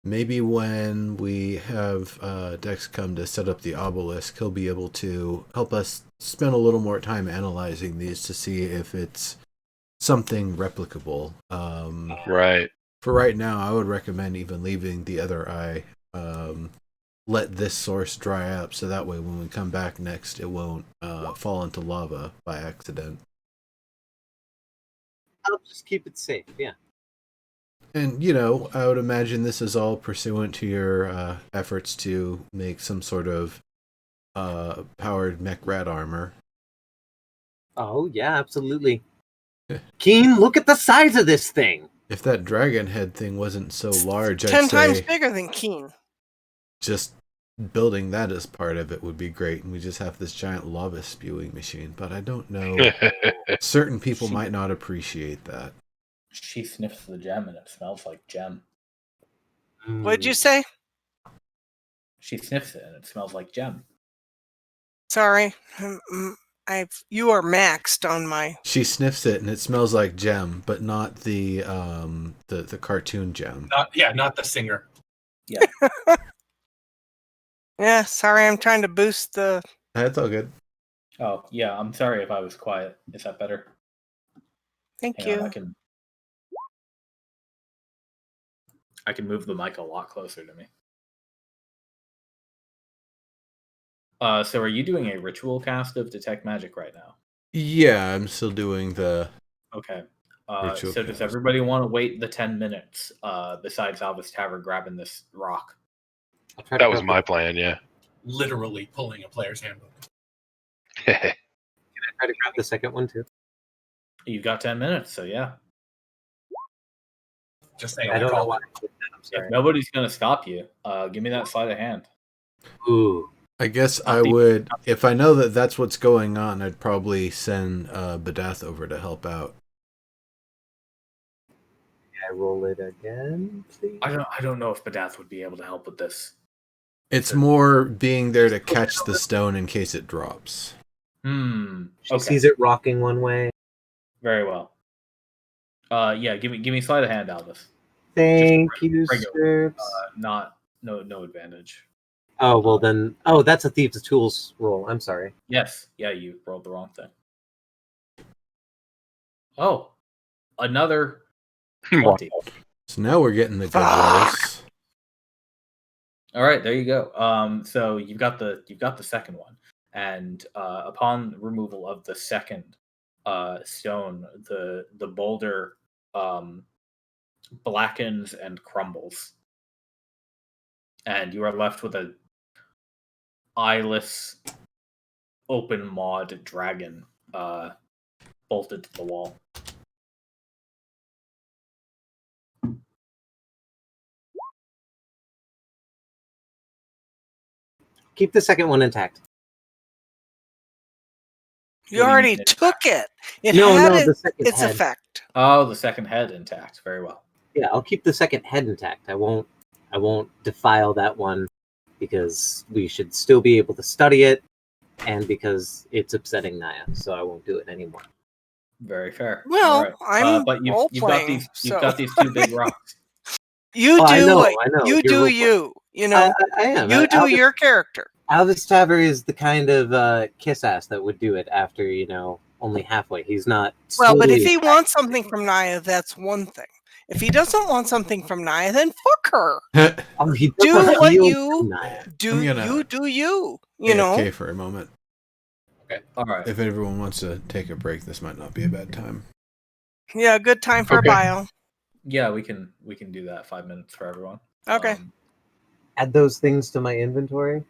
Maybe when we have Dex come to set up the obelisk, he'll be able to help us spend a little more time analyzing these to see if it's something replicable. Right. For right now, I would recommend even leaving the other eye. Let this source dry up so that way when we come back next, it won't fall into lava by accident. I'll just keep it safe, yeah. And, I would imagine this is all pursuant to your efforts to make some sort of powered mech rat armor. Oh, yeah, absolutely. Keen, look at the size of this thing. If that dragon head thing wasn't so large, I'd 10 times say bigger than Keen. just building that as part of it would be great, and we just have this giant lava spewing machine. But I don't know. Certain people might not appreciate that. She sniffs the gem and it smells like gem. What'd you say? She sniffs it and it smells like gem. Sorry. You are maxed on my. She sniffs it and it smells like gem, but not the cartoon gem. Not the singer. Yeah, sorry, I'm trying to boost the. That's all good. Oh, yeah, I'm sorry if I was quiet. Is that better? Thank Hang on, you. I can move the mic a lot closer to me. So are you doing a ritual cast of Detect Magic right now? Yeah, I'm still doing the. Okay. Ritual So does cast. everybody want to wait the 10 minutes besides Alvis Tavern grabbing this rock? That was my plan, yeah. Literally pulling a player's handbook. Can I try to grab the second one too? You've got 10 minutes, so yeah. Just saying. I don't know why. I'm sorry. If nobody's going to stop you, give me that sleight of hand. Ooh. I guess I would, if I know that that's what's going on, I'd probably send Badath over to help out. Can I roll it again, please? I don't know if Badath would be able to help with this. It's more being there to catch the stone in case it drops. She sees it rocking one way. Very well. Yeah, give me sleight of hand, Alvis. Thank you, sir. No advantage. Oh, well then. Oh, that's a Thieves' Tools roll. I'm sorry. Yes. Yeah, you rolled the wrong thing. Oh, another 20. So now we're getting the good rolls. All right, there you go. So you've got the second one, and upon removal of the second stone, the boulder blackens and crumbles, and you are left with a eyeless, open-mawed dragon bolted to the wall. Keep the second one intact. You already took it. It No, had the second its head. effect. Oh, the second head intact. Very well. Yeah, I'll keep the second head intact. I won't defile that one because we should still be able to study it, and because it's upsetting Naya, so I won't do it anymore. Very fair. Well, right. I'm but you've got these two big rocks. You I do know, what I know. you You're do. You know. I am. You do your character. Alvis Taver is the kind of kiss ass that would do it after only halfway. He's not. Well, but if solely he wants something from Naya, that's one thing. If he doesn't want something from Naya, then fuck her. Oh, he Do doesn't what feel you Naya. do. You do you. You Yeah, know. okay, for a moment. Okay. All right. If everyone wants to take a break, this might not be a bad time. Yeah, good time for a bio. Yeah, we can do that. 5 minutes for everyone. Okay. Add those things to my inventory.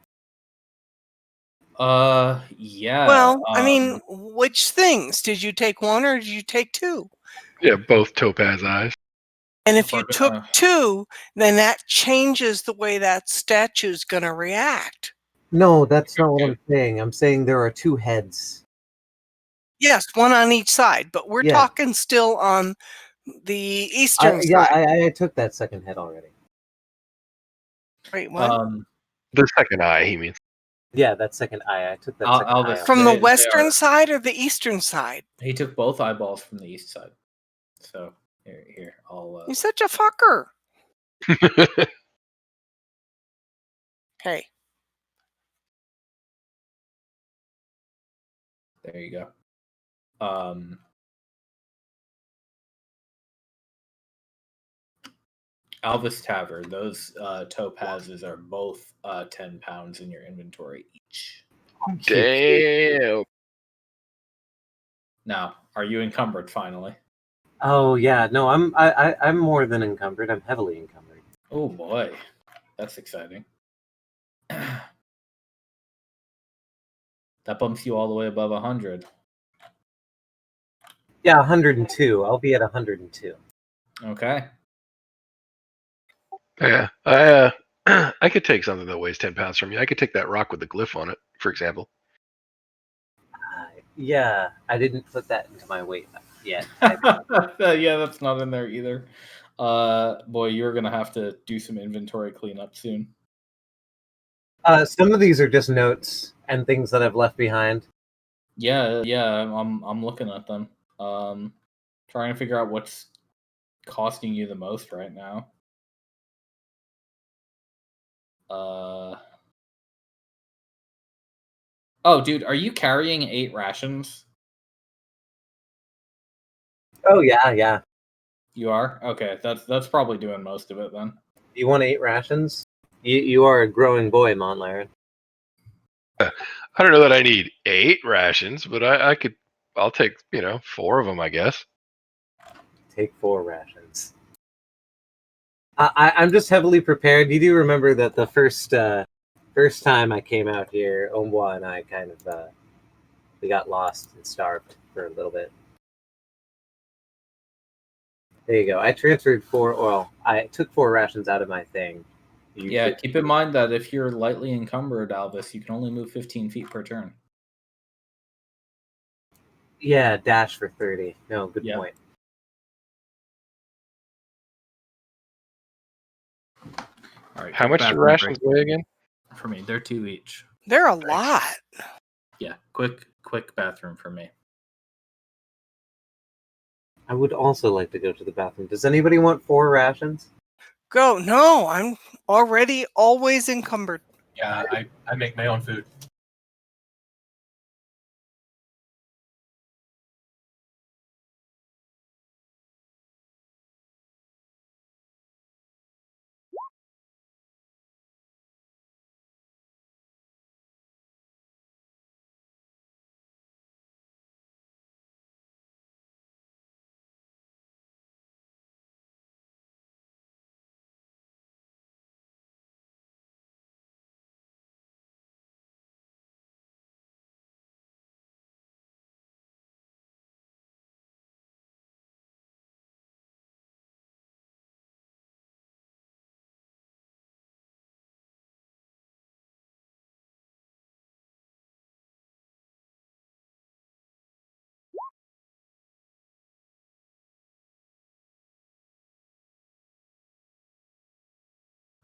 Yeah. Well, I mean, which things? Did you take one or did you take two? Yeah, both topaz eyes. And if you took two, then that changes the way that statue's going to react. No, that's not what I'm saying. I'm saying there are two heads. Yes, one on each side, but we're talking still on the eastern side. Yeah, I took that second head already. Wait, what? The second eye, he means. Yeah, that second eye. I took that second eye. From the western side or the eastern side? He took both eyeballs from the east side. So here, I'll. You're such a fucker. Hey. There you go. Alvis Tavern, those topazes are both 10 pounds in your inventory each. Damn. Now, are you encumbered finally? Oh yeah, no, I'm more than encumbered. I'm heavily encumbered. Oh boy, that's exciting. That bumps you all the way above 100. Yeah, 102. I'll be at 102. Okay. Yeah, I could take something that weighs 10 pounds from you. I could take that rock with the glyph on it, for example. Yeah, I didn't put that into my weight yet. Yeah, that's not in there either. Boy, you're gonna have to do some inventory cleanup soon. Some of these are just notes. and things that I've left behind. Yeah. I'm looking at them. Trying to figure out what's costing you the most right now. Oh, dude, are you carrying 8 rations? Oh yeah. You are? Okay, that's probably doing most of it then. You want 8 rations? You are a growing boy, Montlaren. I don't know that I need 8 rations, but I'll take 4 of them, I guess. Take 4 rations. I'm just heavily prepared. You do remember that the first time I came out here, Omwa and I kind of we got lost and starved for a little bit. There you go. I transferred 4. Well, I took 4 rations out of my thing. Yeah, keep in mind that if you're lightly encumbered, Alvis, you can only move 15 feet per turn. Yeah, dash for 30. No, good Yeah. point. All right. How quick much do bathroom rations break weigh again? for me? They're 2 each. They're a lot. Yeah, quick bathroom for me. I would also like to go to the bathroom. Does anybody want 4 rations? Go. No, I'm already always encumbered. Yeah, I make my own food.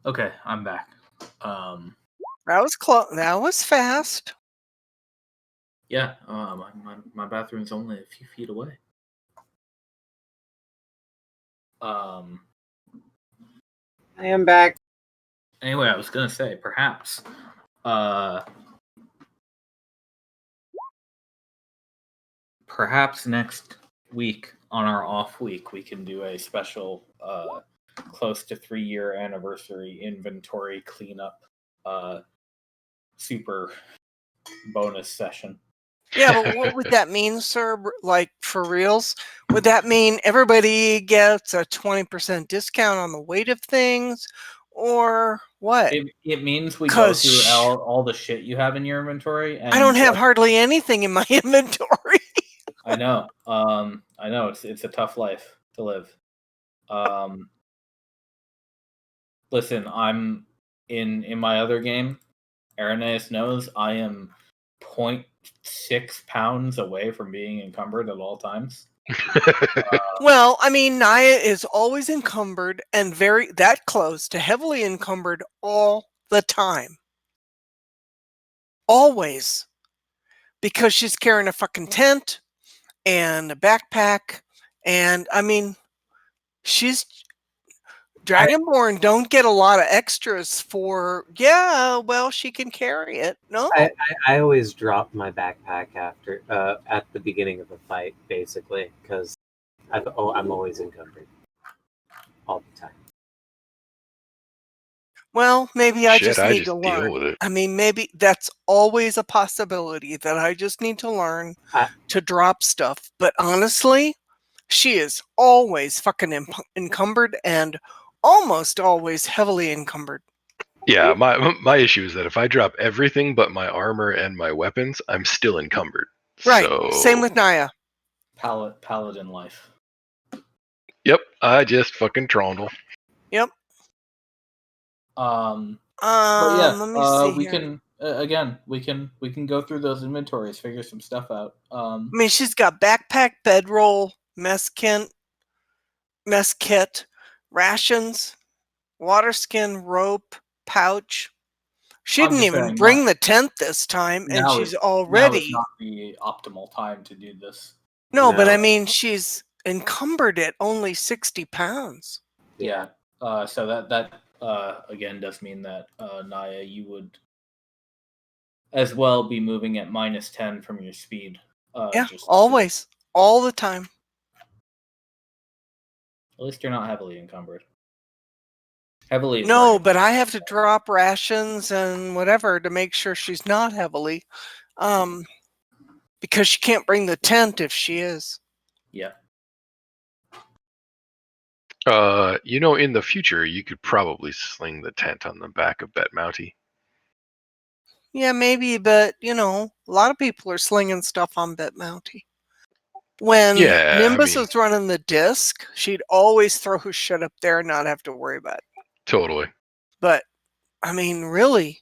Okay, I'm back. That was close. That was fast. Yeah, my bathroom's only a few feet away. I am back. Anyway, I was gonna say perhaps perhaps next week on our off week we can do a special close to 3-year anniversary inventory cleanup super bonus session. Yeah, but what would that mean, sir? Like, for reals? Would that mean everybody gets a 20% discount on the weight of things? Or what? It means we go 'Cause through all the shit you have in your inventory, and I don't have hardly anything in my inventory. I know. I know it's a tough life to live. Listen, I'm in my other game. Irenaeus knows I am 0.6 pounds away from being encumbered at all times. Well, I mean, Naya is always encumbered and that close to heavily encumbered all the time. Always. Because she's carrying a fucking tent and a backpack. And, I mean, she's... Dragonborn don't get a lot of extras for, yeah, well, she can carry it. No. I always drop my backpack after at the beginning of a fight, basically, because I'm always encumbered all the time. Well, maybe I Shit, just I need just to deal learn. with it. I mean, maybe that's always a possibility that I just need to learn to drop stuff. But honestly, she is always fucking encumbered and almost always heavily encumbered. Yeah, my issue is that if I drop everything but my armor and my weapons, I'm still encumbered. Right. So, Same with Naya. Paladin life. Yep, I just fucking trundle. Yep. But yeah, Let me see we here. can again we can go through those inventories, figure some stuff out. I mean, she's got backpack, bedroll, mess kit, rations, water skin, rope, pouch, She I'm didn't just even saying, bring the tent this time, and now she's is already. not the optimal time to do this. No, but I No. mean, she's encumbered at only 60 pounds. Yeah. So that again does mean that Naya, you would as well be moving at -10 from your speed. Yeah, Just always, all the time. at least you're not heavily encumbered. Heavily is No, very but I have to drop rations and whatever to make sure she's not heavily, because she can't bring the tent if she is. yeah. In the future, you could probably sling the tent on the back of Bet Mountie. Yeah, maybe, but a lot of people are slinging stuff on Bet Mountie. When Yeah, I Nimbus mean, was running the disc, she'd always throw her shit up there and not have to worry about it. totally. But I mean, really,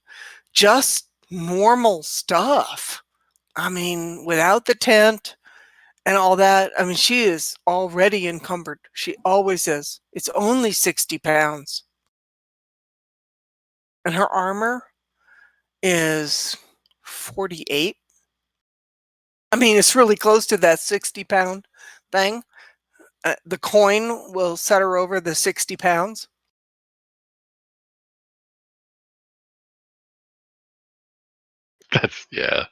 just normal stuff. I mean, without the tent and all that, I mean, she is already encumbered. She always is. It's only 60 pounds. And her armor is 48. I mean, it's really close to that 60-pound thing. The coin will set her over the 60 pounds. That's yeah.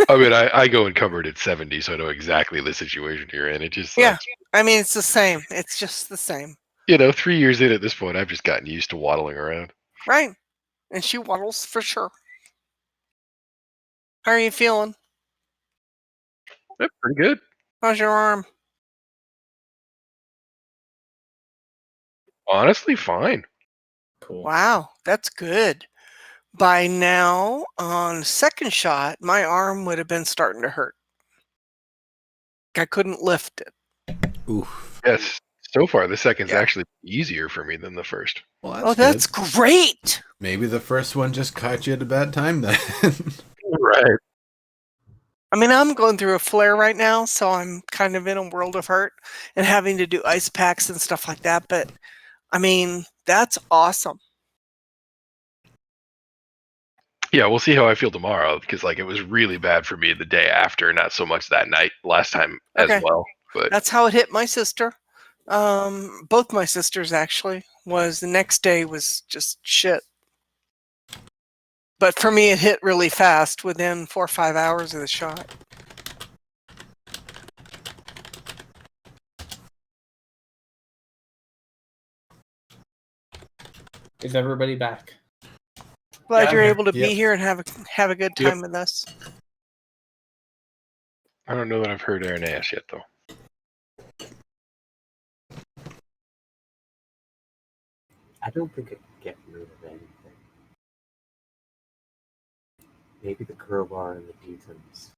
I mean, I go encumbered at 70, so I know exactly the situation you're in. It just Yeah, sucks. I mean, it's the same. It's just the same. 3 years in at this point, I've just gotten used to waddling around. Right. And she waddles for sure. How are you feeling? Yeah, pretty good. How's your arm? Honestly, fine. Cool. Wow, that's good. By now, on second shot, my arm would have been starting to hurt. I couldn't lift it. Oof. Yes. So far, the second's Yeah. actually easier for me than the first. Well, Oh, that's great. Maybe the first one just caught you at a bad time then. Right. I mean, I'm going through a flare right now, so I'm kind of in a world of hurt and having to do ice packs and stuff like that. But I mean, that's awesome. Yeah, we'll see how I feel tomorrow because it was really bad for me the day after, not so much that night last time as Okay. well. But That's how it hit my sister. Both my sisters actually. Was the next day was just shit. But for me, it hit really fast within 4 or 5 hours of the shot. Is everybody back? Glad Yeah, you're I'm able to Yep. be here and have a good Yep. time with us. I don't know that I've heard Irenaeus yet, though. I don't think I can get rid of anything. Maybe the crowbar and the beatons.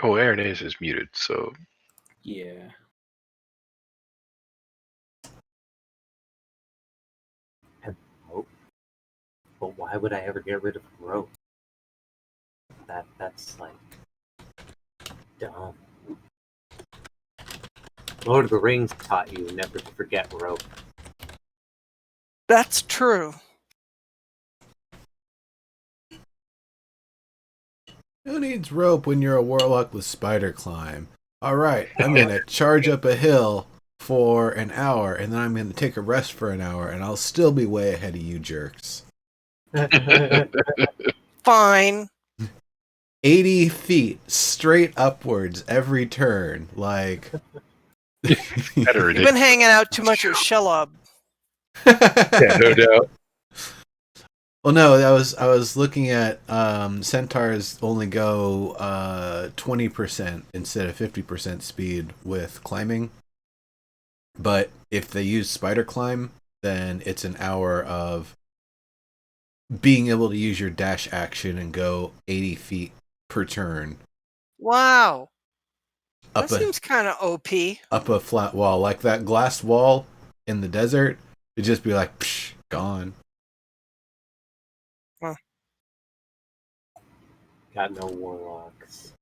Oh, Irenaeus is muted, so Yeah. Rope. But why would I ever get rid of rope? That's dumb. Lord of the Rings taught you never to forget rope. That's true. Who needs rope when you're a warlock with spider climb? Alright, I'm gonna charge up a hill for an hour, and then I'm gonna take a rest for an hour, and I'll still be way ahead of you jerks. Fine. 80 feet straight upwards every turn. better You've been hanging out too much at Shelob. Yeah, no doubt. Well, no, I was looking at centaurs only go 20% instead of 50% speed with climbing. But if they use spider climb, then it's an hour of being able to use your dash action and go 80 feet per turn. Wow. Up That seems kind of OP. up a flat wall. Like that glass wall in the desert, it'd just be like, psh, gone. Got no warlocks.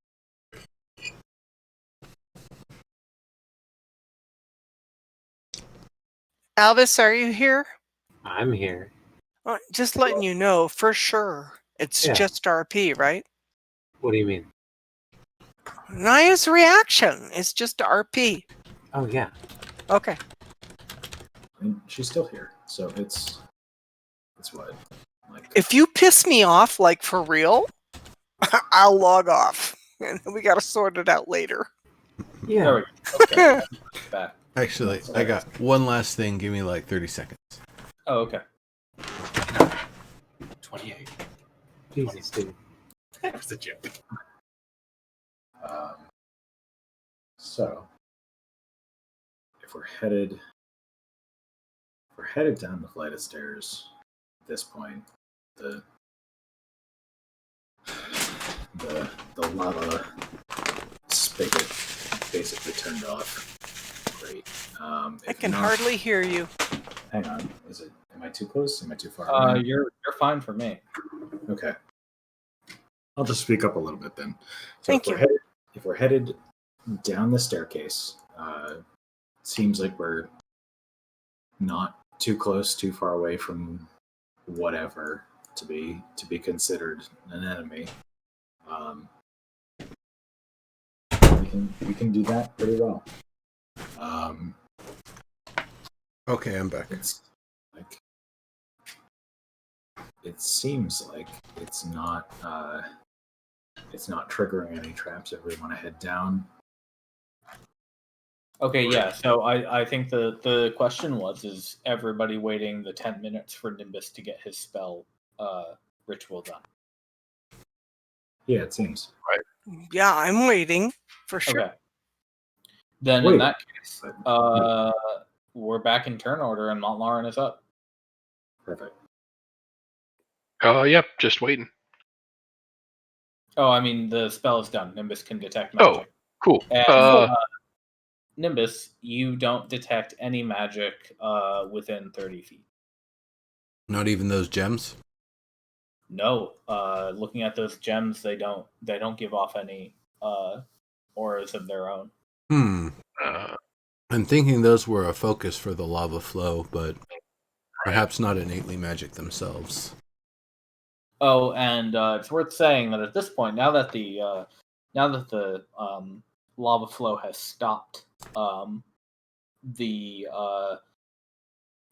Albus, are you here? I'm here. Just letting you know, for sure, it's Yeah. just RP, right? What do you mean? Naya's reaction is just RP. Oh yeah. Okay. And she's still here, so it's what, like, If you piss me off, like for real, I'll log off. And we got to sort it out later. Yeah. There we go. Okay. Back. Actually, I got one last thing. Give me like 30 seconds. Oh, okay. 28. Jesus, dude. That was a joke. So if we're headed down the flight of stairs at this point, the lava spigot basically turned off. Great. I can hardly hear you. Hang on. Am I too close? Am I too far away? You're fine for me. Okay. I'll just speak up a little bit then. So Thank you. If we're headed down the staircase, seems like we're not too close, too far away from whatever to be considered an enemy. We can do that pretty well. Okay, I'm back. It's like it seems like it's not triggering any traps if we want to head down. Okay, yeah. So I think the question is everybody waiting the 10 minutes for Nimbus to get his spell ritual done? Yeah, it seems. Yeah, I'm waiting for sure. Okay. Then Wait. in that case, we're back in turn order and Montlarin is up. Perfect. Yep, just waiting. Oh, I mean the spell is done. Nimbus can detect Oh, magic. cool. And Nimbus, you don't detect any magic within 30 feet. Not even those gems? No, looking at those gems, they don't give off any auras of their own. I'm thinking those were a focus for the lava flow, but perhaps not innately magic themselves. Oh, and it's worth saying that at this point, now that the lava flow has stopped, the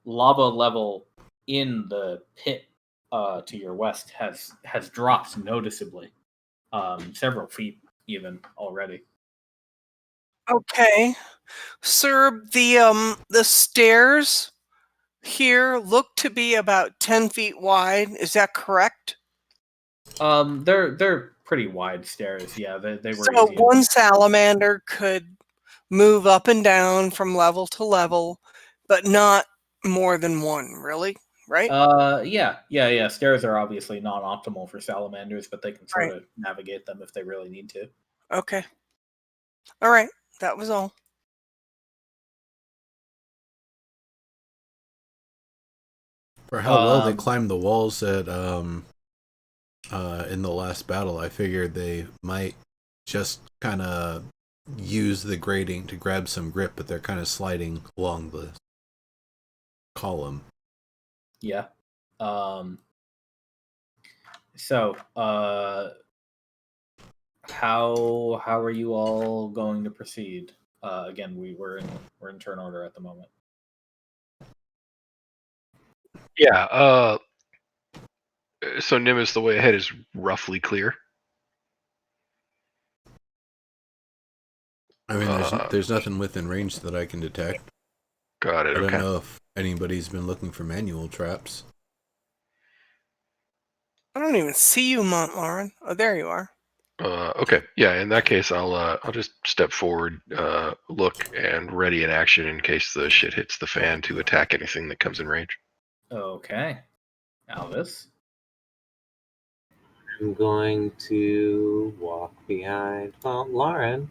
lava level in the pit to your west has dropped noticeably, several feet even already. Okay. Sir, the stairs here look to be about 10 feet wide. Is that correct? They're pretty wide stairs. Yeah, they were So easy. one salamander could move up and down from level to level, but not more than one, really, right? Yeah. Stairs are obviously not optimal for salamanders, but they can sort Right. of navigate them if they really need to. Okay. All right. That was all. For how well they climbed the walls at in the last battle, I figured they might just kind of use the grating to grab some grip, but they're kind of sliding along the column. Yeah. So, how are you all going to proceed? Again, we're in turn order at the moment. Yeah. So Nimbus, the way ahead is roughly clear. I mean, there's nothing within range that I can detect. Got it. I don't Okay. know if anybody's been looking for manual traps. I don't even see you, Montlarin. Oh, there you are. Okay. Yeah. In that case, I'll just step forward, look, and ready in action in case the shit hits the fan to attack anything that comes in range. Okay, Alvis. I'm going to walk behind Montlarin.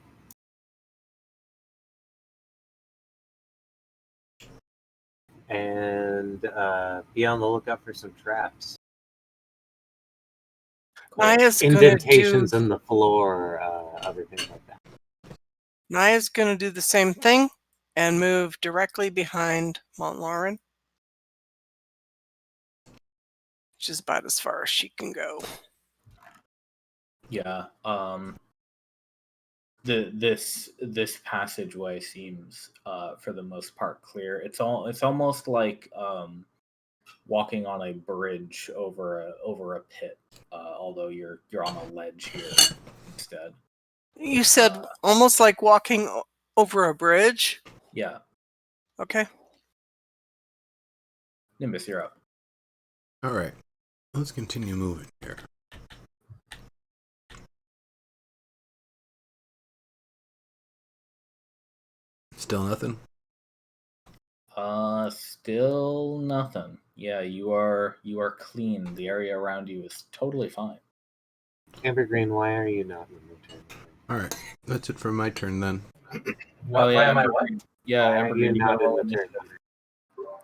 And be on the lookout for some traps. Naya's Indentations in the floor, other things like that. Naya's going to do the same thing and move directly behind Montlarin. which is about as far as she can go. Yeah. This passageway seems, for the most part, clear. It's almost like walking on a bridge over a pit, although you're on a ledge here instead. You said almost like walking over a bridge? Yeah. Okay. Nimbus, you're up. All right. Let's continue moving here. Still nothing? Still nothing. Yeah, you are clean. The area around you is totally fine. Evergreen, why are you not in the turn? All right. That's it for my turn then. Why am I what? Yeah, Why are Evergreen, you you not gotta in roll the turn? initiative.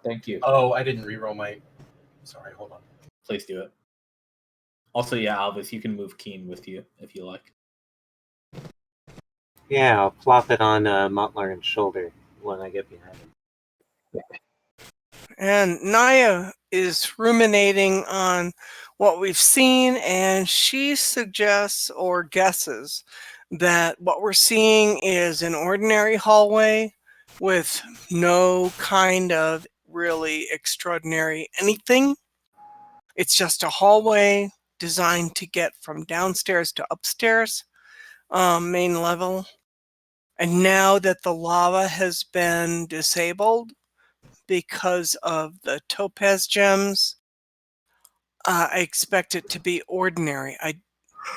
Thank you. Oh, I didn't reroll my. Sorry, hold on. Please do it. Also, yeah, Alvis, you can move Keen with you if you like. Yeah, I'll plop it on Montlaren's shoulder when I get behind him. And Naya is ruminating on what we've seen, and she suggests or guesses that what we're seeing is an ordinary hallway with no kind of really extraordinary anything. It's just a hallway designed to get from downstairs to upstairs, main level. And now that the lava has been disabled because of the topaz gems, I expect it to be ordinary.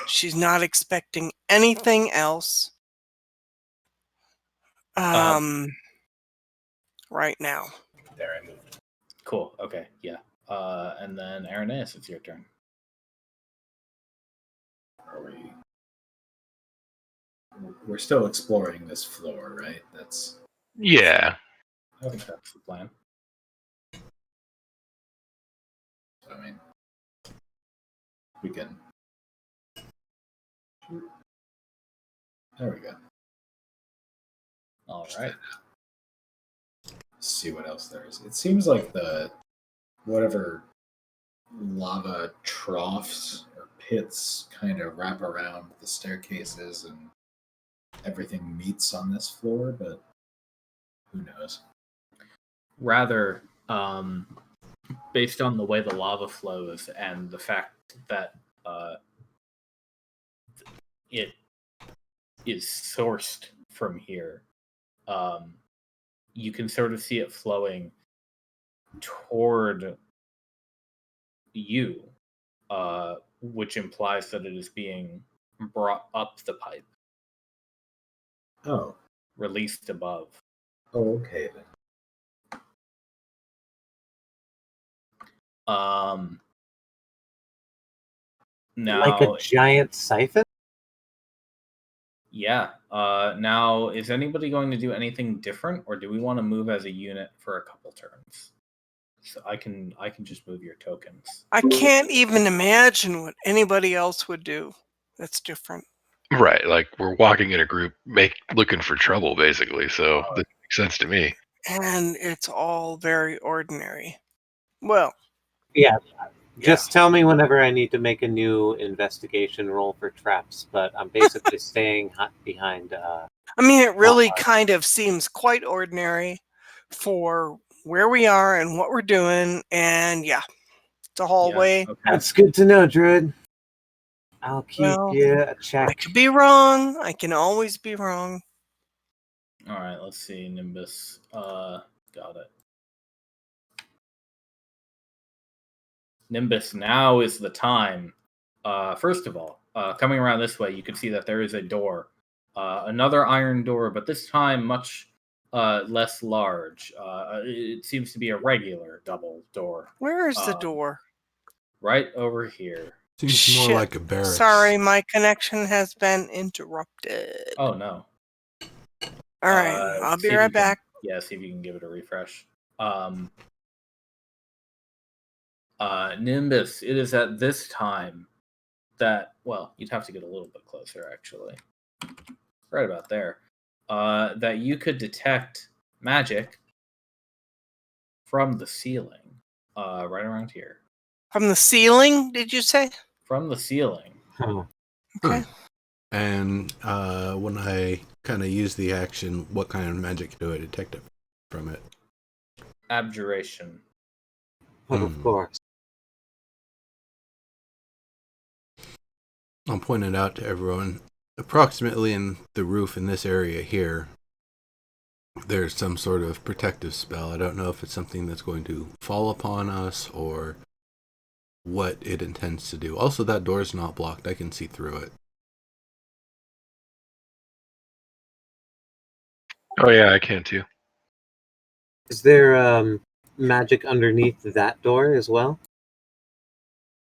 She's not expecting anything else right now. There, I moved. Cool. Okay. Yeah. And then Aranais, it's your turn. Are we? We're still exploring this floor, right? That's Yeah. I think that's the plan. I mean, we can. There we go. All right. See what else there is. It seems like the whatever lava troughs or pits kind of wrap around the staircases and everything meets on this floor, but who knows? Rather, based on the way the lava flows and the fact that it is sourced from here, you can sort of see it flowing toward you, which implies that it is being brought up the pipe, Oh. released above. Oh, okay then. Now, like a giant siphon? Yeah. Now, is anybody going to do anything different, or do we want to move as a unit for a couple turns? So I can just move your tokens. I can't even imagine what anybody else would do. That's different. Right, like we're walking in a group, looking for trouble, basically. So that makes sense to me. And it's all very ordinary. Well, Yeah. Just tell me whenever I need to make a new investigation roll for traps, but I'm basically staying behind. I mean, it really kind of seems quite ordinary for where we are and what we're doing, and yeah, it's a hallway. Yeah, okay. That's good to know, Druid. I'll keep you a check. I could be wrong. I can always be wrong. All right, let's see, Nimbus. Got it. Nimbus, now is the time. First of all, coming around this way, you can see that there is a door. Another iron door, but this time much less large. It seems to be a regular double door. Where is the door? Right over here. Seems more like a barracks. Sorry, my connection has been interrupted. Oh, no. All right, I'll be right back. Yeah, see if you can give it a refresh. Nimbus, it is at this time that, well, you'd have to get a little bit closer, actually. Right about there. That you could detect magic from the ceiling, right around here. From the ceiling, did you say? From the ceiling. Huh. Okay. And when I kind of use the action, what kind of magic do I detect it from it? Abjuration. But of course. I'll point it out to everyone. Approximately in the roof in this area here, there's some sort of protective spell. I don't know if it's something that's going to fall upon us or what it intends to do. Also, that door's not blocked. I can see through it. Oh yeah, I can too. Is there magic underneath that door as well?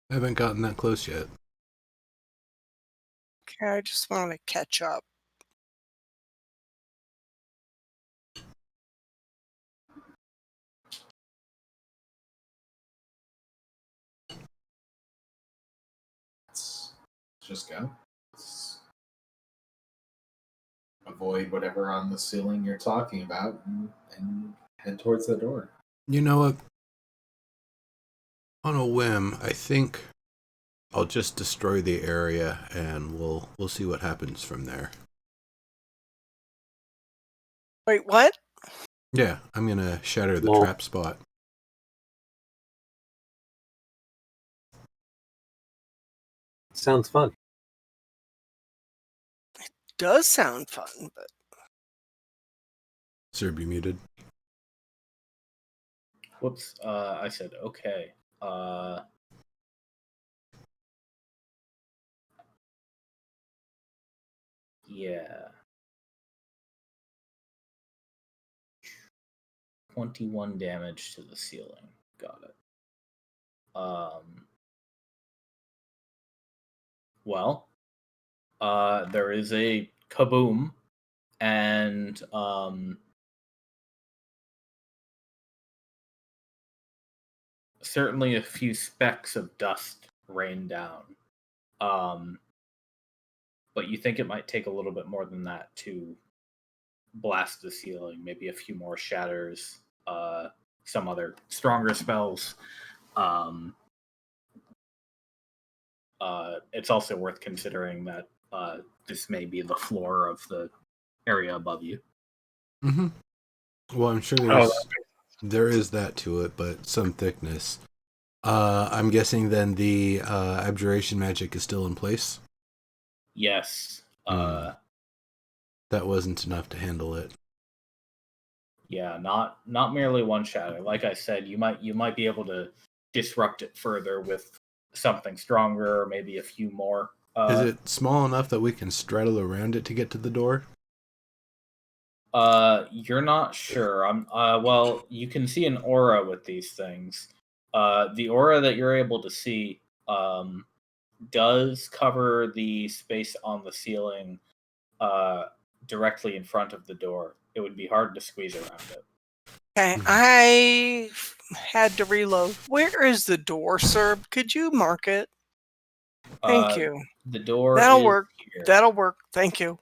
I haven't gotten that close yet. Okay, I just want to catch up. Let's just go. Let's avoid whatever on the ceiling you're talking about and head towards the door. You know what? On a whim, I think I'll just destroy the area and we'll see what happens from there. Wait, what? Yeah, I'm gonna shatter the Well- trap spot. Sounds fun. Does sound fun, but Sir, be muted. Whoops. I said okay. Yeah. 21 damage to the ceiling. Got it. Well, there is a kaboom, and certainly a few specks of dust rain down. But you think it might take a little bit more than that to blast the ceiling. Maybe a few more shatters, some other stronger spells. It's also worth considering that this may be the floor of the area above you. Mm-hmm. Well, I'm sure there is that to it, but some thickness. I'm guessing then the abjuration magic is still in place. Yes. That wasn't enough to handle it. Yeah, not merely one shatter. Like I said, you might be able to disrupt it further with something stronger, or maybe a few more. Is it small enough that we can straddle around it to get to the door? You're not sure. Well, you can see an aura with these things. The aura that you're able to see does cover the space on the ceiling directly in front of the door. It would be hard to squeeze around it. okay, I had to reload. Where is the door, sir? Could you mark it? Thank you. The door That'll is work. here. That'll work. Thank you.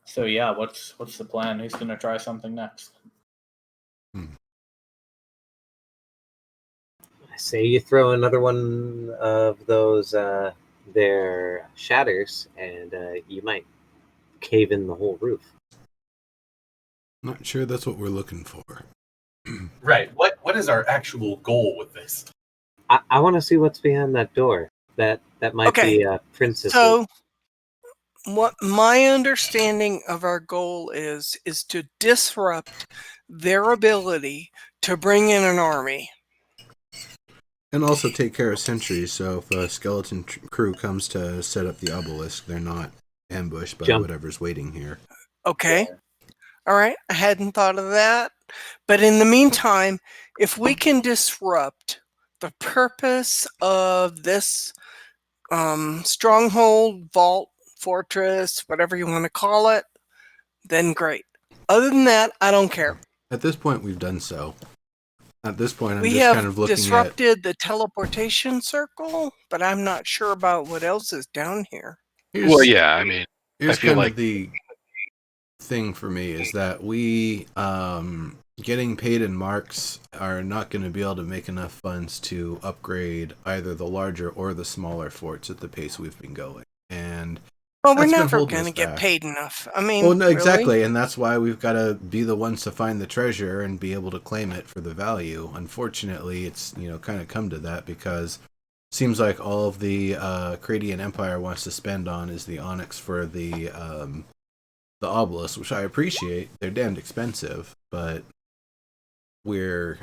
So yeah, what's the plan? Who's gonna try something next? I say you throw another one of those their shatters, and you might cave in the whole roof. Not sure that's what we're looking for. Right. What is our actual goal with this? I want to see what's behind that door. That might Okay, be Princess. So, what my understanding of our goal is to disrupt their ability to bring in an army. And also take care of sentries, so if a skeleton crew comes to set up the obelisk, they're not ambushed by whatever's waiting here. Okay. All right. I hadn't thought of that. But in the meantime, if we can disrupt the purpose of this stronghold, vault, fortress, whatever you want to call it, then great. Other than that, I don't care. At this point, we've done so. At this point, I'm We just have kind of looking disrupted the teleportation circle, but I'm not sure about what else is down here. Well, yeah, I mean, here's I feel kind like of the thing for me is that we getting paid in marks are not going to be able to make enough funds to upgrade either the larger or the smaller forts at the pace we've been going, and Well, we're that's been never holding going to us get back. paid enough. I mean, Well, no, really? exactly, and that's why we've got to be the ones to find the treasure and be able to claim it for the value. Unfortunately, it's kind of come to that because it seems like all of the Cradian Empire wants to spend on is the onyx for the obelisks, which I appreciate. They're damned expensive, but we're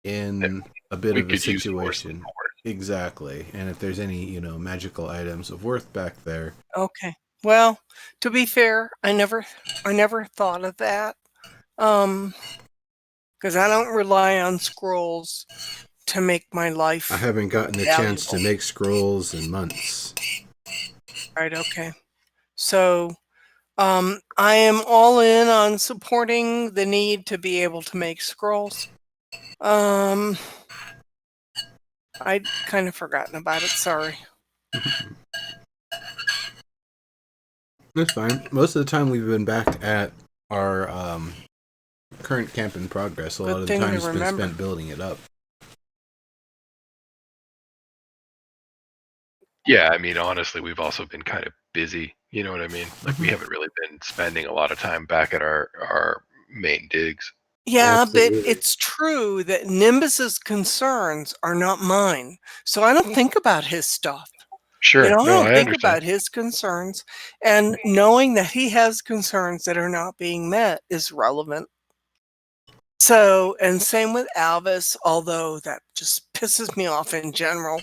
in a bit we of a could use more situation. support. Exactly, and if there's any magical items of worth back there. Okay. Well, to be fair, I never thought of that. Because I don't rely on scrolls to make my life. I haven't gotten the chance to make scrolls in months. Right. Okay. So, I am all in on supporting the need to be able to make scrolls. I'd kind of forgotten about it. Sorry. That's fine. Most of the time we've been back at our current camp in progress. A lot of the time's been spent building it up. Yeah, I mean, honestly, we've also been kind of busy. You know what I mean? Like, we haven't really been spending a lot of time back at our main digs. Yeah, Absolutely. but it's true that Nimbus's concerns are not mine. So I don't think about his stuff. Sure. I No, don't I think understand. about his concerns. And knowing that he has concerns that are not being met is relevant. So, and same with Alvis, although that just pisses me off in general.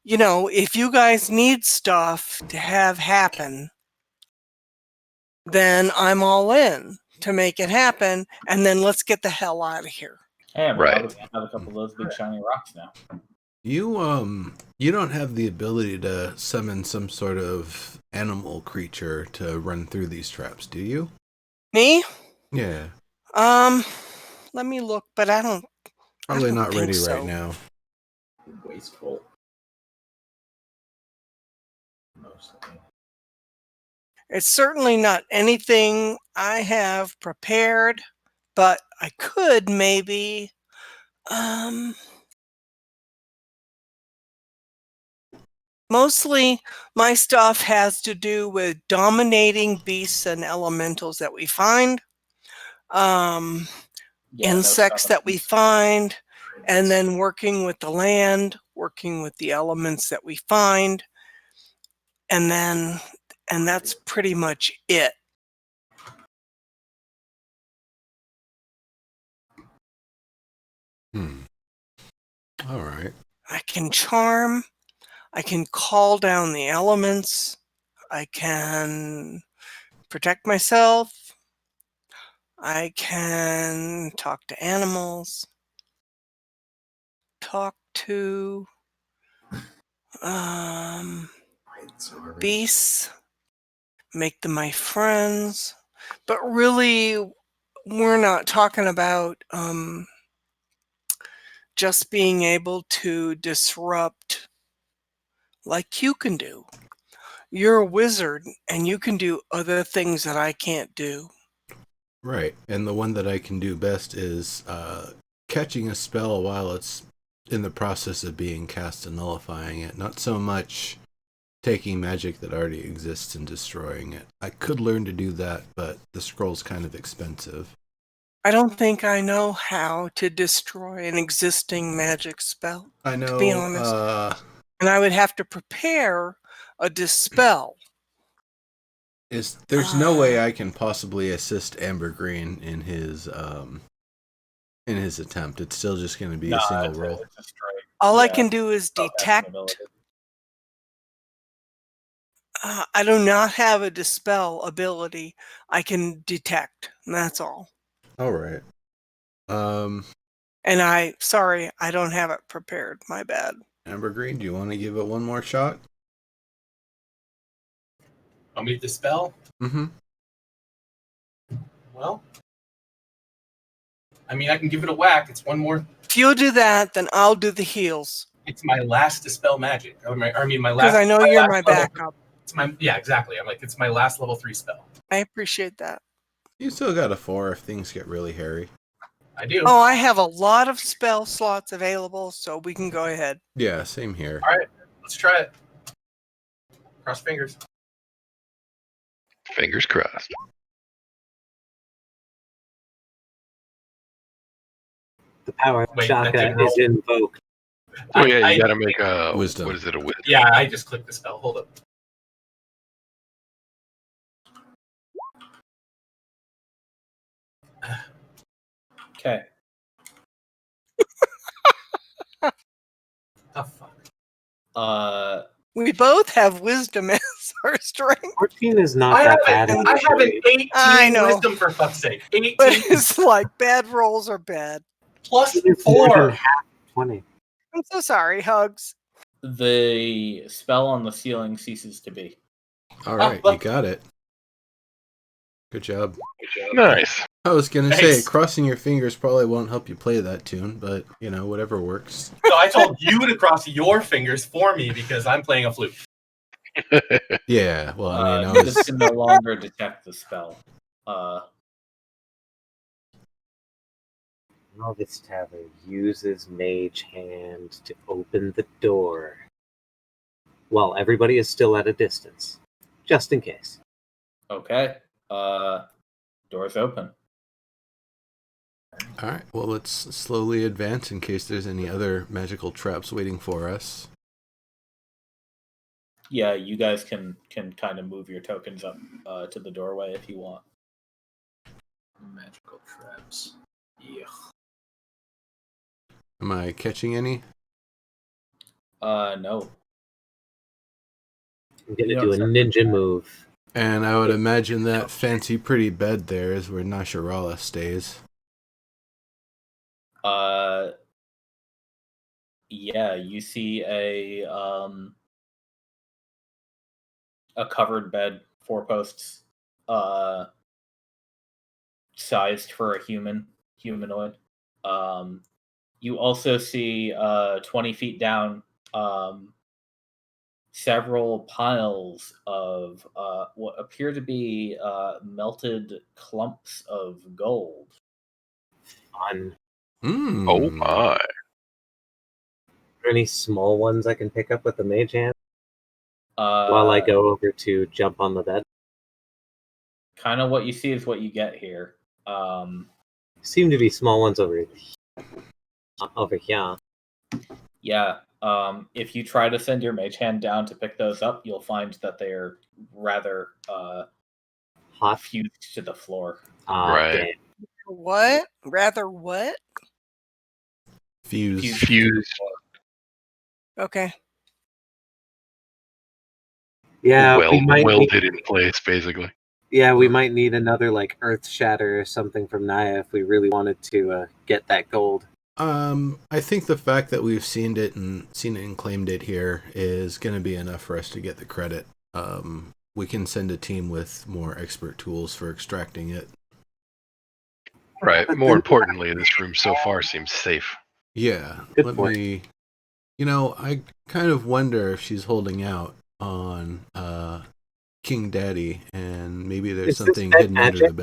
If you guys need stuff to have happen, then I'm all in to make it happen, and then let's get the hell out of here. Hey, I'm Right. about to have a couple of those big shiny rocks now. You don't have the ability to summon some sort of animal creature to run through these traps, do you? Me? Yeah. Let me look, but I don't. Probably not think ready so. right now. Wasteful. Mostly. It's certainly not anything I have prepared, but I could maybe. Mostly my stuff has to do with dominating beasts and elementals that we find, insects that we find, and then working with the land, working with the elements that we find, and that's pretty much it. All right. I can charm. I can call down the elements. I can protect myself. I can talk to animals. Talk to beasts. Make them my friends. But really, we're not talking about just being able to disrupt like you can do. You're a wizard, and you can do other things that I can't do. Right. And the one that I can do best is catching a spell while it's in the process of being cast and nullifying it. Not so much taking magic that already exists and destroying it. I could learn to do that, but the scroll's kind of expensive. I don't think I know how to destroy an existing magic spell. I know. To be honest. And I would have to prepare a dispel. There's no way I can possibly assist Amber Green in his attempt. It's still just going to be a single roll. All I can do is detect. I do not have a dispel ability. I can detect, and that's all. All right. And I don't have it prepared. My bad. Amber Green, do you want to give it one more shot? Want me to dispel? Mm-hmm. Well, I mean, I can give it a whack. It's one more. If you do that, then I'll do the heals. It's my last dispel magic. My Because last. I know my you're last my level. backup. Exactly. I'm like, it's my last level 3 spell. I appreciate that. You still got a 4 if things get really hairy. I do. Oh, I have a lot of spell slots available, so we can go ahead. Yeah, same here. All right, let's try it. Cross fingers. Fingers crossed. The power of Wait, that Shaka didn't roll. is invoked. Oh yeah, I- you got to make a Wisdom. What is it? A wisdom. Yeah, I just clicked the spell. Hold up. Okay. Oh fuck. We both have wisdom as our strength, 14 is not I that have, bad. an, I have an 18 I know. wisdom for fuck's sake. 18 but it's like bad rolls are bad. plus It's more than 4. half 20. I'm so sorry, Hugs. The spell on the ceiling ceases to be. All right, you got it. Good job. Nice. I was gonna say, Thanks. crossing your fingers probably won't help you play that tune, but whatever works. So I told you to cross your fingers for me because I'm playing a flute. Yeah, well, I mean, I This was. can no longer detect the spell. Novice Tavern uses Mage Hand to open the door. While everybody is still at a distance. Just in case. Okay. Doors open. All right, well, let's slowly advance in case there's any other magical traps waiting for us. Yeah, you guys can kind of move your tokens up to the doorway if you want. Magical traps. Yeah. Am I catching any? No. I'm gonna You do a don't ninja move. And I would imagine that fancy pretty bed there is where Nasharala stays. Yeah, you see a covered bed, 4 posts, sized for a humanoid. You also see 20 feet down several piles of what appear to be melted clumps of gold. Fun. Oh my. Are there any small ones I can pick up with the Mage Hand? While I go over to jump on the bed? Kind of what you see is what you get here. Seem to be small ones over here. Yeah. If you try to send your mage hand down to pick those up, you'll find that they're rather Hot. fused to the floor. Right. Damn. What? Rather what? Fuse. Fuse. Okay. Yeah, we might need, Welded in place, basically. we might need another like Earth Shatter or something from Naya if we really wanted to get that gold. I think the fact that we've seen it and claimed it here is going to be enough for us to get the credit. We can send a team with more expert tools for extracting it. Right. More importantly, this room so far seems safe. Yeah. Good point. I kind of wonder if she's holding out on King Daddy, and maybe there's Is this something bed hidden under magic? the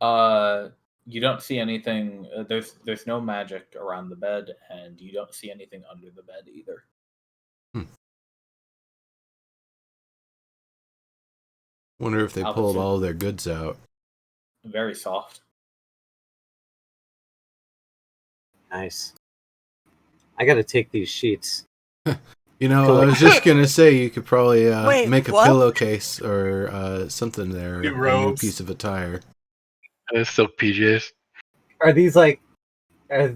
bed. You don't see anything. There's no magic around the bed, and you don't see anything under the bed either. Wonder if they How pulled does it- all their goods out. Very soft. Nice. I gotta take these sheets. I was just gonna say you could probably Wait, make a what? pillowcase or something there, New a new robes. piece of attire. Silk PJs. Are these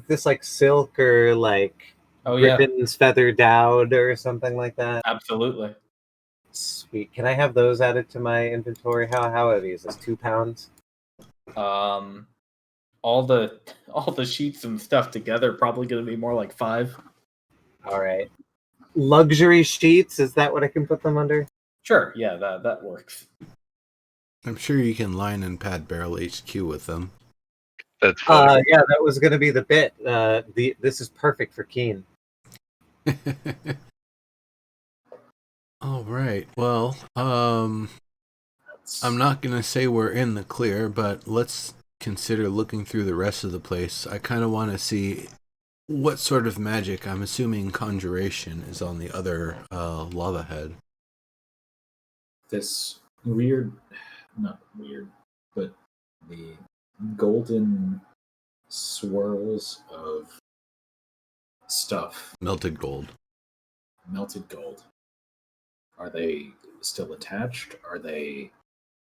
this like silk or like Oh yeah, ribbons feathered out or something like that? absolutely. Sweet. Can I have those added to my inventory? How heavy is this? 2 pounds? All the sheets and stuff together probably going to be more like 5. All right. Luxury sheets, is that what I can put them under? Sure, yeah, that works. I'm sure you can line and pad Barrel HQ with them. That's funny. Yeah, that was going to be the bit. This is perfect for Keen. All right. Well, I'm not gonna say we're in the clear, but let's consider looking through the rest of the place. I kind of want to see what sort of magic. I'm assuming conjuration is on the other lava head. This weird, not weird, but the golden swirls of stuff, Melted gold. melted gold. Are they still attached? Are they?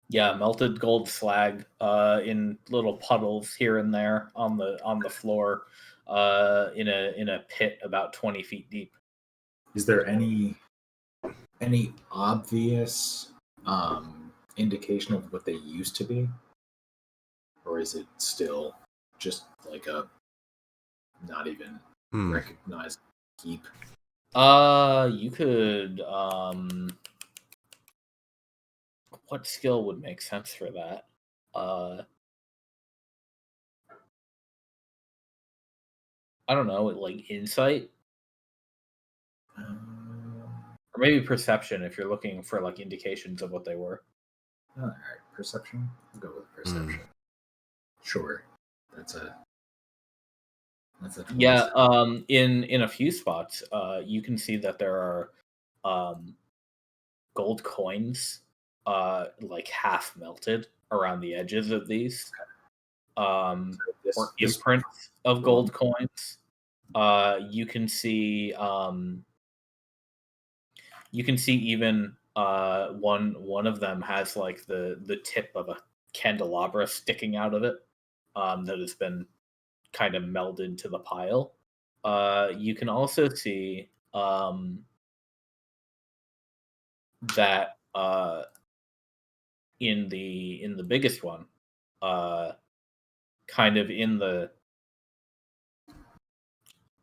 Yeah, melted gold slag in little puddles here and there on the floor in a pit about 20 feet deep. Is there any obvious indication of what they used to be, or is it still just like a not even recognized heap? You could what skill would make sense for that? I don't know, like insight or maybe perception if you're looking for like indications of what they were. All right, perception. I'll go with perception. Sure, that's a 20. Yeah, in a few spots, you can see that there are gold coins, like half melted around the edges of these, or imprints of gold coins. You can see even one of them has like the tip of a candelabra sticking out of it, that has been kind of melded to the pile. You can also see that in the biggest one, kind of in the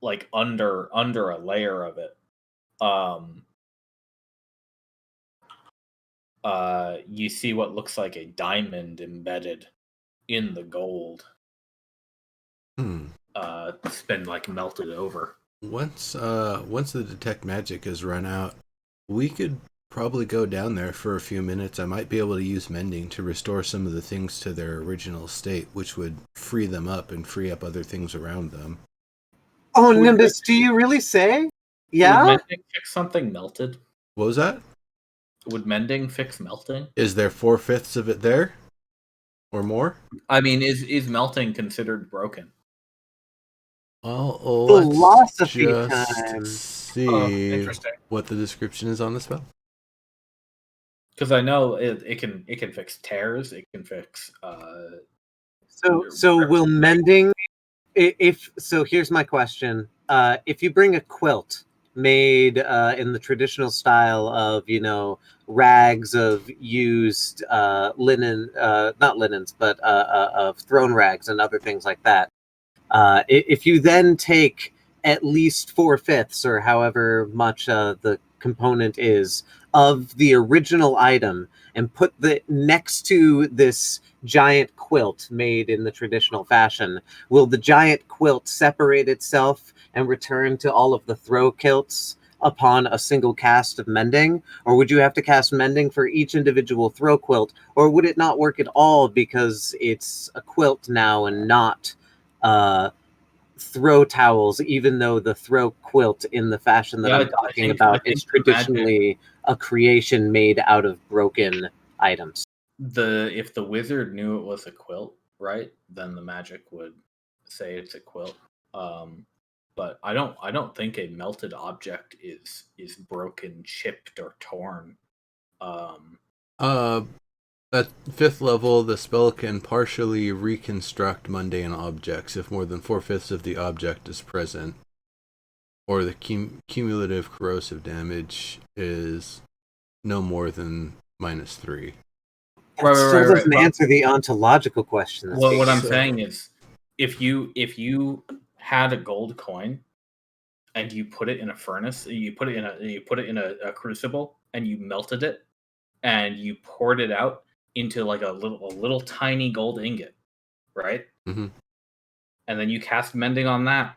like under a layer of it, you see what looks like a diamond embedded in the gold. It's been like melted over. Once the detect magic is run out, we could probably go down there for a few minutes. I might be able to use mending to restore some of the things to their original state, which would free them up and free up other things around them. Oh, Nimbus, do you really say? Yeah? Would mending fix something melted? What was that? Would mending fix melting? Is there 4/5 of it there? Or more? I mean, is melting considered broken? Well, Philosophy let's time. just see Interesting. what the description is on the spell. Because I know it can fix tears. It can fix. So will mending? If so, here's my question: if you bring a quilt made in the traditional style of rags of used linen, not linens, but of thrown rags and other things like that, if you then take at least 4/5 or however much the component is of the original item and put the next to this giant quilt made in the traditional fashion, will the giant quilt separate itself and return to all of the throw kilts upon a single cast of mending? Or would you have to cast mending for each individual throw quilt? Or would it not work at all because it's a quilt now and not throw towels, even though the throw quilt in the fashion that I'm talking about is traditionally a creation made out of broken items? If the wizard knew it was a quilt, right, then the magic would say it's a quilt. But I don't think a melted object is broken, chipped, or torn. At 5th level, the spell can partially reconstruct mundane objects if more than 4/5 of the object is present, or the cumulative corrosive damage is no more than -3. That still doesn't answer the ontological question. Well, what I'm saying is, if you had a gold coin and you put it in a furnace, you put it in a crucible, and you melted it, and you poured it out into like a little tiny gold ingot, right? Mm-hmm. and then you cast mending on that,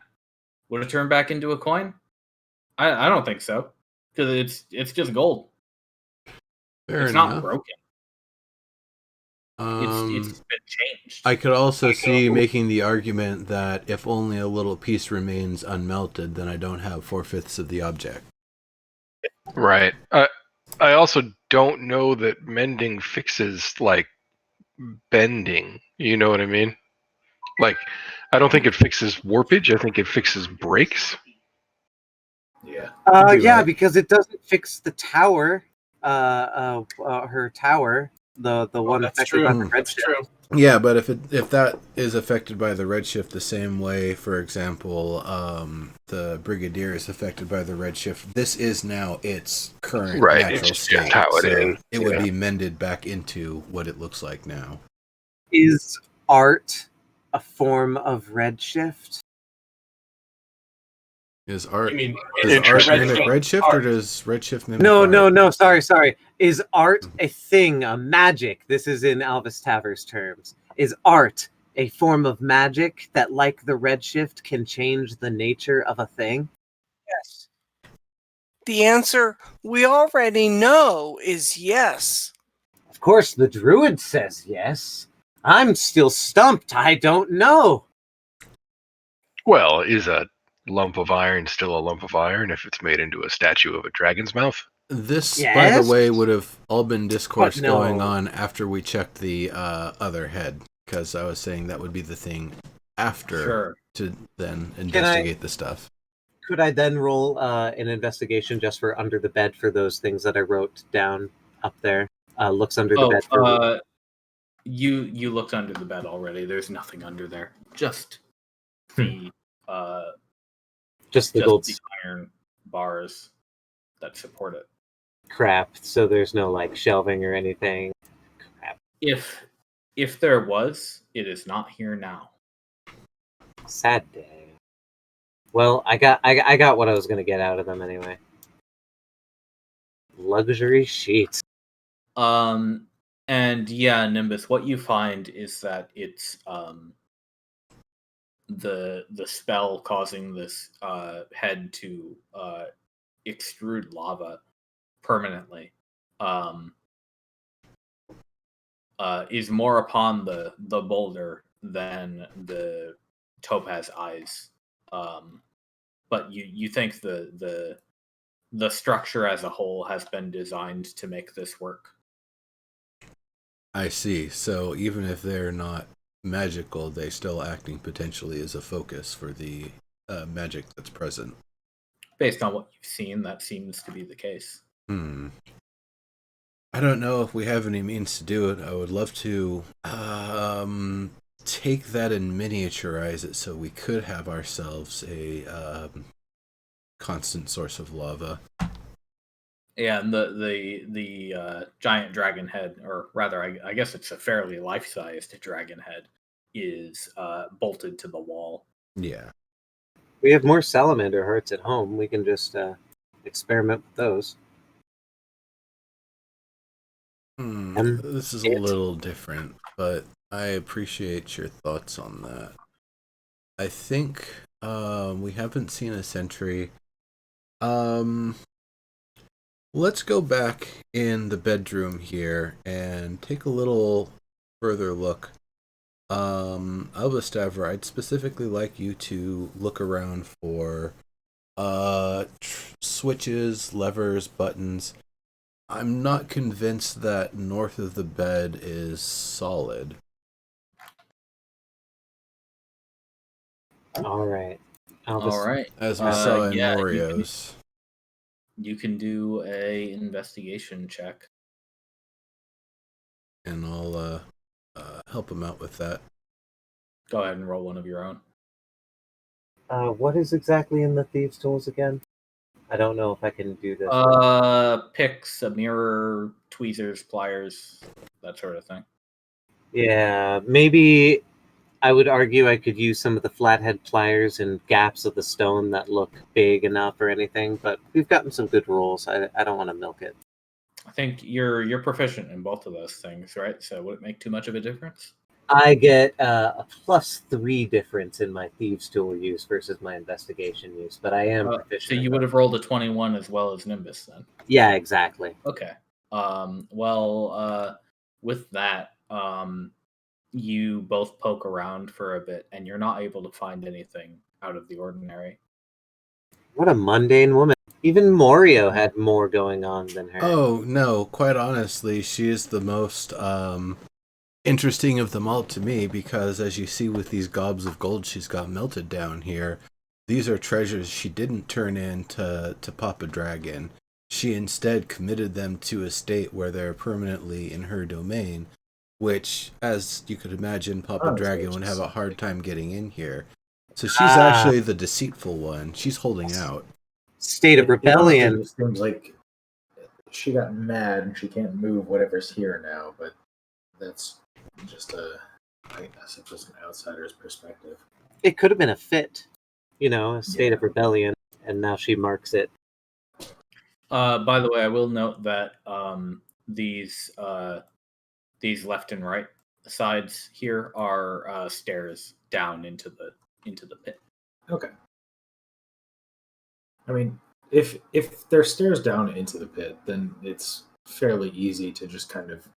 would it turn back into a coin? I don't think so, because it's just gold. Fair It's enough. not broken. It's been changed. I could also see making the argument that if only a little piece remains unmelted, then I don't have 4/5 of the object. Right. I also don't know that mending fixes like bending. You know what I mean? Like, I don't think it fixes warpage. I think it fixes breaks. Yeah. Yeah, right. because it doesn't fix the tower. Her tower, the one That's affected true. by the That's redshift. true. Yeah, but if that is affected by the redshift the same way, for example, the Brigadier is affected by the redshift, this is now its current Right, natural it's state. just how it so is, it would yeah. be mended back into what it looks like now. Is art a form of redshift? Is art You mean does art Interesting. mimic redshift, or art? does redshift mimic No, art? no. Sorry. Is art a thing, a magic? This is in Alvis Taver's terms. Is art a form of magic that, like the redshift, can change the nature of a thing? Yes. The answer we already know is yes. Of course, the druid says yes. I'm still stumped. I don't know. Well, is a lump of iron still a lump of iron if it's made into a statue of a dragon's mouth? This, by the Yes? way, would have all been discourse But no. going on after we checked the other head, because I was saying that would be the thing after Sure. to then investigate the stuff. Could I then roll an investigation just for under the bed for those things that I wrote down up there? Looks under the bed for You looked under the bed already. There's nothing under there. Just the just the gold iron bars that support it. crap. So there's no like shelving or anything. Crap. If there was, it is not here now. Sad day. Well, I got what I was gonna get out of them anyway. Luxury sheets. And yeah, Nimbus, what you find is that it's the spell causing this head to extrude lava permanently is more upon the boulder than the topaz eyes. But you think the structure as a whole has been designed to make this work. I see. So even if they're not magical, they still acting potentially as a focus for the magic that's present. Based on what you've seen, that seems to be the case. I don't know if we have any means to do it. I would love to take that and miniaturize it so we could have ourselves a constant source of lava. Yeah, and the giant dragon head, or rather, I guess it's a fairly life-sized dragon head, is bolted to the wall. Yeah. We have more salamander hearts at home. We can just experiment with those. This is a little different, but I appreciate your thoughts on that. I think we haven't seen a sentry. Let's go back in the bedroom here and take a little further look. Elbastaver, I'd specifically like you to look around for switches, levers, buttons. I'm not convinced that north of the bed is solid. All right. All right. As we saw in yeah, Morio's. You can do a investigation check. And I'll help him out with that. Go ahead and roll one of your own. What is exactly in the thieves' tools again? I don't know if I can do this. Picks, a mirror, tweezers, pliers, that sort of thing. Yeah, maybe I would argue I could use some of the flathead pliers in gaps of the stone that look big enough or anything, but we've gotten some good rolls. I don't want to milk it. I think you're proficient in both of those things, right? So would it make too much of a difference? I get a +3 difference in my thieves' tool use versus my investigation use, but I am proficient. So you would have rolled a 21 as well as Nimbus then. Yeah, exactly. Okay. With that, you both poke around for a bit, and you're not able to find anything out of the ordinary. What a mundane woman. Even Morio had more going on than her. Oh, no, quite honestly, she is the most interesting of them all to me, because as you see with these gobs of gold she's got melted down here, these are treasures she didn't turn in to Papa Dragon. She instead committed them to a state where they're permanently in her domain, which, as you could imagine, Papa Dragon would have a hard time getting in here. So she's actually the deceitful one. She's holding out. State of rebellion. It seems like she got mad and she can't move whatever's here now, but that's just I suppose an outsider's perspective. It could have been a fit, a state of rebellion, and now she marks it. By the way, I will note that these left and right sides here are stairs down into the pit. Okay. I mean, if there's stairs down into the pit, then it's fairly easy to just kind of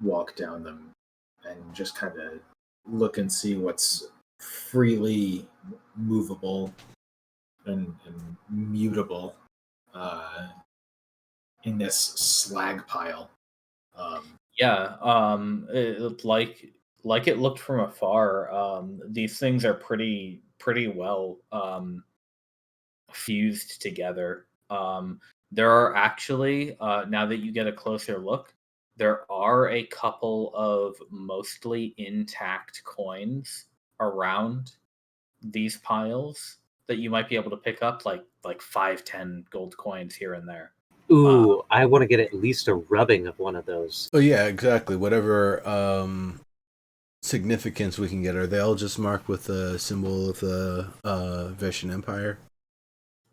walk down them and just kind of look and see what's freely movable and mutable in this slag pile. Like it looked from afar. These things are pretty well fused together. There are actually, now that you get a closer look, there are a couple of mostly intact coins around these piles that you might be able to pick up, like 5-10 gold coins here and there. Ooh, I want to get at least a rubbing of one of those. Oh yeah, exactly. Whatever significance we can get. Are they all just marked with the symbol of the Veshan Empire?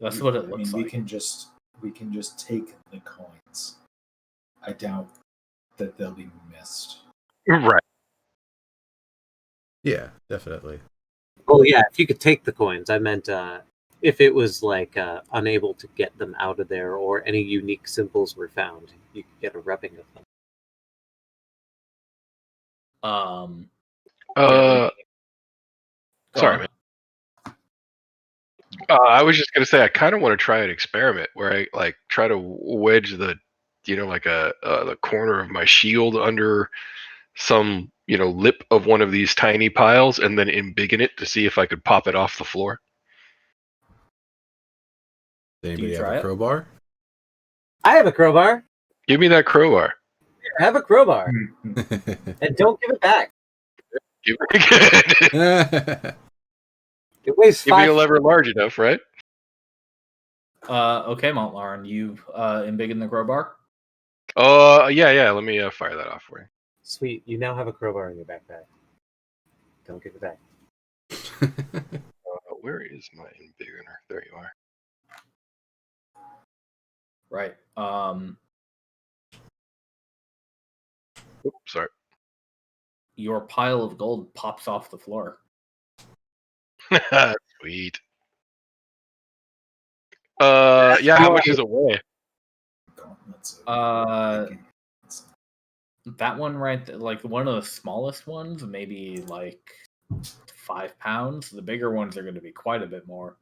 That's what it looks like. We can just take the coins. I doubt that they'll be missed. Right. Yeah, definitely. Oh yeah, if you could take the coins. I meant if it was unable to get them out of there or any unique symbols were found, you could get a rubbing of them. Sorry, man. I was just gonna say I kind of want to try an experiment where I try to wedge the corner of my shield under some lip of one of these tiny piles and then embiggen it to see if I could pop it off the floor. Does anybody have a crowbar? I have a crowbar. Give me that crowbar. I have a crowbar. And don't give it back. Give me It weighs Give me a lever large enough, right? Okay, Montlarin, you've embiggened the crowbar? Yeah. Let me fire that off for you. Sweet. You now have a crowbar in your backpack. Don't give it back. Where is my embiggener? There you are. Right. Oops, sorry. Your pile of gold pops off the floor. Sweet. Yeah, how much does it weigh? That one like one of the smallest ones, maybe like 5 pounds. The bigger ones are going to be quite a bit more.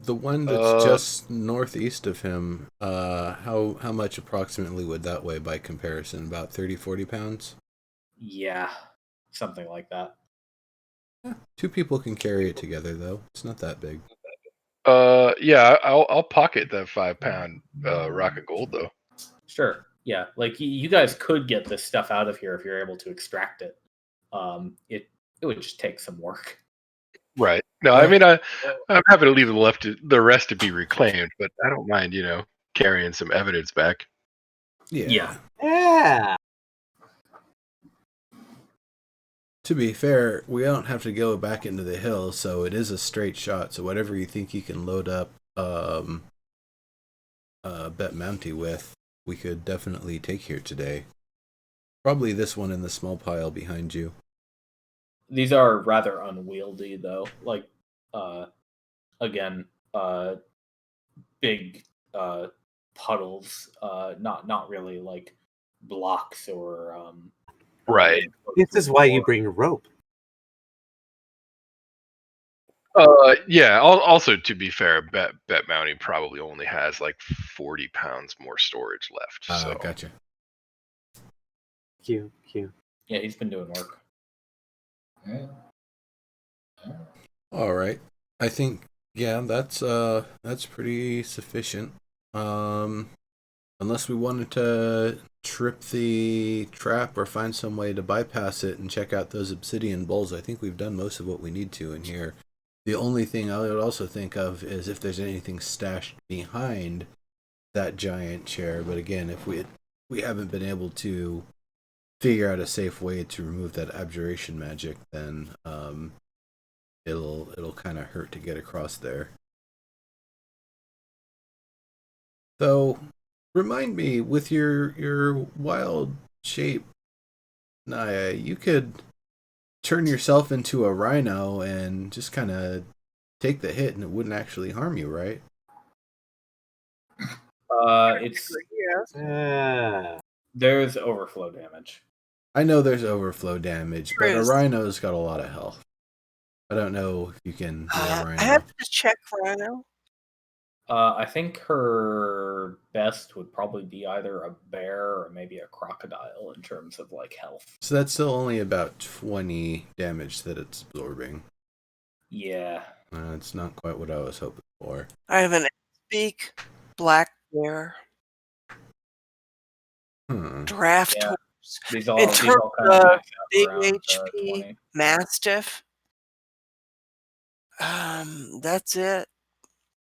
The one that's just northeast of him, how much approximately would that weigh by comparison? About 30-40 pounds? Yeah, something like that. Yeah, 2 people can carry it together, though. It's not that big. Yeah, I'll pocket that 5-pound rock of gold, though. Sure. Yeah, like you guys could get this stuff out of here if you're able to extract it. It would just take some work. Right. No, I mean I'm happy to leave the rest to be reclaimed, but I don't mind, carrying some evidence back. Yeah. To be fair, we don't have to go back into the hill, so it is a straight shot. So whatever you think you can load up Bet Mounty with, we could definitely take here today. Probably this one in the small pile behind you. these are rather unwieldy, though. Like, again, big puddles, not really like blocks or Right. This is why you bring a rope. Yeah. Also, to be fair, Bet Mounty probably only has like 40 pounds more storage left. So Gotcha. Q. Yeah, he's been doing work. Yeah. All right. I think that's pretty sufficient. Unless we wanted to trip the trap or find some way to bypass it and check out those obsidian bowls, I think we've done most of what we need to in here. The only thing I would also think of is if there's anything stashed behind that giant chair. But again, if we haven't been able to figure out a safe way to remove that abjuration magic, then it'll kind of hurt to get across there. So, remind me, with your wild shape, Naya, you could turn yourself into a rhino and just kind of take the hit, and it wouldn't actually harm you, right? It's Yeah. there's overflow damage. I know there's overflow damage, but There a is. rhino's got a lot of health. I don't know if you can be a I rhino. have to check Rhino. I think her best would probably be either a bear or maybe a crocodile in terms of like health. So that's still only about 20 damage that it's absorbing. Yeah. It's not quite what I was hoping for. I have an speak black bear draft Yeah. horse. These In all terms kind of of max out big around, HP 20. mastiff. That's it.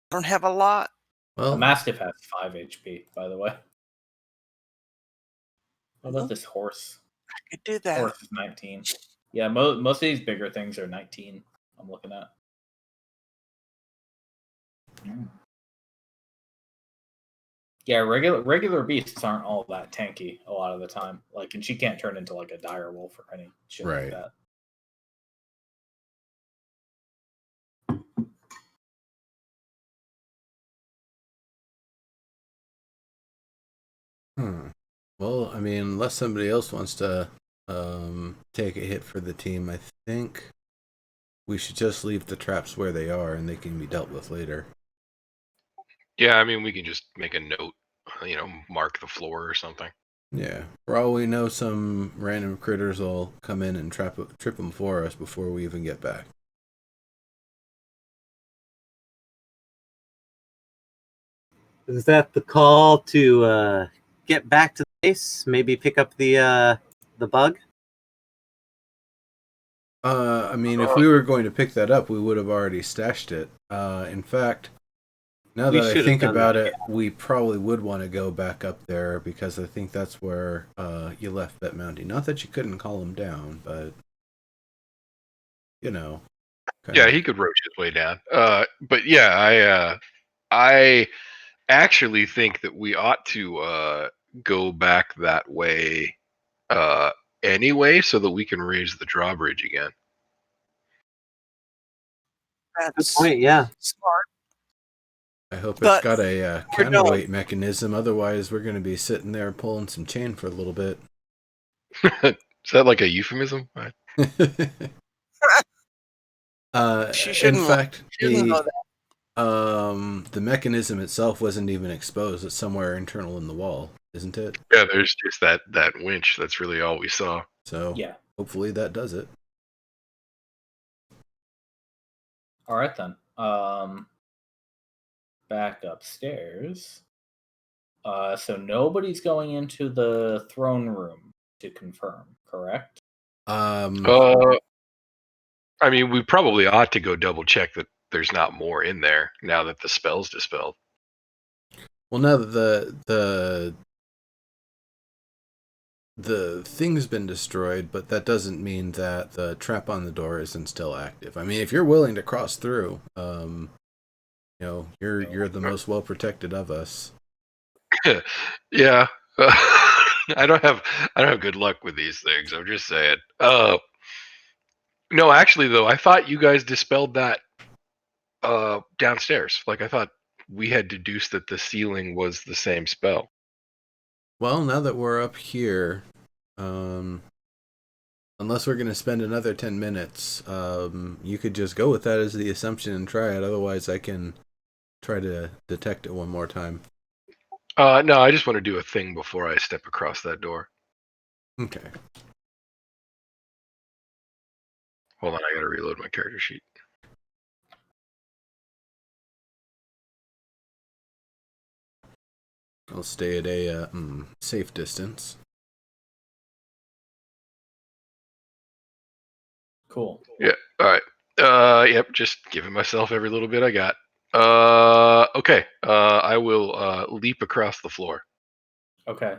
Don't have a lot. A Well, mastiff has 5 HP, by the way. How about this horse? I could do that. Horse is 19. Yeah, most of these bigger things are 19. I'm looking at. Yeah, regular beasts aren't all that tanky a lot of the time. Like, and she can't turn into like a dire wolf or any shit like Right. that. Well, I mean, unless somebody else wants to take a hit for the team, I think we should just leave the traps where they are and they can be dealt with later. yeah, I mean, we can just make a note, mark the floor or something. Yeah. For all we know, some random critters will come in and trip them for us before we even get back. Is that the call to get back to the base? Maybe pick up the bug? I mean, if we were going to pick that up, we would have already stashed it. In fact, now We that I should have think done about that, it, we probably would want to go back up there because I think that's where you left Bet Mounty. Not that you couldn't call him down, but Yeah, he could roach his way down. But yeah, I actually think that we ought to go back that way anyway, so that we can raise the drawbridge again. That's Good point, yeah. smart. I hope it's But got a we're done. counterweight mechanism. Otherwise, we're going to be sitting there pulling some chain for a little bit. Is that like a euphemism? She In shouldn't. fact, She doesn't know that. the mechanism itself wasn't even exposed. It's somewhere internal in the wall, isn't it? Yeah, there's just that winch. That's really all we saw. So Yeah. hopefully that does it. All right then. Back upstairs. So nobody's going into the throne room to confirm, correct? I mean, we probably ought to go double check that there's not more in there now that the spell's dispelled. Well, now that the thing's been destroyed, but that doesn't mean that the trap on the door isn't still active. I mean, if you're willing to cross through, you're the most well protected of us. Yeah, I don't have good luck with these things. I'm just saying. No, actually, though, I thought you guys dispelled that downstairs. Like, I thought we had deduced that the ceiling was the same spell. Well, now that we're up here, unless we're going to spend another 10 minutes, you could just go with that as the assumption and try it. Otherwise, I can try to detect it one more time. No, I just want to do a thing before I step across that door. Okay. Hold on, I gotta reload my character sheet. I'll stay at a safe distance. Cool. Yeah, alright. Yep, just giving myself every little bit I got. Okay. I will leap across the floor. Okay.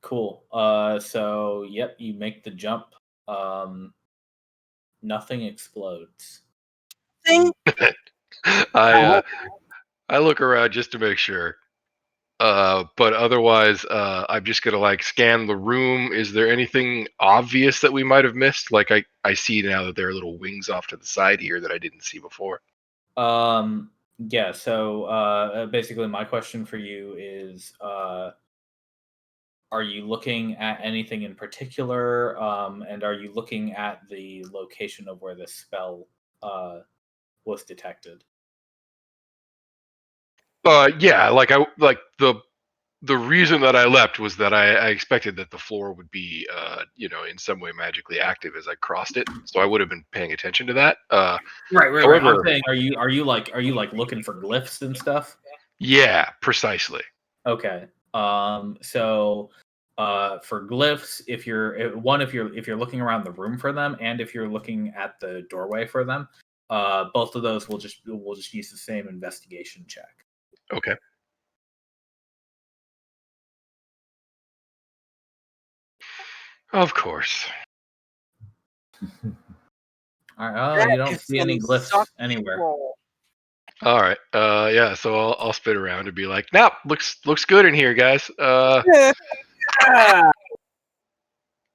Cool. So yep, you make the jump. Nothing explodes. Thing. I look around just to make sure. But otherwise, I'm just gonna like scan the room. Is there anything obvious that we might have missed? Like I see now that there are little wings off to the side here that I didn't see before. Yeah, so basically my question for you is are you looking at anything in particular? And are you looking at the location of where the spell was detected? Yeah, like the reason that I leapt was that I expected that the floor would be in some way magically active as I crossed it. So I would have been paying attention to that. Right. I'm However, saying, are you like looking for glyphs and stuff? yeah, precisely. Okay. So for glyphs, if you're looking around the room for them, and if you're looking at the doorway for them, both of those we'll just use the same investigation check. Okay. Of course. All right. Oh, you don't It's see any some glyphs sucky anywhere. roll. All right. Yeah. So I'll spin around and be like, "Nope, looks good in here, guys." Yeah.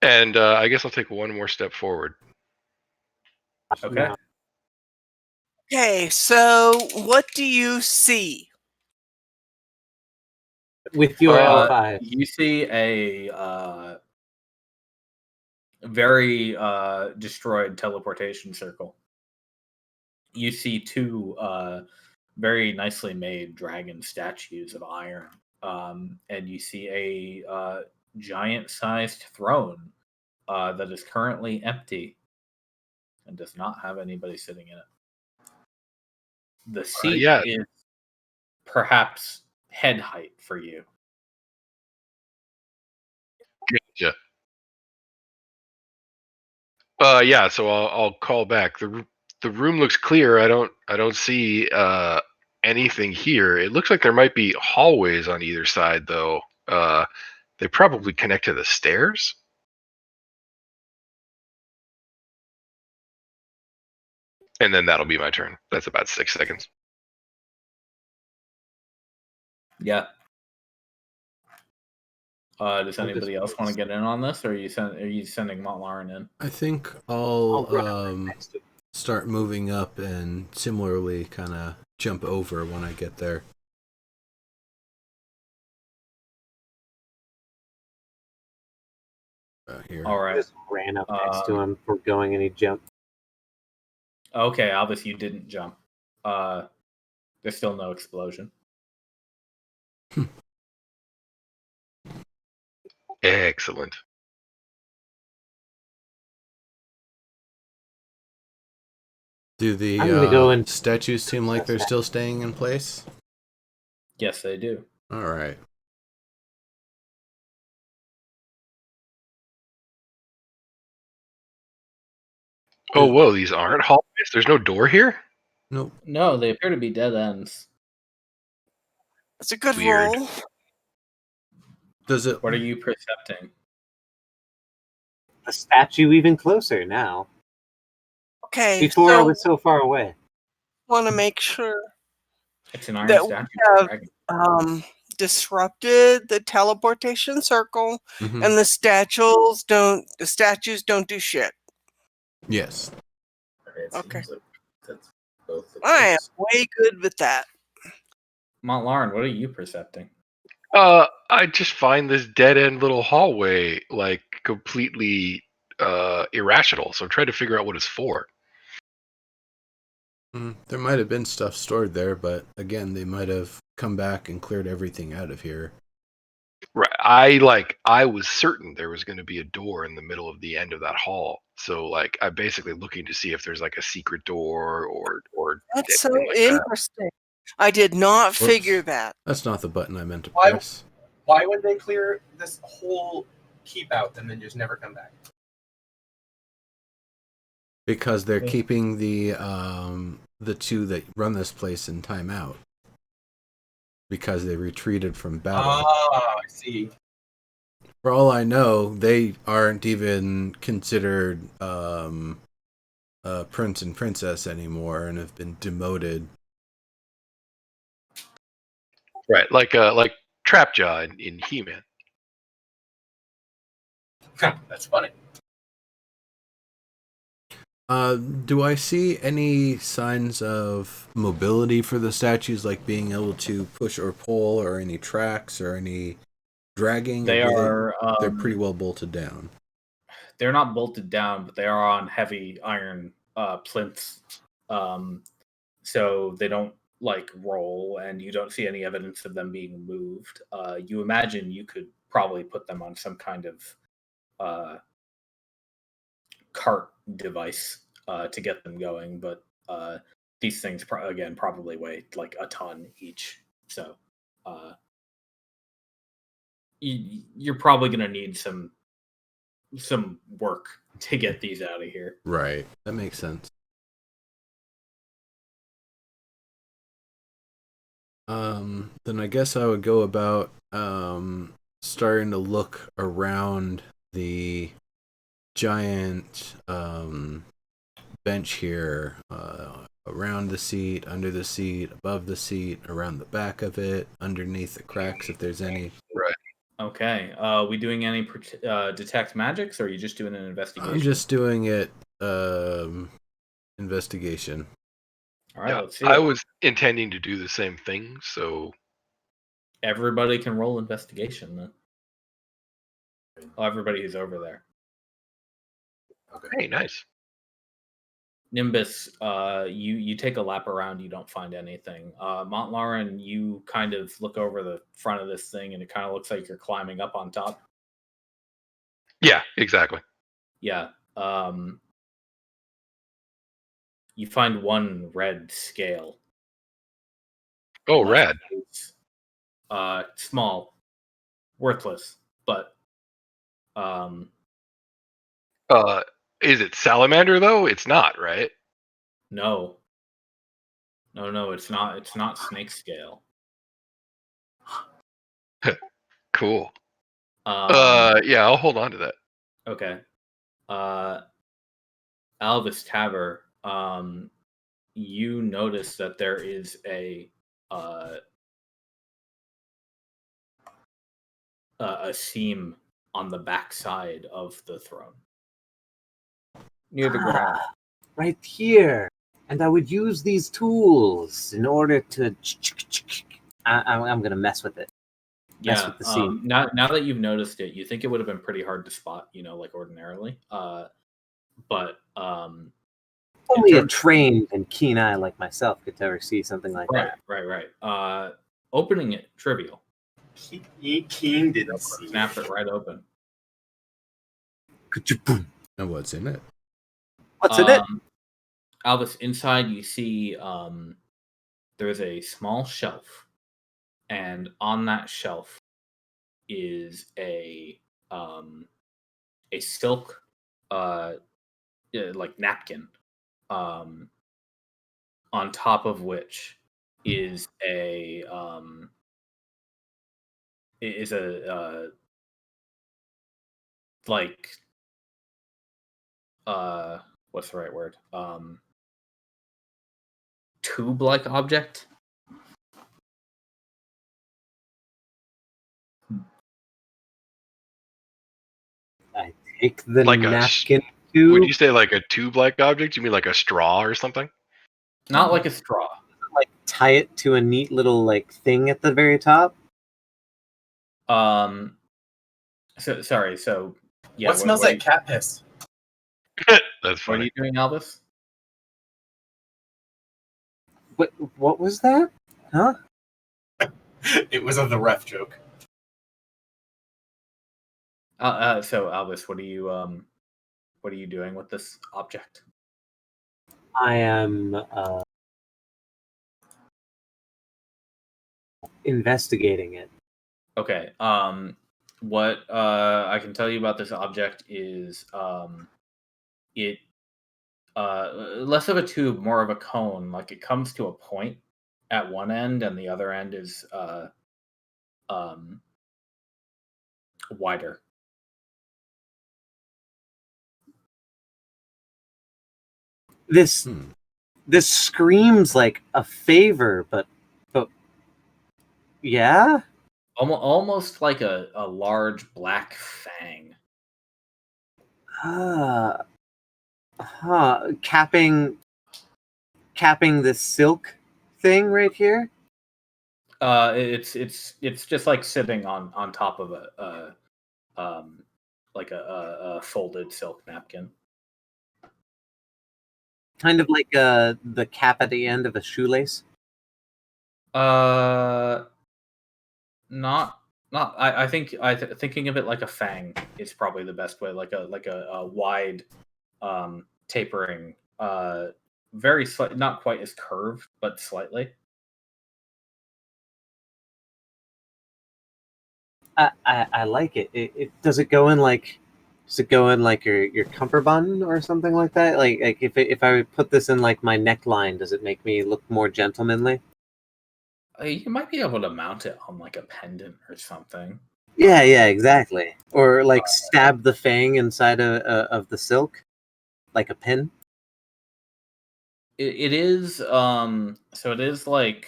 And I guess I'll take one more step forward. Okay. Okay, so what do you see? With your L5. You see a very destroyed teleportation circle. You see two very nicely made dragon statues of iron, and you see a giant-sized throne that is currently empty and does not have anybody sitting in it. The seat Yeah. is perhaps head height for you. Gotcha. Yeah. So I'll call back. The room looks clear. I don't see anything here. It looks like there might be hallways on either side, though. They probably connect to the stairs. And then that'll be my turn. That's about 6 seconds. Yeah. Does anybody else want to get in on this, or are you sending Montlarin in? I think I'll Next to start moving up and similarly kind of jump over when I get there. Here. All right. just ran up next to him for going, and he jumped. Okay, obviously you didn't jump. There's still no explosion. Excellent. Do the I'm gonna go and statues seem like they're still staying in place? Yes, they do. All right. Oh, whoa! These aren't hallways. There's no door here. Nope. No, they appear to be dead ends. That's a good Weird. roll. Does it? What are you percepting? the statue even closer now. Okay, Before I so was so far away. want to make sure It's an iron that we statue. have Dragon. disrupted the teleportation circle, Mhm. and the statues don't do shit. Yes. It Okay. seems like that's both the I am case. way good with that. Montlarin, what are you percepting? I just find this dead end little hallway like completely irrational. So I'm trying to figure out what it's for. There might have been stuff stored there, but again, they might have come back and cleared everything out of here. Right. I was certain there was going to be a door in the middle of the end of that hall. So like I'm basically looking to see if there's like a secret door or That's so anything like that. interesting. I did not Whoops. figure that. That's not the button I meant to Why- press. Why would they clear this whole keep out and then just never come back? Because they're Yeah. keeping the two that run this place in timeout. Because they retreated from battle. Ah, I see. For all I know, they aren't even considered prince and princess anymore and have been demoted. Right, like Trapjaw in He-Man. That's funny. Do I see any signs of mobility for the statues, like being able to push or pull, or any tracks, or any dragging? They Or are. they're pretty well bolted down. They're not bolted down, but they are on heavy iron plinths, so they don't like roll, and you don't see any evidence of them being moved. You imagine you could probably put them on some kind of cart device to get them going, but these things again probably weigh like a ton each, so you're probably going to need some work to get these out of here. Right, that makes sense. Then I guess I would go about starting to look around the giant bench here, around the seat, under the seat, above the seat, around the back of it, underneath the cracks if there's any. Right. Okay. We doing any detect magics, or are you just doing an investigation? I'm just doing it investigation. All right, Yeah, let's see. I was intending to do the same thing, so Everybody can roll investigation then. Oh, everybody who's over there. Okay. hey, nice. Nimbus, you take a lap around, you don't find anything. Montlarin, you kind of look over the front of this thing, and it kind of looks like you're climbing up on top. Yeah, exactly. Yeah. You find one red scale. Oh, left rad. is, small, worthless, but Is it salamander though? It's not, right? no, it's not. It's not snake scale. Cool. Um, Yeah, I'll hold on to that. okay. Alvis Taver, you notice that there is a seam on the back side of the throne near the ground. Right here. And I would use these tools in order to. I'm going to mess with it. Mess Yeah. with the seam. Now that you've noticed it, you think it would have been pretty hard to spot, like ordinarily. But Only a terms- trained and keen eye like myself could ever see something like that. right. Opening it, trivial. Keen didn't see. Snap it right open. Ka-choom. And what's in it? What's in it? Alvis, inside you see there's a small shelf, and on that shelf is a silk like napkin, on top of which is a like what's the right word? Tube-like object. Take the Like napkin Would tube, you say like a tube-like object? You mean like a straw or something? Not like a straw. like tie it to a neat little like thing at the very top. Sorry. So yeah. What smells like cat piss? That's What are funny. you doing, Albus? What was that? Huh? It was the ref joke. So Albus, what are you doing with this object? I am investigating it. Okay. What I can tell you about this object is it less of a tube, more of a cone. Like it comes to a point at one end, and the other end is um, wider. This screams like a favor, but yeah. Almost like a large black fang. Capping this silk thing right here. It's just like sitting on top of a folded silk napkin. Kind of like the cap at the end of a shoelace. Not. I think thinking of it like a fang is probably the best way. Like a wide, tapering, very slight, not quite as curved, but slightly. I like it. Does it go in like your cummerbund or something like that? Like if I put this in like my neckline, does it make me look more gentlemanly? You might be able to mount it on like a pendant or something. Yeah, exactly. Or like stab the fang inside of the silk, like a pin. It is so it is like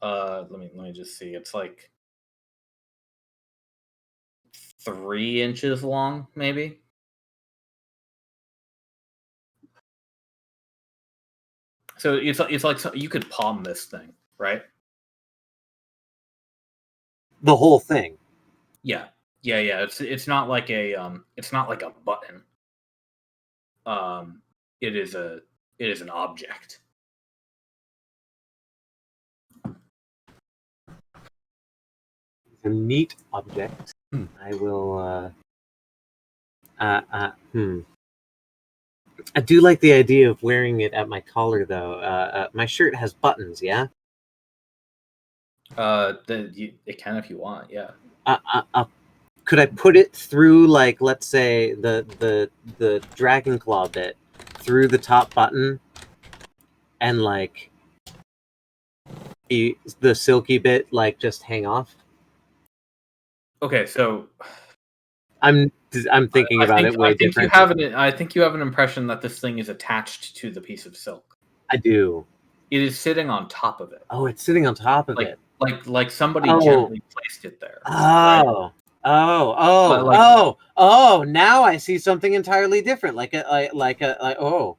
let me just see. It's like 3 inches long, maybe. So it's like you could palm this thing, right? The whole thing. Yeah. It's not like a button. It is an object. It's a neat object. I will. I do like the idea of wearing it at my collar, though. My shirt has buttons. Yeah. It can if you want. Yeah. Could I put it through, like, let's say the dragon claw bit through the top button, and like the silky bit like just hang off? Okay, so I'm thinking about it way different. I think you have an impression that this thing is attached to the piece of silk. I do. It is sitting on top of it. Oh, it's sitting on top of it. Like somebody gently placed it there. Right? Oh! Now I see something entirely different. Like oh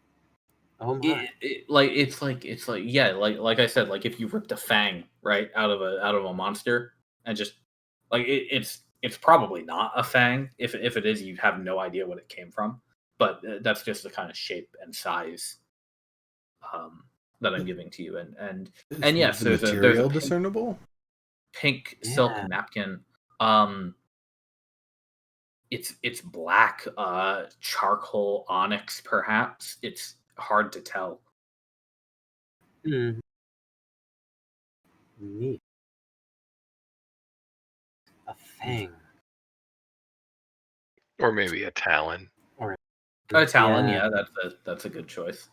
my! It's like yeah, like I said, like if you ripped a fang right out of a monster and just like it's probably not a fang. If it is, you have no idea what it came from. But that's just the kind of shape and size that I'm giving to you. And yes, the there's material a discernible pink silk napkin. It's black, charcoal onyx, perhaps. It's hard to tell. Neat. A fang. Or maybe a talon. Or a talon, yeah, that's a good choice.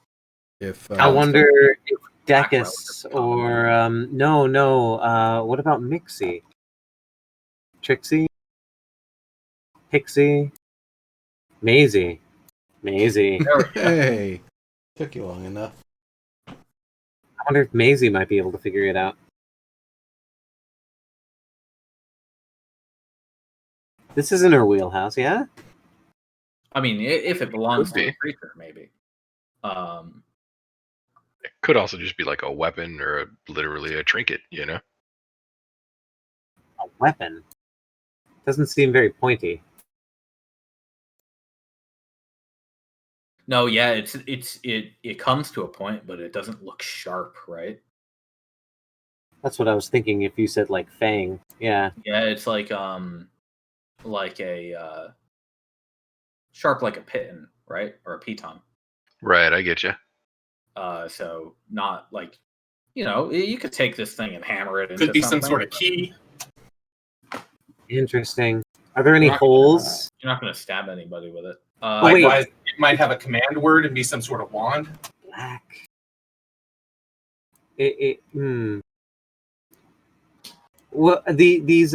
If I wonder if Decus or no. What about Mixie? Trixie? Pixie? Maisie. Hey, took you long enough. I wonder if Maisie might be able to figure it out. This is in her wheelhouse, yeah? I mean, if it belongs Could to be. a creature, maybe. It could also just be like a weapon or literally a trinket, you know? A weapon? Doesn't seem very pointy. No, yeah, it comes to a point, but it doesn't look sharp, right? That's what I was thinking if you said like fang. Yeah. Yeah, it's like a sharp like a piton, right? Or a piton. Right, I get you. So not like, you could take this thing and hammer it into Could be something. some sort of key. Interesting. Are there any You're not holes? You're not going to stab anybody with it. wait. Likewise, it might have a command word and be some sort of wand. Black. Well, these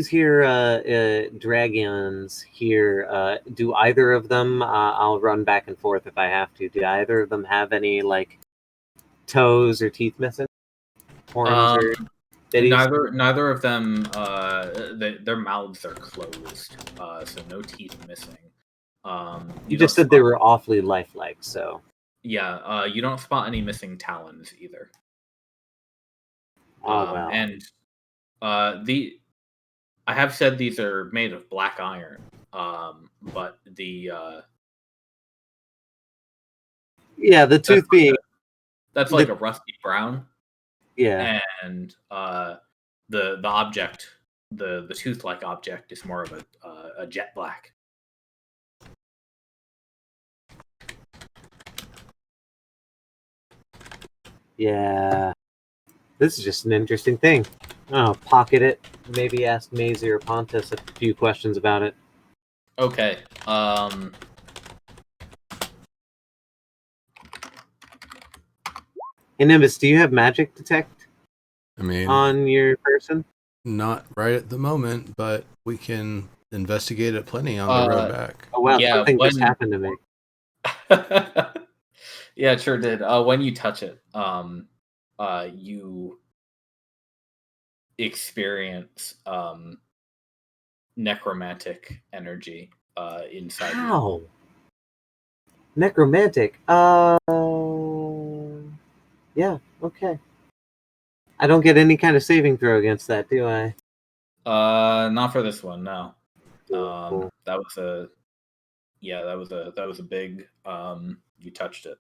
here dragons here. Do either of them? I'll run back and forth if I have to. Do either of them have any like toes or teeth missing? Horns or bitties? Neither of them. Their mouths are closed, so no teeth missing. You just said they were awfully lifelike, so yeah. You don't spot any missing talons either. oh well. And I have said these are made of black iron, but the the tooth being that's like a rusty brown. Yeah. And the object, the tooth-like object, is more of a jet black. Yeah. This is just an interesting thing. Oh, pocket it. Maybe ask Maisie or Pontus a few questions about it. Okay. Hey, Nimbus, do you have magic detect on your person? Not right at the moment, but we can investigate it plenty on the road back. Oh wow, something just happened to me. Yeah, it sure did. When you touch it, you experience necromantic energy inside you. How? Necromantic? Yeah, okay. I don't get any kind of saving throw against that, do I? Not for this one, no. Cool. That was a big you touched it.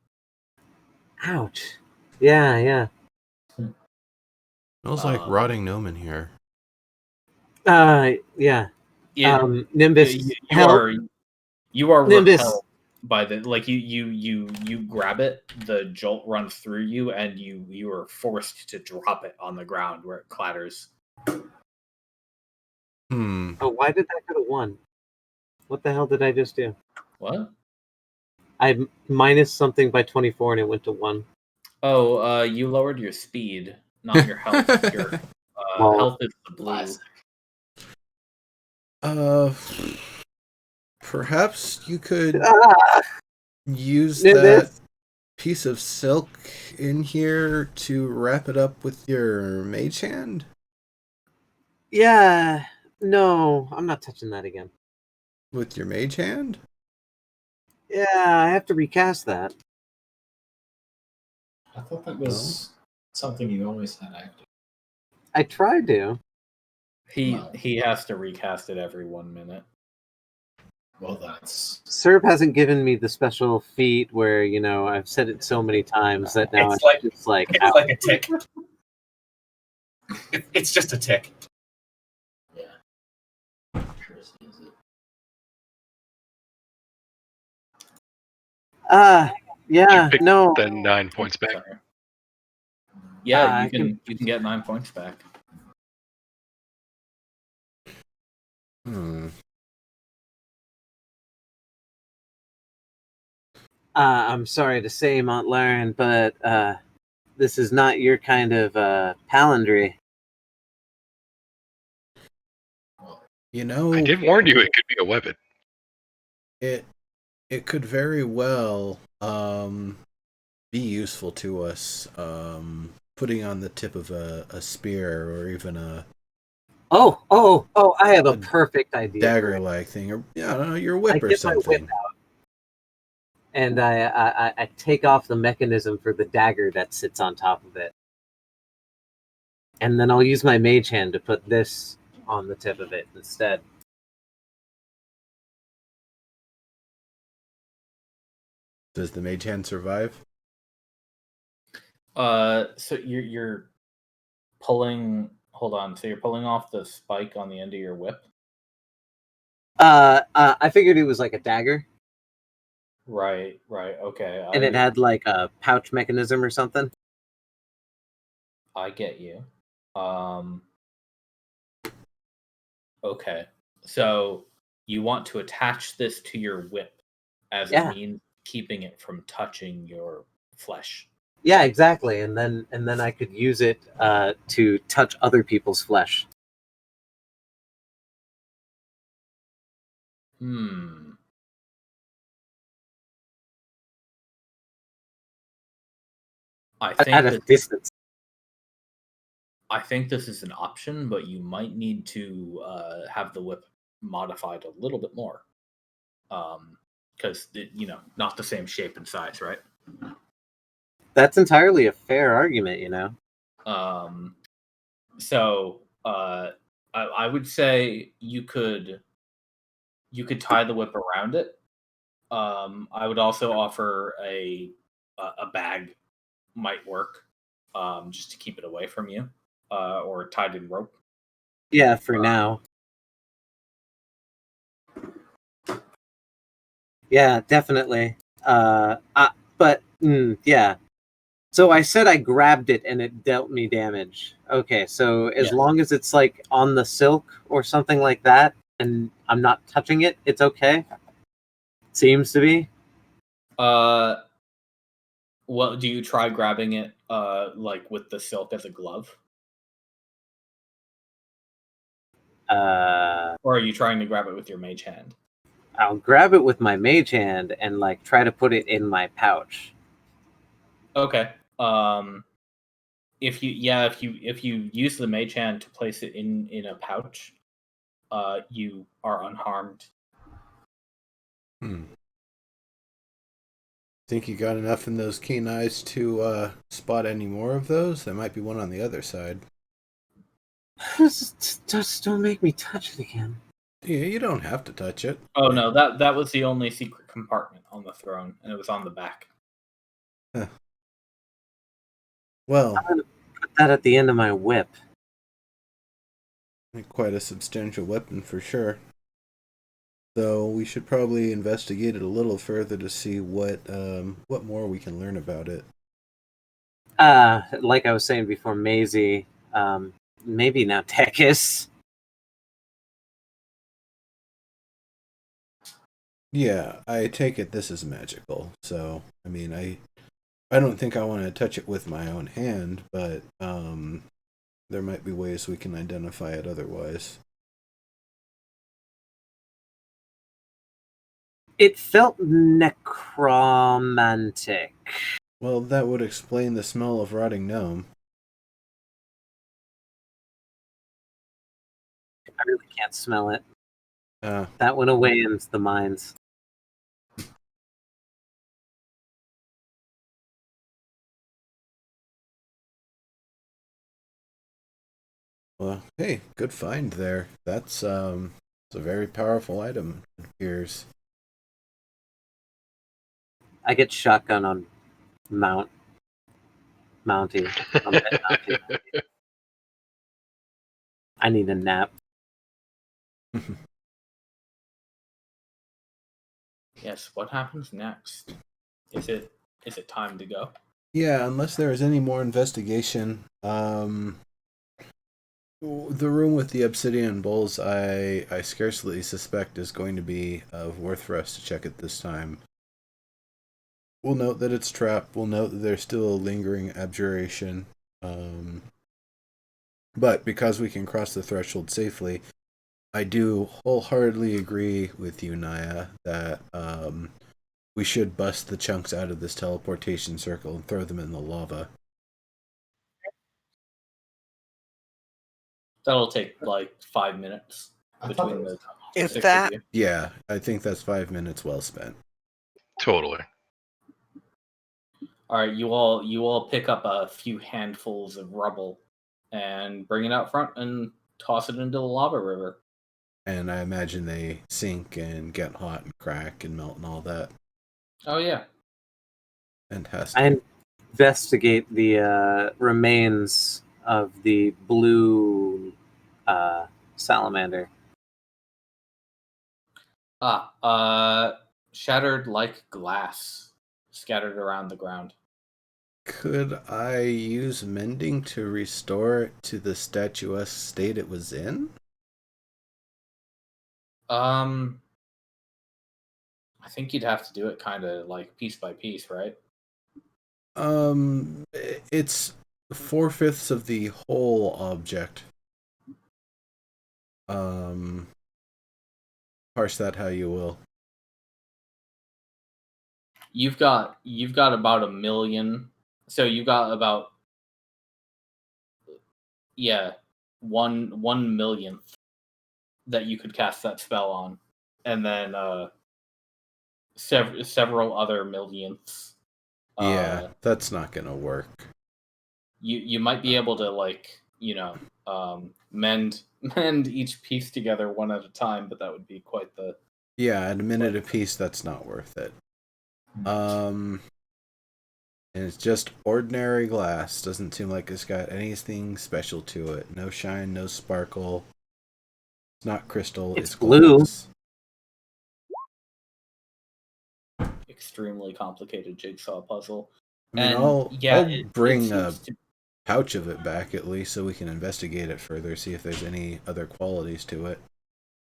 Ouch. Yeah. Smells like rotting gnome in here. Yeah. Nimbus, you are Nimbus. repelled by the you grab it, the jolt runs through you, and you are forced to drop it on the ground where it clatters. Oh, why did that go to 1? What the hell did I just do? What? I minus something by 24 and it went to 1. Oh, you lowered your speed, not your health. Your health is the blue. Perhaps you could use Nimbus. that piece of silk in here to wrap it up with your mage hand? Yeah. No, I'm not touching that again. With your mage hand? Yeah, I have to recast that. I thought that was something you always had active. I tried to. He has to recast it every 1 minute. Well, that's... Serb hasn't given me the special feat where, I've said it so many times that now it's like It's like a tick. It's just a tick. Yeah. Sure is it. Yeah, no. Then 9 points back. Sorry. Yeah, you can get 9 points back. I'm sorry to say, Montlarin, but this is not your kind of palandry. I did warn you it could be a weapon. It could very well be useful to us, putting on the tip of a spear or even a I have a perfect idea. Dagger-like thing, or I don't know, your whip or something. Whip out. and I take off the mechanism for the dagger that sits on top of it. And then I'll use my mage hand to put this on the tip of it instead. Does the mage hand survive? So you're pulling. Hold on. So you're pulling off the spike on the end of your whip. I figured it was like a dagger, Right. Okay. and it had like a pouch mechanism or something. I get you. Okay. So you want to attach this to your whip as a means of keeping it from touching your flesh. Yeah, exactly. And then I could use it to touch other people's flesh. I think at a distance. I think this is an option, but you might need to have the whip modified a little bit more, because not the same shape and size, right? That's entirely a fair argument, So I would say you could tie the whip around it. I would also offer a bag might work, just to keep it away from you, or tied in rope. Yeah, for now. Yeah, definitely. Yeah. So I said I grabbed it and it dealt me damage. Okay, so as long as it's like on the silk or something like that, and I'm not touching it, it's okay. Seems to be. Well, do you try grabbing it like with the silk as a glove? Or are you trying to grab it with your mage hand? I'll grab it with my mage hand and like try to put it in my pouch. Okay. If you use the mage hand to place it in a pouch, you are unharmed. Think you got enough in those keen eyes to spot any more of those? There might be one on the other side. Just don't make me touch it again. Yeah, you don't have to touch it. Oh no, that was the only secret compartment on the throne, and it was on the back. Huh. Well, I'm gonna put that at the end of my whip. Quite a substantial weapon for sure. Though we should probably investigate it a little further to see what more we can learn about it. Like I was saying before, Maisie, maybe now Tekis. Yeah, I take it this is magical. So, I mean, I don't think I want to touch it with my own hand, but there might be ways we can identify it otherwise. It felt necromantic. Well, that would explain the smell of rotting gnome. I really can't smell it. That went away into the mines. Well, hey, good find there. That's it's a very powerful item, it appears. I get shotgun on Mountie. I need a nap. Yes, what happens next? Is it time to go? Yeah, unless there is any more investigation. The room with the obsidian bowls, I scarcely suspect is going to be worth for us to check at this time. We'll note that it's trapped. We'll note that there's still a lingering abjuration. But because we can cross the threshold safely, I do wholeheartedly agree with you, Naya, that we should bust the chunks out of this teleportation circle and throw them in the lava. That'll take like 5 minutes between the If six that. of you. Yeah, I think that's 5 minutes well spent. Totally. All right, you all pick up a few handfuls of rubble and bring it out front and toss it into the lava river. And I imagine they sink and get hot and crack and melt and all that. Oh yeah. Fantastic. I investigate the remains of the blue salamander. Shattered like glass, scattered around the ground. Could I use mending to restore it to the statuesque state it was in? I think you'd have to do it kind of like piece by piece, right? It's 4/5 of the whole object. Parse that how you will. You've got about 1 million. So you got about 1/1,000,000th that you could cast that spell on, and then several other millionths. Yeah, that's not gonna work. You might be able to mend each piece together one at a time, but that would be quite the. Yeah, at a minute apiece, that's not worth it. And it's just ordinary glass. Doesn't seem like it's got anything special to it. No shine, no sparkle. It's not crystal. It's blue. glass. Extremely complicated jigsaw puzzle. I mean, And I'll bring a seems to- pouch of it back at least so we can investigate it further, see if there's any other qualities to it.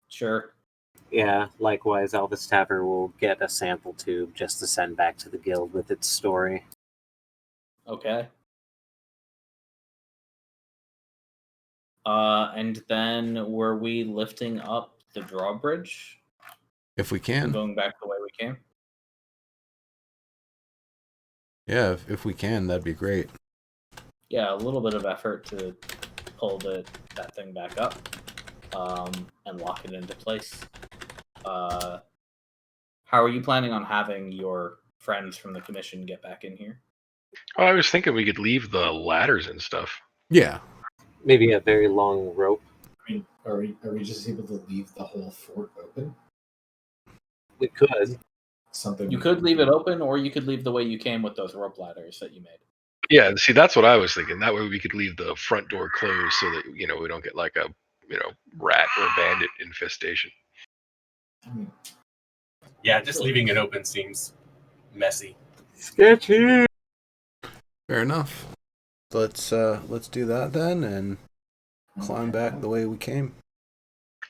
Sure. Yeah, likewise, Elvis Tapper will get a sample tube just to send back to the guild with its story. Okay. And then were we lifting up the drawbridge? If we can. Going back the way we came? Yeah, if we can, that'd be great. Yeah, a little bit of effort to pull that thing back up and lock it into place. How are you planning on having your friends from the commission get back in here? Oh, I was thinking we could leave the ladders and stuff. Yeah. Maybe a very long rope. I mean, are we just able to leave the whole fort open? We could. Something You could leave it open, or you could leave the way you came with those rope ladders that you made. Yeah, see, that's what I was thinking. That way we could leave the front door closed so that, we don't get like a, rat or bandit infestation. Yeah, just leaving it open seems messy. Sketchy. Fair enough. Let's do that then and climb back the way we came.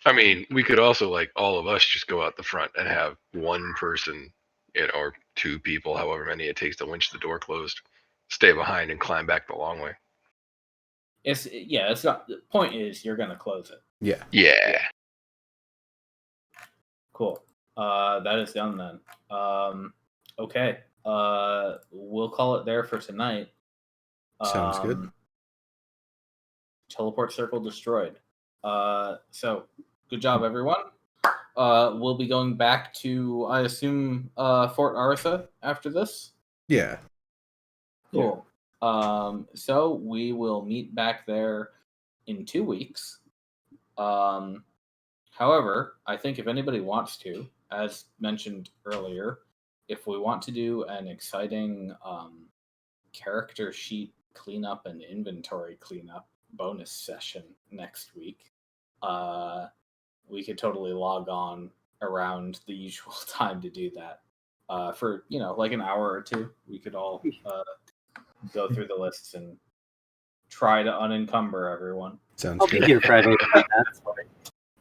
I mean, we could also, like, all of us just go out the front and have one person, or two people, however many it takes to winch the door closed, stay behind and climb back the long way. It's not. The point is, you're gonna close it. Yeah. Yeah. Cool. That is done then. Okay. We'll call it there for tonight. Sounds good. Teleport circle destroyed. So good job, everyone. We'll be going back to, I assume, Fort Arisa after this. Yeah. Cool. So we will meet back there in 2 weeks. However, I think if anybody wants to, as mentioned earlier, if we want to do an exciting character sheet cleanup and inventory cleanup bonus session next week, we could totally log on around the usual time to do that. For like an hour or two, we could all go through the lists and try to unencumber everyone. Sounds I'll good. be here Friday.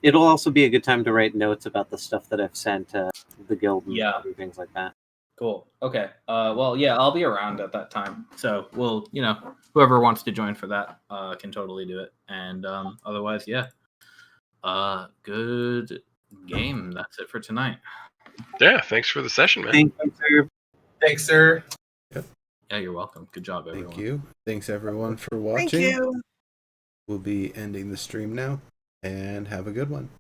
It'll also be a good time to write notes about the stuff that I've sent to the guild and things like that. Cool. Okay. Well, yeah, I'll be around at that time. So we'll, whoever wants to join for that can totally do it. And otherwise, yeah. Good game. That's it for tonight. Yeah, thanks for the session, man. Thank you, sir. Thanks, sir. Yeah, you're welcome. Good job, everyone. Thank you. Thanks, everyone, for watching. Thank you. We'll be ending the stream now, and have a good one.